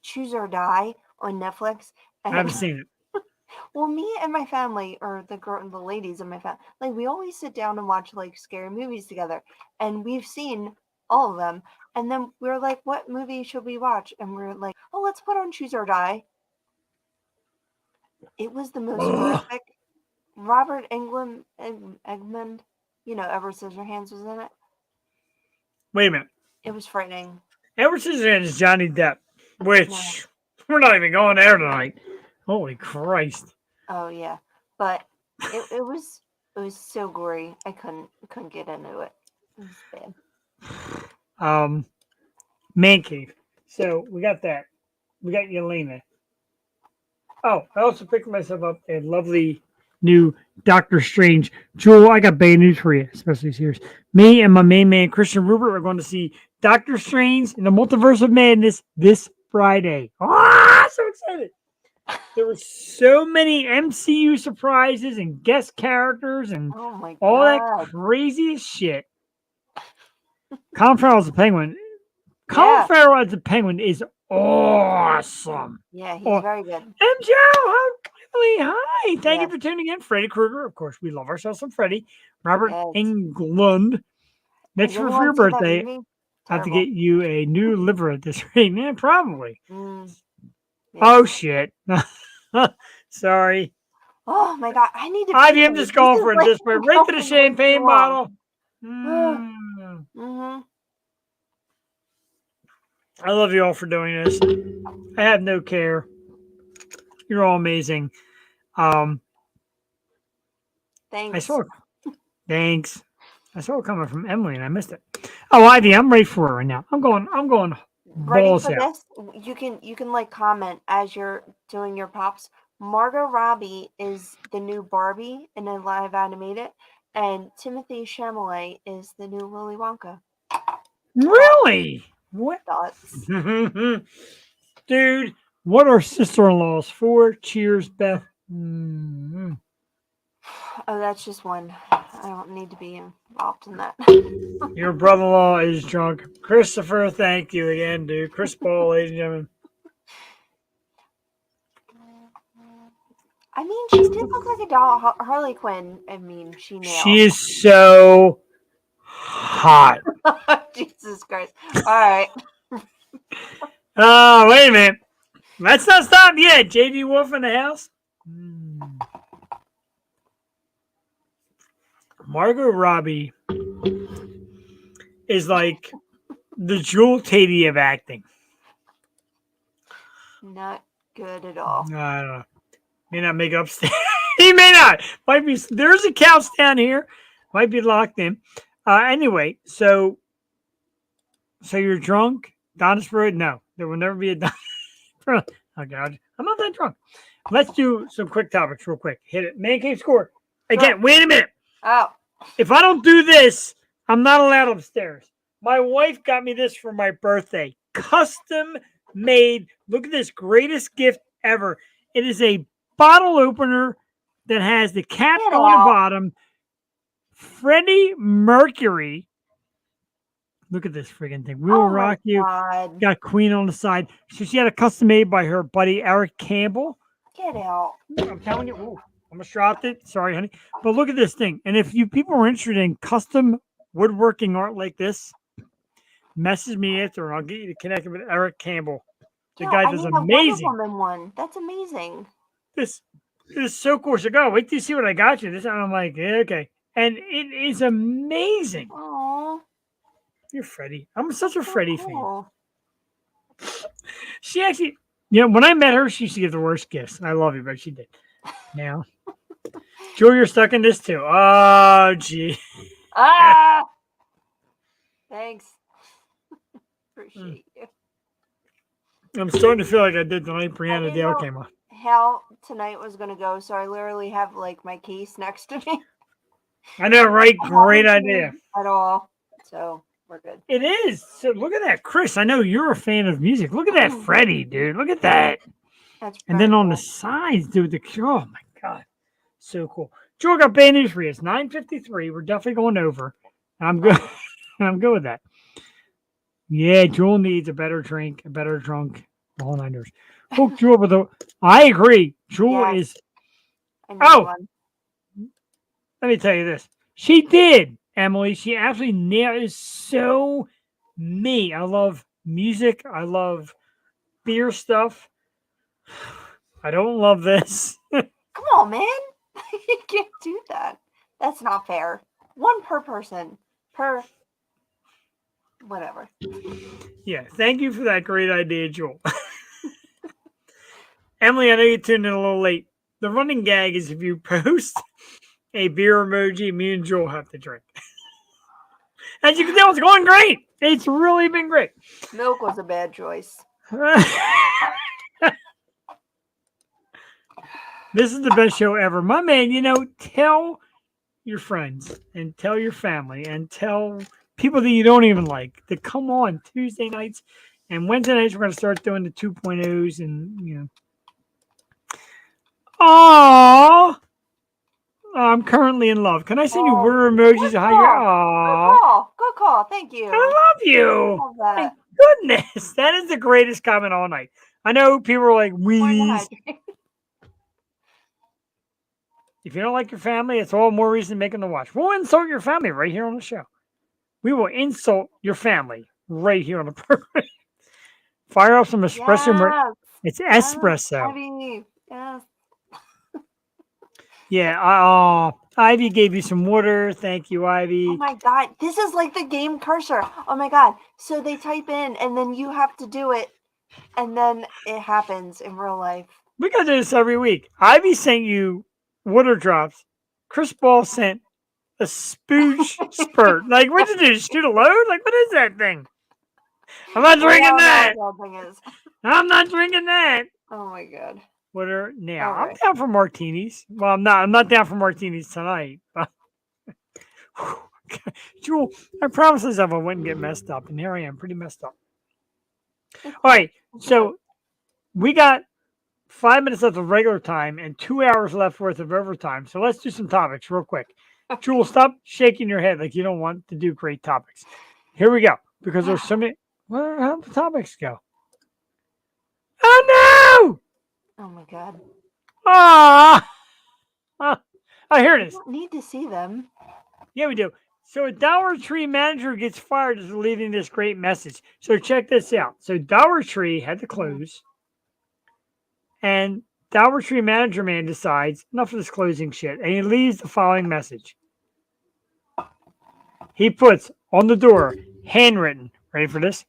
Choose or Die on Netflix. I haven't seen it. Well, me and my family, or the ladies in my family, like we always sit down and watch like scary movies together. And we've seen all of them. And then we're like, what movie should we watch? And we're like, oh, let's put on Choose or Die. It was the most horrific. Robert Englund, Egmond, Edward Scissorhands was in it. Wait a minute. It was frightening. Edward Scissorhands is Johnny Depp, which we're not even going there tonight. Holy Christ. Oh yeah. But it was so gory. I couldn't get into it. It was bad. Man cave. So we got that. We got Yelena. Oh, I also picked myself up a lovely new Doctor Strange. Jewel, I got bad news for you, especially serious. Me and my main man Christian Rupert are going to see Doctor Strange in the Multiverse of Madness this Friday. So excited. There were so many MCU surprises and guest characters and all that crazy shit. Colin Farrell as a penguin. Colin Farrell as a penguin is awesome. Yeah, he's very good. And Joe, how quickly. Hi. Thank you Yes. for tuning in. Freddy Krueger. Of course, we love ourselves some Freddy. Robert Yes. Englund. Next Has year for anyone your seen that birthday, movie? I have to Terrible. get you a new liver at this rate. Yeah, probably. Yeah. Oh, shit. Sorry. Oh my god, I need to. Ivy, pee. I'm just going is for it like this way. Right to the going way champagne too long. bottle. Mm-hmm. I love you all for doing this. I have no care. You're all amazing. Thanks. Thanks. I saw it coming from Emily and I missed it. Oh, Ivy, I'm ready for it right now. I'm going Ready balls for out. this? You can like comment as you're doing your pops. Margot Robbie is the new Barbie in a live animated, and Timothy Chalamet is the new Willy Wonka. Really? What? Thoughts? Dude, what are sister-in-laws for? Cheers, Beth. Mm-hmm. Oh, that's just one. I don't need to be involved in that. Your brother-in-law is drunk. Christopher, thank you again, dude. Chris Paul, ladies and gentlemen. I mean, she did look like a doll. Harley Quinn. I mean, she nailed. She is so hot. Jesus Christ! All right. Oh, wait a minute. Let's not stop yet. JD Wolf in the house. Margot Robbie is like the Jewel Tatey of acting. Not good at all. I don't know. May not make upstairs. He may not. Might be. There's a couch down here. Might be locked in. Anyway, so you're drunk? Donna's Road? No, there will never be a Donna's. Oh God, I'm not that drunk. Let's do some quick topics real quick. Hit it. Man Cave Score. Again, Sure. wait a minute. Oh. If I don't do this, I'm not allowed upstairs. My wife got me this for my birthday. Custom made. Look at this. Greatest gift ever. It is a bottle opener that has the cap Get on the out. bottom. Freddie Mercury. Look at this friggin' thing. We will rock you. God. Got Queen on the side. So she had a custom made by her buddy Eric Campbell. Get out. I'm telling you. Ooh, almost dropped it. Sorry, honey. But look at this thing. And if you people are interested in custom woodworking art like this, message me after and I'll get you to connect with Eric Campbell. The guy does I need amazing. a Wonder Woman one. That's amazing. This is so cool. So go wait till you see what I got you. This and I'm like, yeah, okay. And it is amazing. Oh. You're Freddie. I'm such a Freddie fan. She actually, when I met her, she used to give the worst gifts. I love you, but she did. Now, Joe, you're stuck in this too. Oh, gee. Ah. Thanks. Appreciate you. I'm starting to feel like I did the night Brianna Dale know came on. how tonight was going to go, so I literally have like my case next to me. I know, right? Great idea. At all. So we're good. It is. So look at that, Chris. I know you're a fan of music. Look at that, Freddie, dude. Look at that. That's and then on the sides, dude, oh my God. So cool. Joel got bad news for you. It's 9:53. We're definitely going over. I'm good. I'm good with that. Yeah, Joel needs a better drink, a better drunk. All nighters. Hook Joel with the. I agree. Joel is. Oh, let me tell you this. She did, Emily. She absolutely nailed. Is so me. I love music. I love beer stuff. I don't love this. Come on, man. You can't do that. That's not fair. One per person. Per. Whatever. Yeah, thank you for that great idea, Joel. Emily, I know you tuned in a little late. The running gag is if you post a beer emoji, me and Joel have to drink. As you can tell, it's going great. It's really been great. Milk was a bad choice. This is the best show ever. My man, tell your friends and tell your family and tell people that you don't even like to come on Tuesday nights and Wednesday nights. We're going to start doing the 2.0s and, Oh, I'm currently in love. Can I send you Oh, word emojis good of how you're? call. Aw, Good call. Good call. Thank you. I love you. Love My that. goodness, that is the greatest comment all night. I know people are like, More than weenies. hydrate. If you don't like your family, it's all more reason to make them to watch. We'll insult your family right here on the show. We will insult your family right here on the program. Fire up some espresso. Yes. It's Yes. espresso. Ivy. Yes. Yeah. Ivy gave you some water. Thank you, Oh Ivy. my god. This is like the game cursor. Oh my god. So they type in and then you have to do it and then it happens in real life. We got to do this every week. Ivy sent you water drops. Chris Ball sent a spooge spurt. Like, what did you do? Shoot a load? Like, what is that thing? I'm not I drinking don't know that. what that thing is. I'm not drinking that. Oh my god. Water now. All I'm right. down for martinis. Well, I'm not. I'm not down for martinis tonight. But Jewel, I promised myself I wouldn't get messed up, and here I am, pretty messed up. All right, so we got 5 minutes left of regular time and 2 hours left worth of overtime. So let's do some topics real quick. Jewel, stop shaking your head like you don't want to do great topics. Here we go, because there's so many. Where how the topics go? Oh Oh my god. no! Ah! Oh, here it I is. don't need to see them. Yeah, we do. So a Dollar Tree manager gets fired after leaving this great message. So check this out. So Dollar Tree had to close, and Dollar Tree manager man decides enough of this closing shit, and he leaves the following message. He puts on the door, handwritten. Ready for this?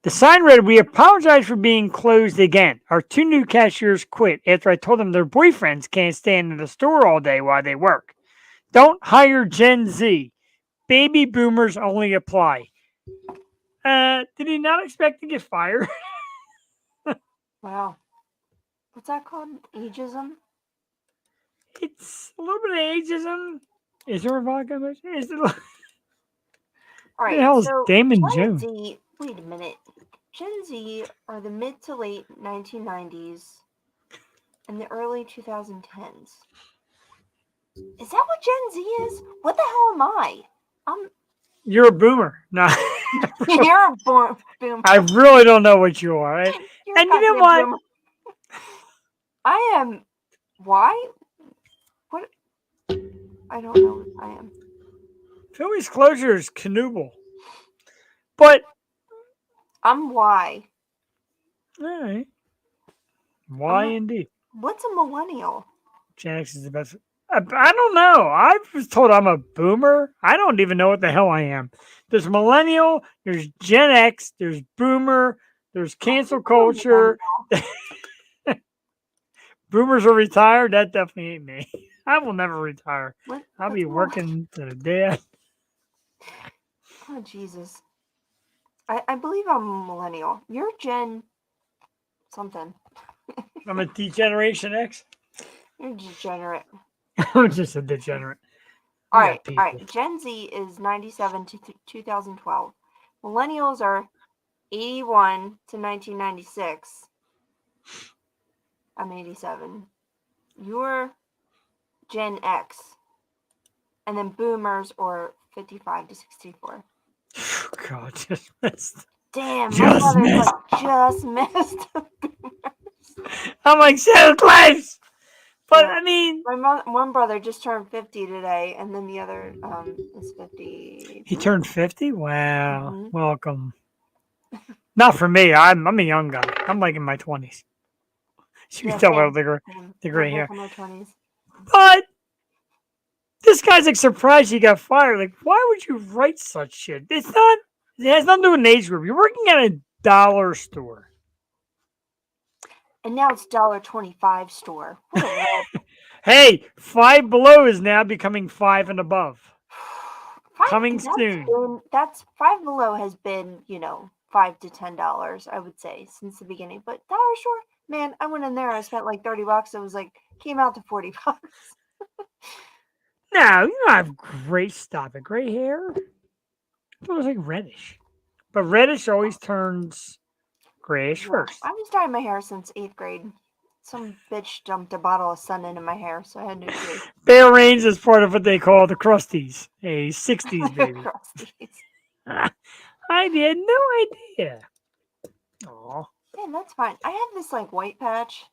The sign read, "We apologize for being closed again. Our 2 new cashiers quit after I told them their boyfriends can't stand in the store all day while they work. Don't hire Gen Z. Baby boomers only apply." Did he not expect to get fired? Wow. What's that called? Ageism? It's a little bit of ageism. Is there a vodka? Is it? All Who right. the hell is So Damon Gen Jones? Z. Wait a minute. Gen Z are the mid to late 1990s and the early 2010s. Is that what Gen Z is? What the hell am I? You're a boomer. No, You're a boomer. I really don't know what you are. Right? You're a And you know goddamn what? boomer. I am. Why? What? I don't know what I am. Philly's closure is Canoodle. But, I'm Y. all right. Why indeed? What's a millennial? Gen X is the best. I don't know. I was told I'm a boomer. I don't even know what the hell I am. There's millennial, there's Gen X, there's boomer, there's cancel culture. Boomers are retired. That definitely ain't me. I will never retire. I'll be working to the day. Oh, Jesus. I believe I'm a millennial. You're Gen something. I'm a degeneration X. You're degenerate. I'm just a degenerate. All right. Gen Z is 97 to 2012. Millennials are 81 to 1996. I'm 87. You're Gen X. And then boomers are 55 to 64. God, just missed. Damn, Just my missed. brother's like, just missed. I'm like so close. But Yeah. I mean, One brother just turned 50 today, and then the other is 50. he turned 50. Wow, Mhm. welcome. Not for me. I'm a young guy. I'm like in my 20s. You can tell by the gray hair. In my 20s. But this guy's like surprised he got fired. Like, why would you write such shit? It's not. It has nothing to do with an age group. You're working at a dollar store. And now it's $1.25 store. What a rip. Hey, Five Below is now becoming 5 and above. Coming That's soon. That's Five Below has been, $5 to $10, I would say, since the beginning. But dollar store, man, I went in there. I spent like $30. It was like came out to $40. No, you don't have great stuff. Gray hair. It was like reddish, but reddish always turns grayish first. I was dyeing my hair since 8th grade. some bitch dumped a bottle of sun into my hair, so I had no choice. Bear Rains is part of what they call the Crusties, a 60s baby. Crusties. I had no idea. Aw. Yeah, that's fine. I have this like white patch.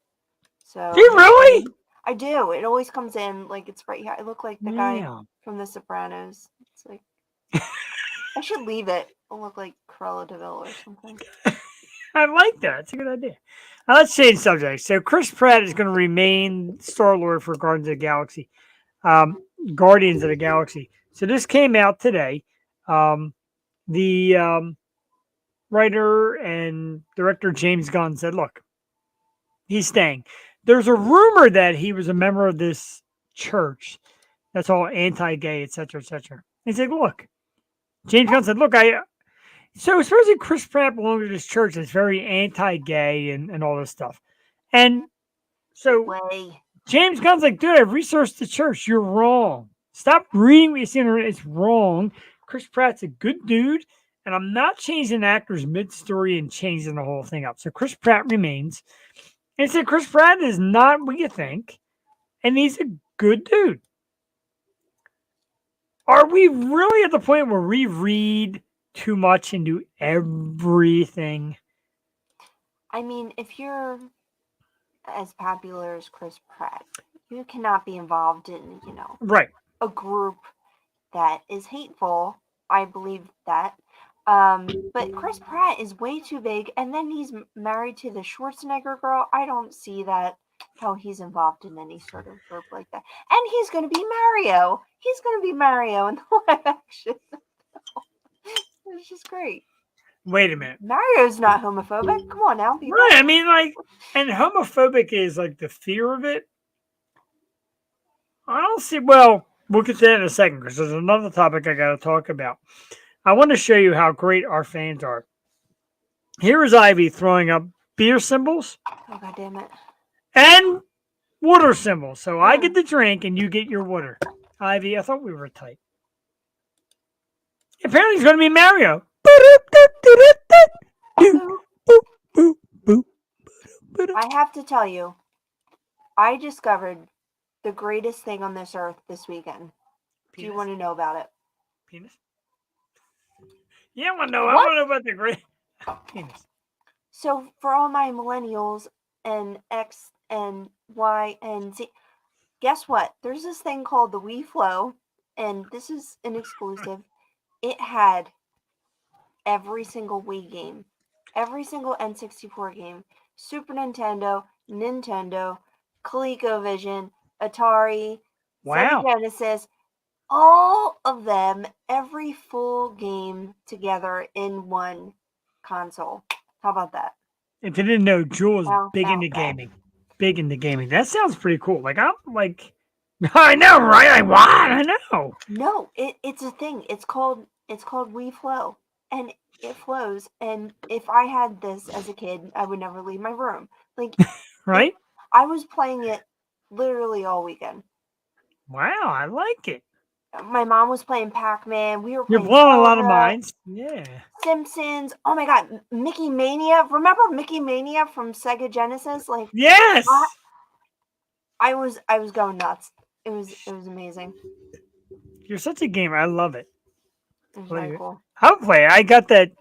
So Do you really? I do. It always comes in like it's right here. I look like the guy Yeah. from The Sopranos. It's like I should leave it. I'll look like Cruella de Vil or something. I like that. It's a good idea. Let's change subjects. So Chris Pratt is going to remain Star-Lord for Guardians of the Galaxy. Guardians of the Galaxy. So this came out today. The writer and director James Gunn said, look, he's staying. There's a rumor that he was a member of this church that's all anti-gay, etc., etc. He said, look, James Gunn said, look, so supposedly Chris Pratt belongs to this church that's very anti-gay and all this stuff. And so Way. James Gunn's like, dude, I've researched the church. You're wrong. Stop reading what you see on the internet. It's wrong. Chris Pratt's a good dude, and I'm not changing actors mid-story and changing the whole thing up. So Chris Pratt remains. And he said Chris Pratt is not what you think, and he's a good dude. Are we really at the point where we read too much into everything? I mean, if you're as popular as Chris Pratt, you cannot be involved in, Right. a group that is hateful. I believe that. But Chris Pratt is way too big, and then he's married to the Schwarzenegger girl. I don't see that how he's involved in any sort of group like that. And he's going to be Mario. He's going to be Mario in the live action. It's just great. Wait a minute. Mario's not homophobic. Come on now. Right. I mean, like, and homophobic is like the fear of it. I don't see. Well, we'll get to that in a second because there's another topic I got to talk about. I want to show you how great our fans are. Here is Ivy throwing up beer symbols Oh, God damn it. and water symbols. So I get the drink and you get your water. Ivy, I thought we were tight. Apparently, it's going to be Mario. I have to tell you, I discovered the greatest thing on this earth this weekend. Do you want to know about it? Penis? Yeah, I want to know. I What? want to know about the great penis. So for all my millennials and X and Y and Z, guess what? There's this thing called the Wii Flow, and this is an exclusive. It had every single Wii game, every single N64 game, Super Nintendo, Nintendo, ColecoVision, Atari, Wow. Sega Genesis, all of them, every full game together in one console. How about that? If you didn't know, Jewel is How big about into that? gaming. Big into gaming. That sounds pretty cool. Like, I'm like, I know, right? Like, what? I know. No, it's a thing. It's called Wii Flow, and it flows. And if I had this as a kid, I would never leave my room. Like, Right? I was playing it literally all weekend. Wow, I like it. My mom was playing Pac-Man. We were You're playing blowing a lot of Zelda, minds. Yeah. Simpsons. Oh my God, Mickey Mania. Remember Mickey Mania from Sega Genesis? Like, Yes. I was going nuts. It was amazing. You're such a gamer. I love it. It was Well, very you- cool. I'll play. I got the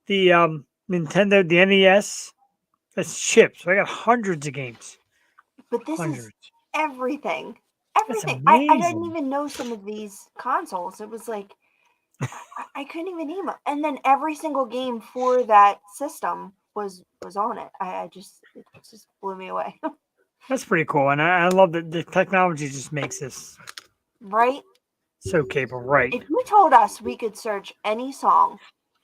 Nintendo, the NES. That's chips. So I got hundreds of games. But this is Hundreds. everything. That's Everything. I didn't amazing. even know some of these consoles. It was like I couldn't even name them. And then every single game for that system was on it. It just blew me away. That's pretty cool. And I love that the technology just makes this Right? so capable. Right. If you told us we could search any song,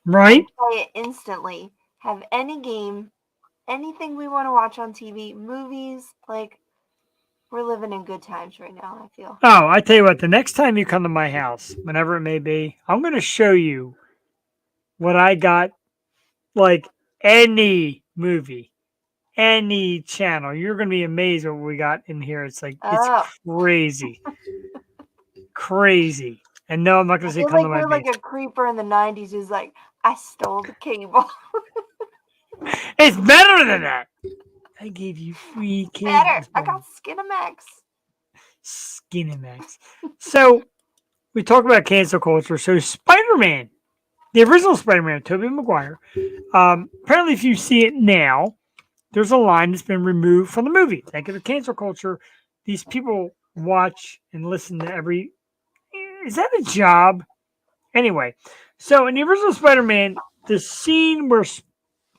Right? play it instantly, have any game, anything we want to watch on TV, movies, like we're living in good times right now, I feel. Oh, I tell you what, the next time you come to my house, whenever it may be, I'm going to show you what I got, like any movie, any channel. You're going to be amazed at what we got in here. It's like, it's Oh. crazy. Crazy. And no, I'm not I going to say feel come like to my we're like base. a creeper in the 90s who's like, I stole the cable. It's better than that. I gave you free kids. Better. I got Skinamax. Skinamax. So we talk about cancel culture. So Spider-Man, the original Spider-Man, Tobey Maguire. Apparently, if you see it now, there's a line that's been removed from the movie. Think of the cancel culture. These people watch and listen to every. Is that a job? Anyway, so in the original Spider-Man, the scene where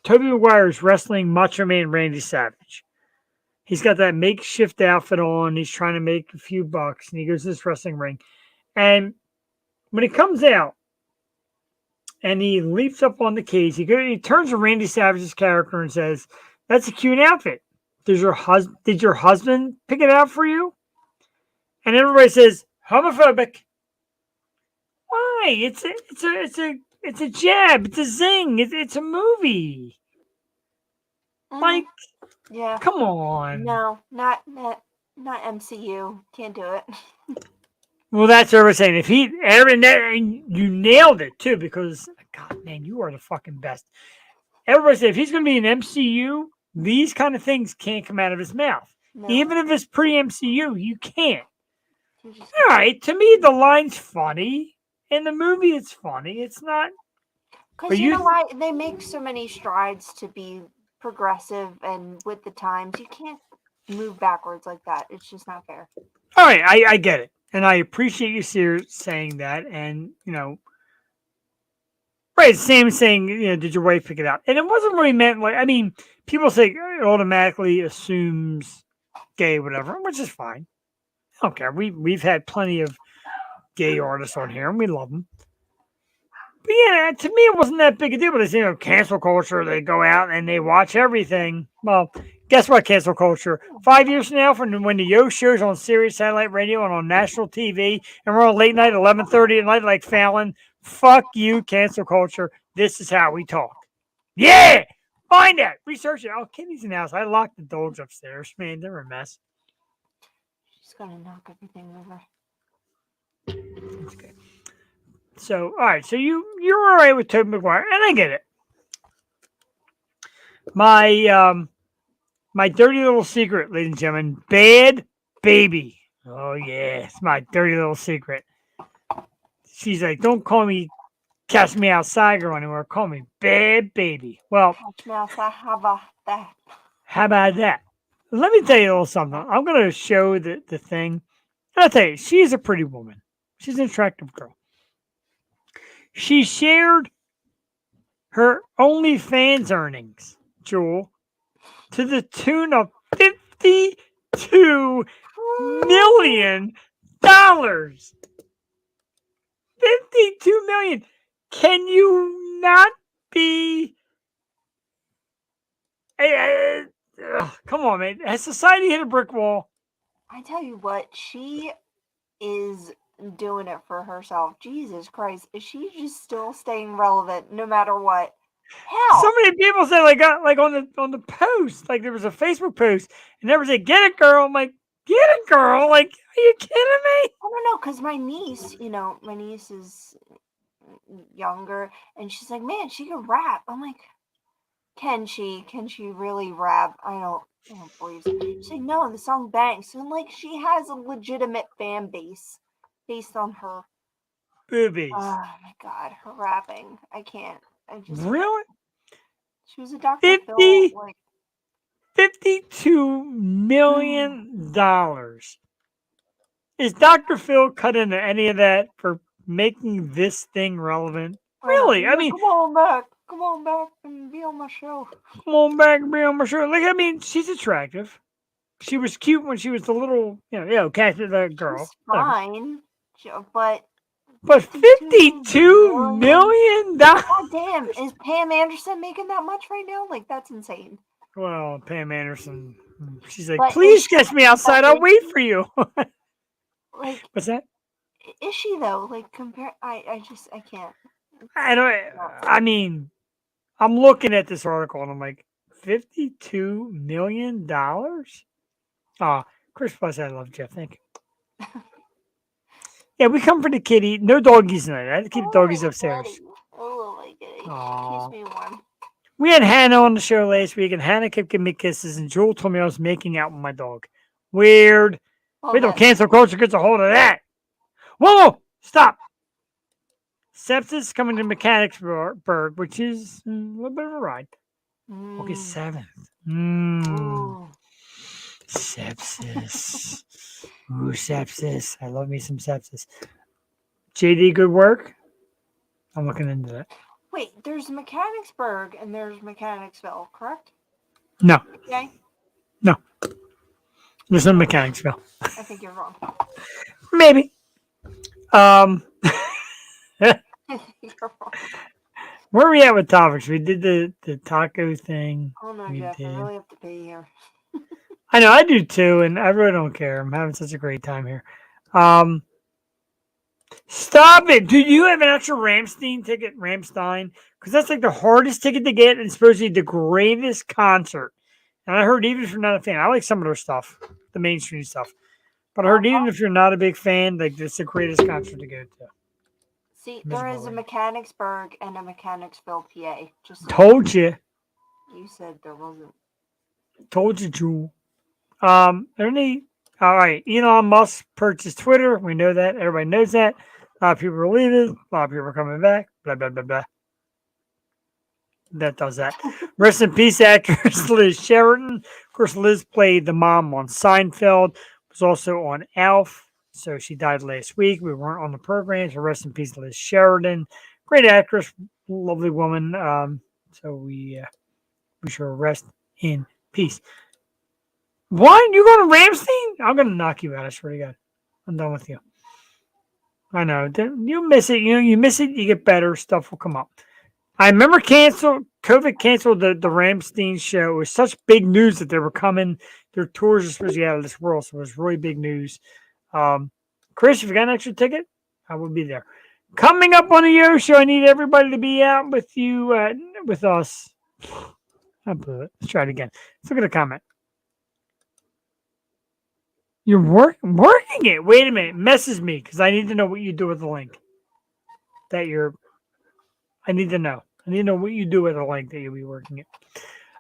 Tobey Maguire is wrestling Macho Man Randy Savage. He's got that makeshift outfit on. He's trying to make a few bucks, and he goes to this wrestling ring. And when he comes out and he leaps up on the cage, he turns to Randy Savage's character and says, "That's a cute outfit. Did your husband pick it out for you?" And everybody says, "Homophobic." Why? It's a jab. It's a zing. It's a movie. Like, yeah. Come on. No, not MCU. Can't do it. Well, that's what we're saying. If and you nailed it too, because God, man, you are the fucking best. Everybody said if he's going to be an MCU, these kind of things can't come out of his mouth. No. Even if it's pre-MCU, you can't. All right, to me, the line's funny. In the movie, it's funny. It's not. Because you know why? They make so many strides to be progressive and with the times. You can't move backwards like that. It's just not fair. All right, I get it. And I appreciate you saying that. And, right, same saying, did your wife pick it out? And it wasn't really meant like, I mean, people say it automatically assumes gay, whatever, which is fine. I don't care. We've had plenty of gay artists on here, and we love them. But yeah, to me, it wasn't that big a deal. But it's, cancel culture, they go out and they watch everything. Well, guess what, cancel culture? 5 years from now, from when the Yo show's on Sirius Satellite Radio and on national TV, and we're on late night, 11:30 at night, like Fallon, fuck you, cancel culture. This is how we talk. Yeah! Find that. Research it. Oh, Kitty's in the house. I locked the dogs upstairs. Man, they're a mess. She's going to knock everything over. That's good. So, all right. So you're all right with Tobey Maguire, and I get it. My dirty little secret, ladies and gentlemen, Bad Baby. Oh yeah, it's my dirty little secret. She's like, don't call me Catch Me Outside Girl anymore. Call me Bad Baby. Well, Catch Me Outside. How about that? How about that? Let me tell you a little something. I'm going to show the thing. And I'll tell you, she's a pretty woman. She's an attractive girl. She shared her OnlyFans earnings, Jewel, to the tune of $52 million. $52 million. Can you not be... come on, man. Has society hit a brick wall? I tell you what, she is doing it for herself. Jesus Christ. Is she just still staying relevant no matter what? Hell. So many people say like on the post, like there was a Facebook post, and they were saying, "Get it, girl." I'm like, "Get it, girl." Like, are you kidding me? I don't know, because my niece is younger, and she's like, "Man, she can rap." I'm like, Can she really rap? I don't believe so. She's like, "No, the song bangs." So I'm like, she has a legitimate fan base based on her Boobies. Oh my god, her rapping. I can't. I just Really? She was a Dr. Phil, like $52 million. Is Dr. Phil cut into any of that for making this thing relevant? Really? I mean, come on back and be on my show. Come on back and be on my show. Like, I mean, she's attractive. She was cute when she was the little, catch the girl. She's fine, but $52 million? God damn, is Pam Anderson making that much right now? Like, that's insane. Well, Pam Anderson, she's like, But please catch me outside. I'll wait for you. Like, what's that? Is she though? Like, I can't. I mean, I'm looking at this article and I'm like, $52 million? Oh, Chris Plus, I love Jeff. Thank you. Yeah, we come for the kitty. No doggies tonight. I had to keep the doggies upstairs. Oh, my kitty. Aw. Keeps me warm. We had Hannah on the show last week, and Hannah kept giving me kisses, and Jewel told me I was making out with my dog. Weird. Well, Wait till that's- cancel culture gets a hold of that. Whoa! Stop. Sepsis coming to Mechanicsburg, which is a little bit of a ride. August 7th. Ooh. Sepsis. Ooh, sepsis. I love me some sepsis. JD, good work. I'm looking into that. Wait, there's Mechanicsburg and there's Mechanicsville, correct? No, Okay. there's no Mechanicsville. I think you're wrong. Maybe. You're wrong. Where are we at with topics? We did the taco thing. Oh no, We Jeff, did. I really have to be here. I know, I do too, and I really don't care. I'm having such a great time here. Stop it. Do you have an extra Rammstein ticket, Rammstein? Because that's like the hardest ticket to get and supposedly the greatest concert. And I heard even if you're not a fan, I like some of their stuff, the mainstream stuff. But I heard even if you're not a big fan, like this is the greatest concert to go to. See, there is a Mechanicsburg and a Mechanicsville, PA. Just so Told you. you said there wasn't. Told you, Jewel. All right. Elon Musk purchased Twitter. We know that. Everybody knows that. A lot of people are leaving. A lot of people are coming back. Blah, blah, blah, blah. That does that. Rest in peace, actress Liz Sheridan. Of course, Liz played the mom on Seinfeld. Was also on Alf. So she died last week. We weren't on the program. So rest in peace, Liz Sheridan. Great actress. Lovely woman. So we wish her rest in peace. What? You going to Rammstein? I'm going to knock you out. I swear to God. I'm done with you. I know. You miss it. You miss it. You get better. Stuff will come up. I remember COVID canceled the Rammstein show. It was such big news that they were coming. Their tours are supposed to be out of this world. So it was really big news. Chris, if you got an extra ticket, I will be there. Coming up on the Yo Show, I need everybody to be out with you, with us. I'll put it. Let's try it again. Let's look at the comment. You're working it. Wait a minute. Messes me because I need to know what you do with the link. I need to know. I need to know what you do with the link that you'll be working it.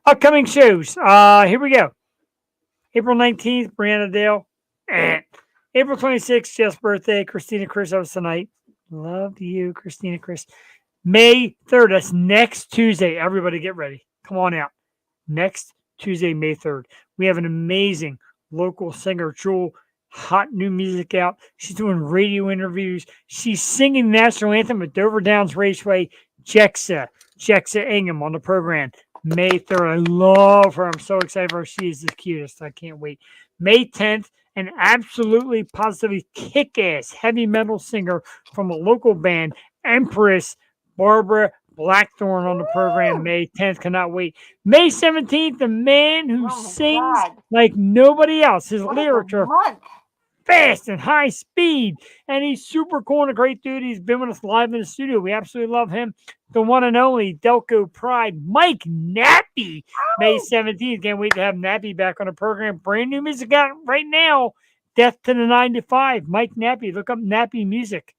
Upcoming shows. Here we go. April 19th, Brianna Dale. April 26th, Jeff's birthday. Christina Chris, that was tonight. Love you, Christina Chris. May 3rd, that's next Tuesday. Everybody get ready. Come on out. Next Tuesday, May 3rd. We have an amazing local singer, Jewel. Hot new music out. She's doing radio interviews. She's singing the national anthem at Dover Downs Raceway. Jexa Ingham on the program. May 3rd. I love her. I'm so excited for her. She is the cutest. I can't wait. May 10th, an absolutely positively kick-ass heavy metal singer from a local band, Empress Barbara Blackthorn on the program. May 10th. Cannot wait. May 17th, the man who sings like nobody else. His lyrics are fast and high speed, and he's super cool and a great dude. He's been with us live in the studio. We absolutely love him. The one and only Delco Pride, Mike Nappy. May 17th. Can't wait to have Nappy back on the program. Brand new music out right now. Death to the 9 to 5. Mike Nappy. Look up Nappy Music.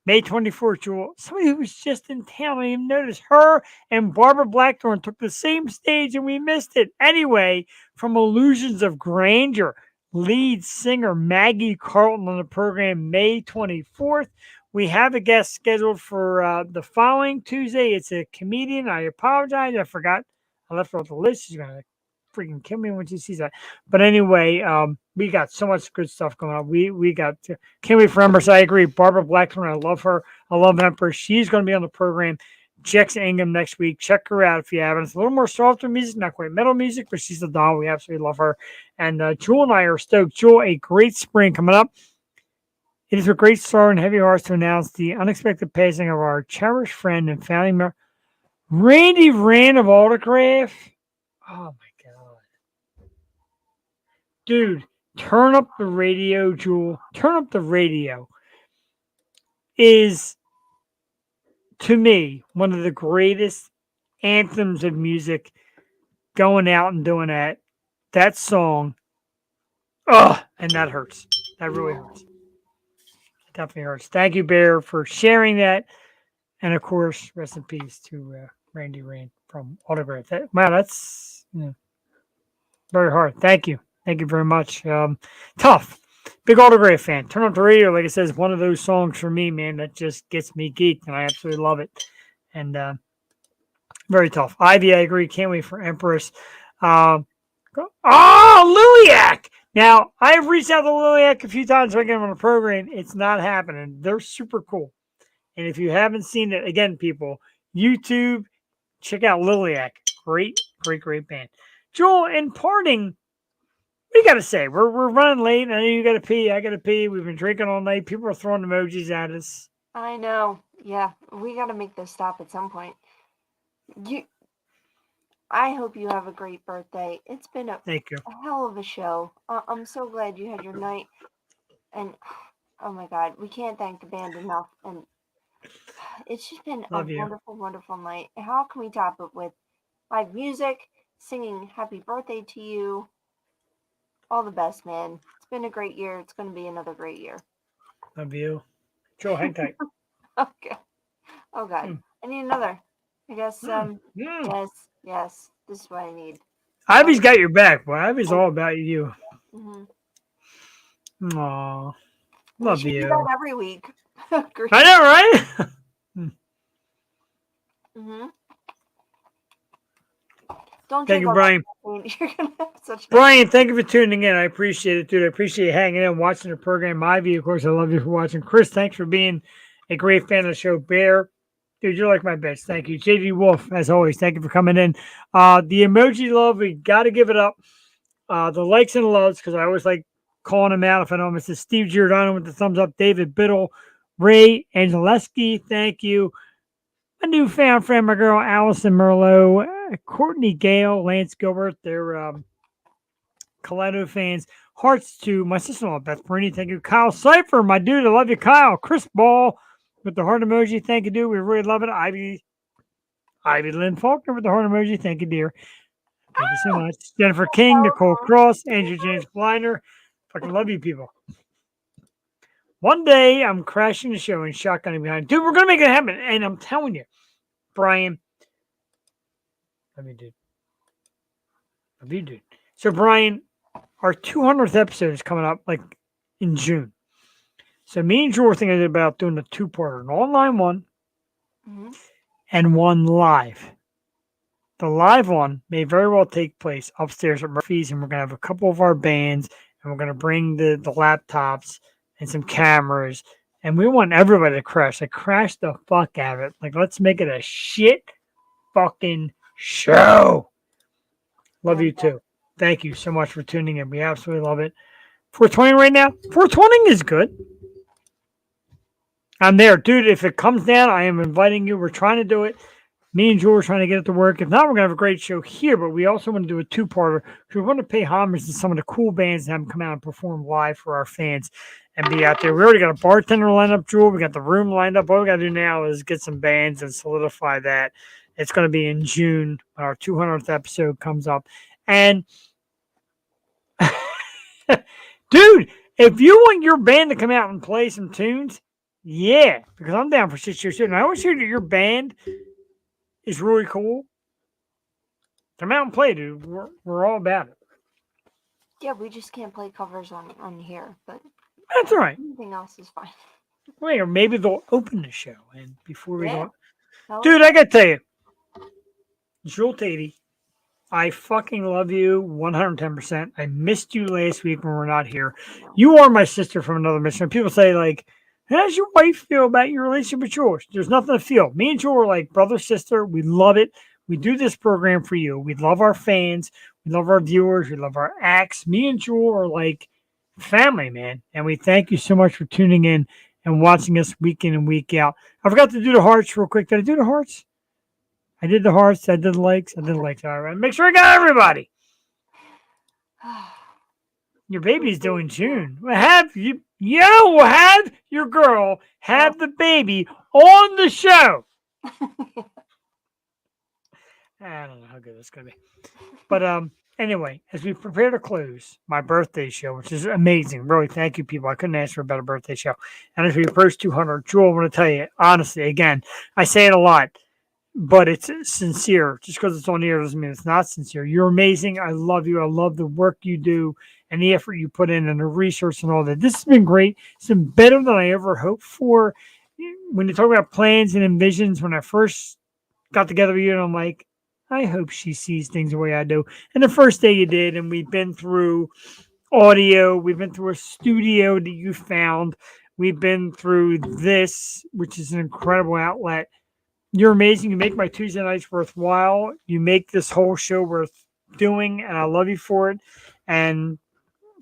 May 24th, Jewel. Somebody who was just in town. I didn't even notice. Her and Barbara Blackthorn took the same stage and we missed it. Anyway, from Illusions of Grandeur, lead singer Maggie Carlton on the program May 24th. We have a guest scheduled for the following Tuesday. It's a comedian. I apologize. I forgot. I left her off the list. She's going to freaking kill me when she sees that. But anyway, we got so much good stuff going on. We got can't wait for Empress. I agree. Barbara Blackthorn, I love her. I love Empress. She's going to be on the program. Jexa Ingham next week. Check her out if you haven't. It's a little more softer music, not quite metal music, but she's a doll. We absolutely love her. And Jewel and I are stoked. Jewel, a great spring coming up. It is with great sorrow and heavy hearts to announce the unexpected passing of our cherished friend and family member, Randy Rand of Autograph. Oh, my God. Dude, turn up the radio, Jewel. Turn up the radio. Is, to me, one of the greatest anthems of music, going out and doing that. That song. And that hurts. That really hurts. It definitely hurts. Thank you, Bear, for sharing that. And, of course, rest in peace to Randy Rand. from autograph. Wow, that's very hard. Thank you. Thank you very much. Tough. Big autograph fan. Turn up the radio, like I said, is one of those songs for me, man, that just gets me geeked, and I absolutely love it. And very tough. Ivy, I agree. Can't wait for Empress. Liliac! Now, I've reached out to Liliac a few times to get them on the program. It's not happening. They're super cool. And if you haven't seen it, again, people, YouTube, check out Liliac. Great, great, great band. Joel, in parting, what do you got to say? We're running late. I know you got to pee. I got to pee. We've been drinking all night. People are throwing emojis at us. I know. Yeah, we got to make this stop at some point. I hope you have a great birthday. It's been Thank you. a hell of a show. I'm so glad you had your night. And, oh my God, we can't thank the band enough. And it's just been wonderful, wonderful night. How can we top it with live music, singing happy birthday to you? All the best, man. It's been a great year. It's going to be another great year. Love you. Joel, hang tight. Okay. Oh, God. I need another. I guess, yes. This is what I need. Ivy's got your back, boy. Ivy's all about you. Mm-hmm. Aw. Love We you. do that every week. I know, right? Mm-hmm. Don't Thank drink you, all Brian. that. You're gonna have such Brian, thank you for tuning in. I appreciate it, dude. I appreciate you hanging in, watching the program. Ivy, of course, I love you for watching. Chris, thanks for being a great fan of the show. Bear, dude, you're like my best. Thank you. JD Wolf, as always, thank you for coming in. The emoji love, we got to give it up. The likes and loves, because I always like calling them out if I know them. It's Steve Giordano with the thumbs up. David Biddle, Ray Angeleski, thank you. My newfound friend, my girl, Allison Merlot, Courtney Gale, Lance Gilbert, they're Kaleido fans. Hearts to my sister-in-law, Beth Porrini, thank you. Kyle Cypher, my dude, I love you, Kyle. Chris Ball with the heart emoji, thank you, dude. We really love it. Ivy Lynn Faulkner with the heart emoji, thank you, dear. Thank you so much. Jennifer King, Nicole Cross, Andrew James Blinder. Fucking love you, people. One day, I'm crashing the show and shotgunning behind. Dude, we're going to make it happen. And I'm telling you, Brian. Love you, dude. Love you, dude. So, Brian, our 200th episode is coming up like in June. So, me and Joel were thinking about doing a two-parter, an online one and one live. The live one may very well take place upstairs at Murphy's, and we're going to have a couple of our bands, and we're going to bring the laptops and some cameras, and we want everybody to crash. Like, crash the fuck out of it. Like, let's make it a shit fucking show. Love you too. Thank you so much for tuning in. We absolutely love it. 420 right now. 420 is good. I'm there. Dude, if it comes down, I am inviting you. We're trying to do it. Me and Joel are trying to get it to work. If not, we're going to have a great show here, but we also want to do a two-parter because we want to pay homage to some of the cool bands and have them come out and perform live for our fans and be out there. We already got a bartender lined up, Joel. We got the room lined up. All we got to do now is get some bands and solidify that. It's going to be in June when our 200th episode comes up. And, dude, if you want your band to come out and play some tunes, yeah, because I'm down for shit. And I always hear that your band is really cool. Come out and play, dude. We're all about it. Yeah, we just can't play covers on here, but that's all right. Anything else is fine. Wait, or maybe they'll open the show, and before we go, Dude, I gotta tell you, Jewel Tatey, I fucking love you 110%. I missed you last week when we're not here. You are my sister from another mission. People say like, how does your wife feel about your relationship with yours? There's nothing to feel. Me and Joel are like brother, sister. We love it. We do this program for you. We love our fans. We love our viewers. We love our acts. Me and Joel are like family, man. And we thank you so much for tuning in and watching us week in and week out. I forgot to do the hearts real quick. Did I do the hearts? I did the hearts. I did the likes. All right. Make sure I got everybody. Your baby's doing June. Have you? Have your girl have the baby on the show. I don't know how good that's going to be. But anyway, as we prepare to close my birthday show, which is amazing. Really, thank you, people. I couldn't ask for a better birthday show. And as we approach 200, Joel, I want to tell you, honestly, again, I say it a lot. but it's sincere. Just because it's on the air doesn't mean it's not sincere. You're amazing. I love you. I love the work you do and the effort you put in and the research and all that. This has been great. It's been better than I ever hoped for. When you talk about plans and envisions, when I first got together with you, and I'm like, I hope she sees things the way I do. And the first day you did, and we've been through audio, we've been through a studio that you found, we've been through this, which is an incredible outlet. You're amazing. You make my Tuesday nights worthwhile. You make this whole show worth doing, and I love you for it. And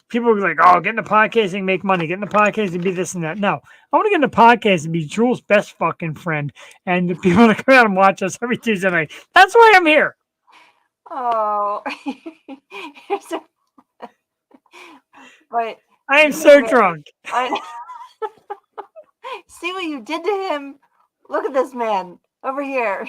people are like, oh, get in the podcast and make money. Get in the podcast and be this and that. No, I want to get in the podcast and be Jules' best fucking friend. And the people that come out and watch us every Tuesday night. That's why I'm here. Oh. But I am so drunk. See what you did to him? Look at this man over here.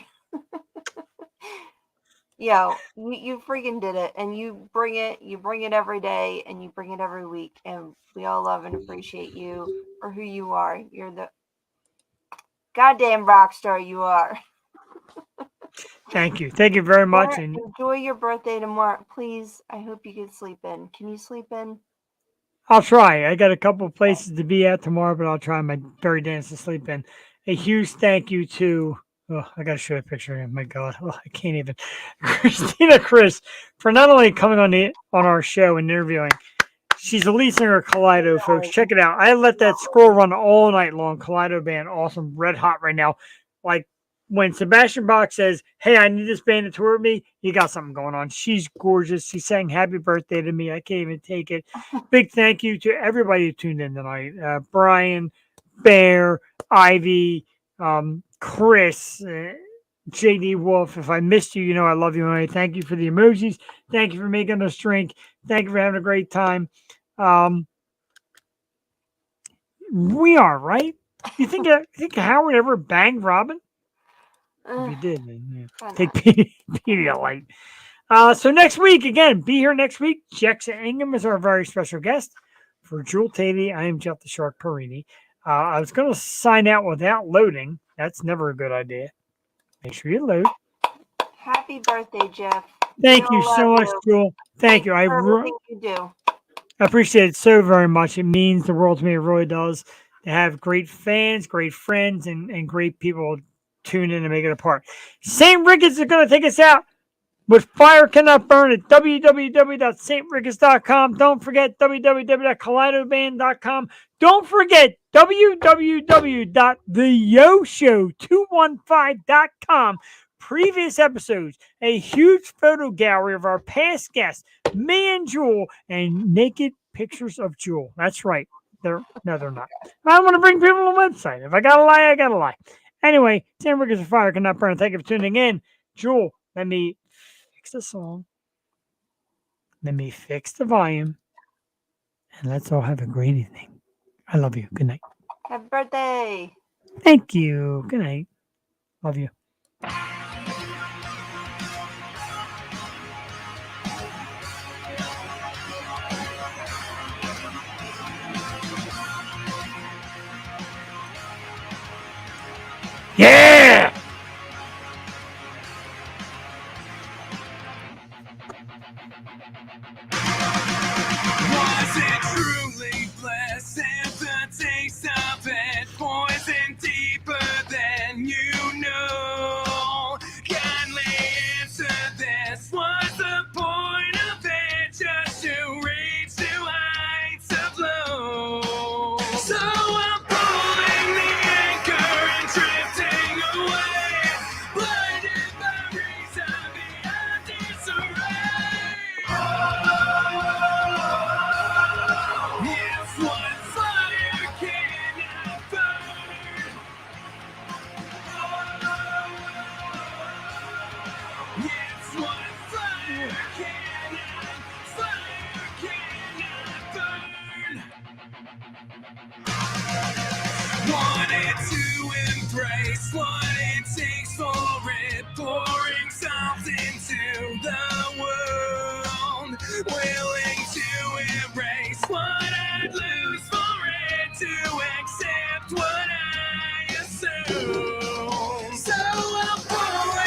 Yo, you freaking did it, and you bring it every day, and you bring it every week, and we all love and appreciate you for who you are. You're the goddamn rock star you are. Thank you very much, and enjoy your birthday tomorrow, please. I hope you get sleep in. Can you sleep in? I'll try. I got a couple of places to be at tomorrow, but I'll try my very dance to sleep in. A huge thank you to. Oh, I got to show a picture of him. My God, I can't even. Christina Chris for not only coming on our show and interviewing. She's the lead singer of Kaleido, folks. Check it out. I let that scroll run all night long. Kaleido band, awesome, red hot right now. Like when Sebastian Bach says, "Hey, I need this band to tour with me," you got something going on. She's gorgeous. She sang "Happy Birthday" to me. I can't even take it. Big thank you to everybody who tuned in tonight. Brian, Bear, Ivy. Chris, JD Wolf, if I missed you, you know I love you. And I thank you for the emojis. Thank you for making us drink. Thank you for having a great time. We are, right? You think Howard ever banged Robin? If you did, then, yeah. Take Pedialyte. So next week, again, be here next week. Jexa Ingham is our very special guest. For Jewel Tatey, I am Jeff the Shark Porrini. I was going to sign out without loading. That's never a good idea. Make sure you load. Happy birthday, Jeff. Thank you so much, Jewel. Thank you. Everything you do. I appreciate it so very much. It means the world to me. It really does. To have great fans, great friends, and great people tune in and make it a part. St. Ricketts is going to take us out with Fire Cannot Burn at www.stricketts.com. Don't forget www.kaleidoband.com. Don't forget www.theyoshow215.com. Previous episodes, a huge photo gallery of our past guests, me and Jewel, and naked pictures of Jewel. That's right. They're not. I want to bring people to the website. If I got to lie, I got to lie. Anyway, St. Ricketts of Fire Cannot Burn. Thank you for tuning in. Jewel, let me fix the song. Let me fix the volume. And let's all have a great evening. I love you. Good night. Happy birthday. Thank you. Good night. Love you. Yeah! Was it truly blessed and the taste of it poison deeper than you know? Kindly answer this. Was the point of it just to reach new heights of low? So I'm pulling the anchor and drifting away, blinded by reason beyond disarray. It's what fire cannot burn. It's what fire cannot burn. Wanted to embrace what it takes for it, pouring something to the world, willing to erase what I'd lose for it, to accept what I assume. So I'll pour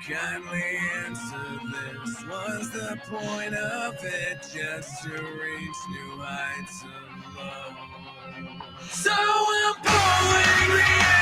Kindly answer this. Was the point of it just to reach new heights of love? So I'm pulling the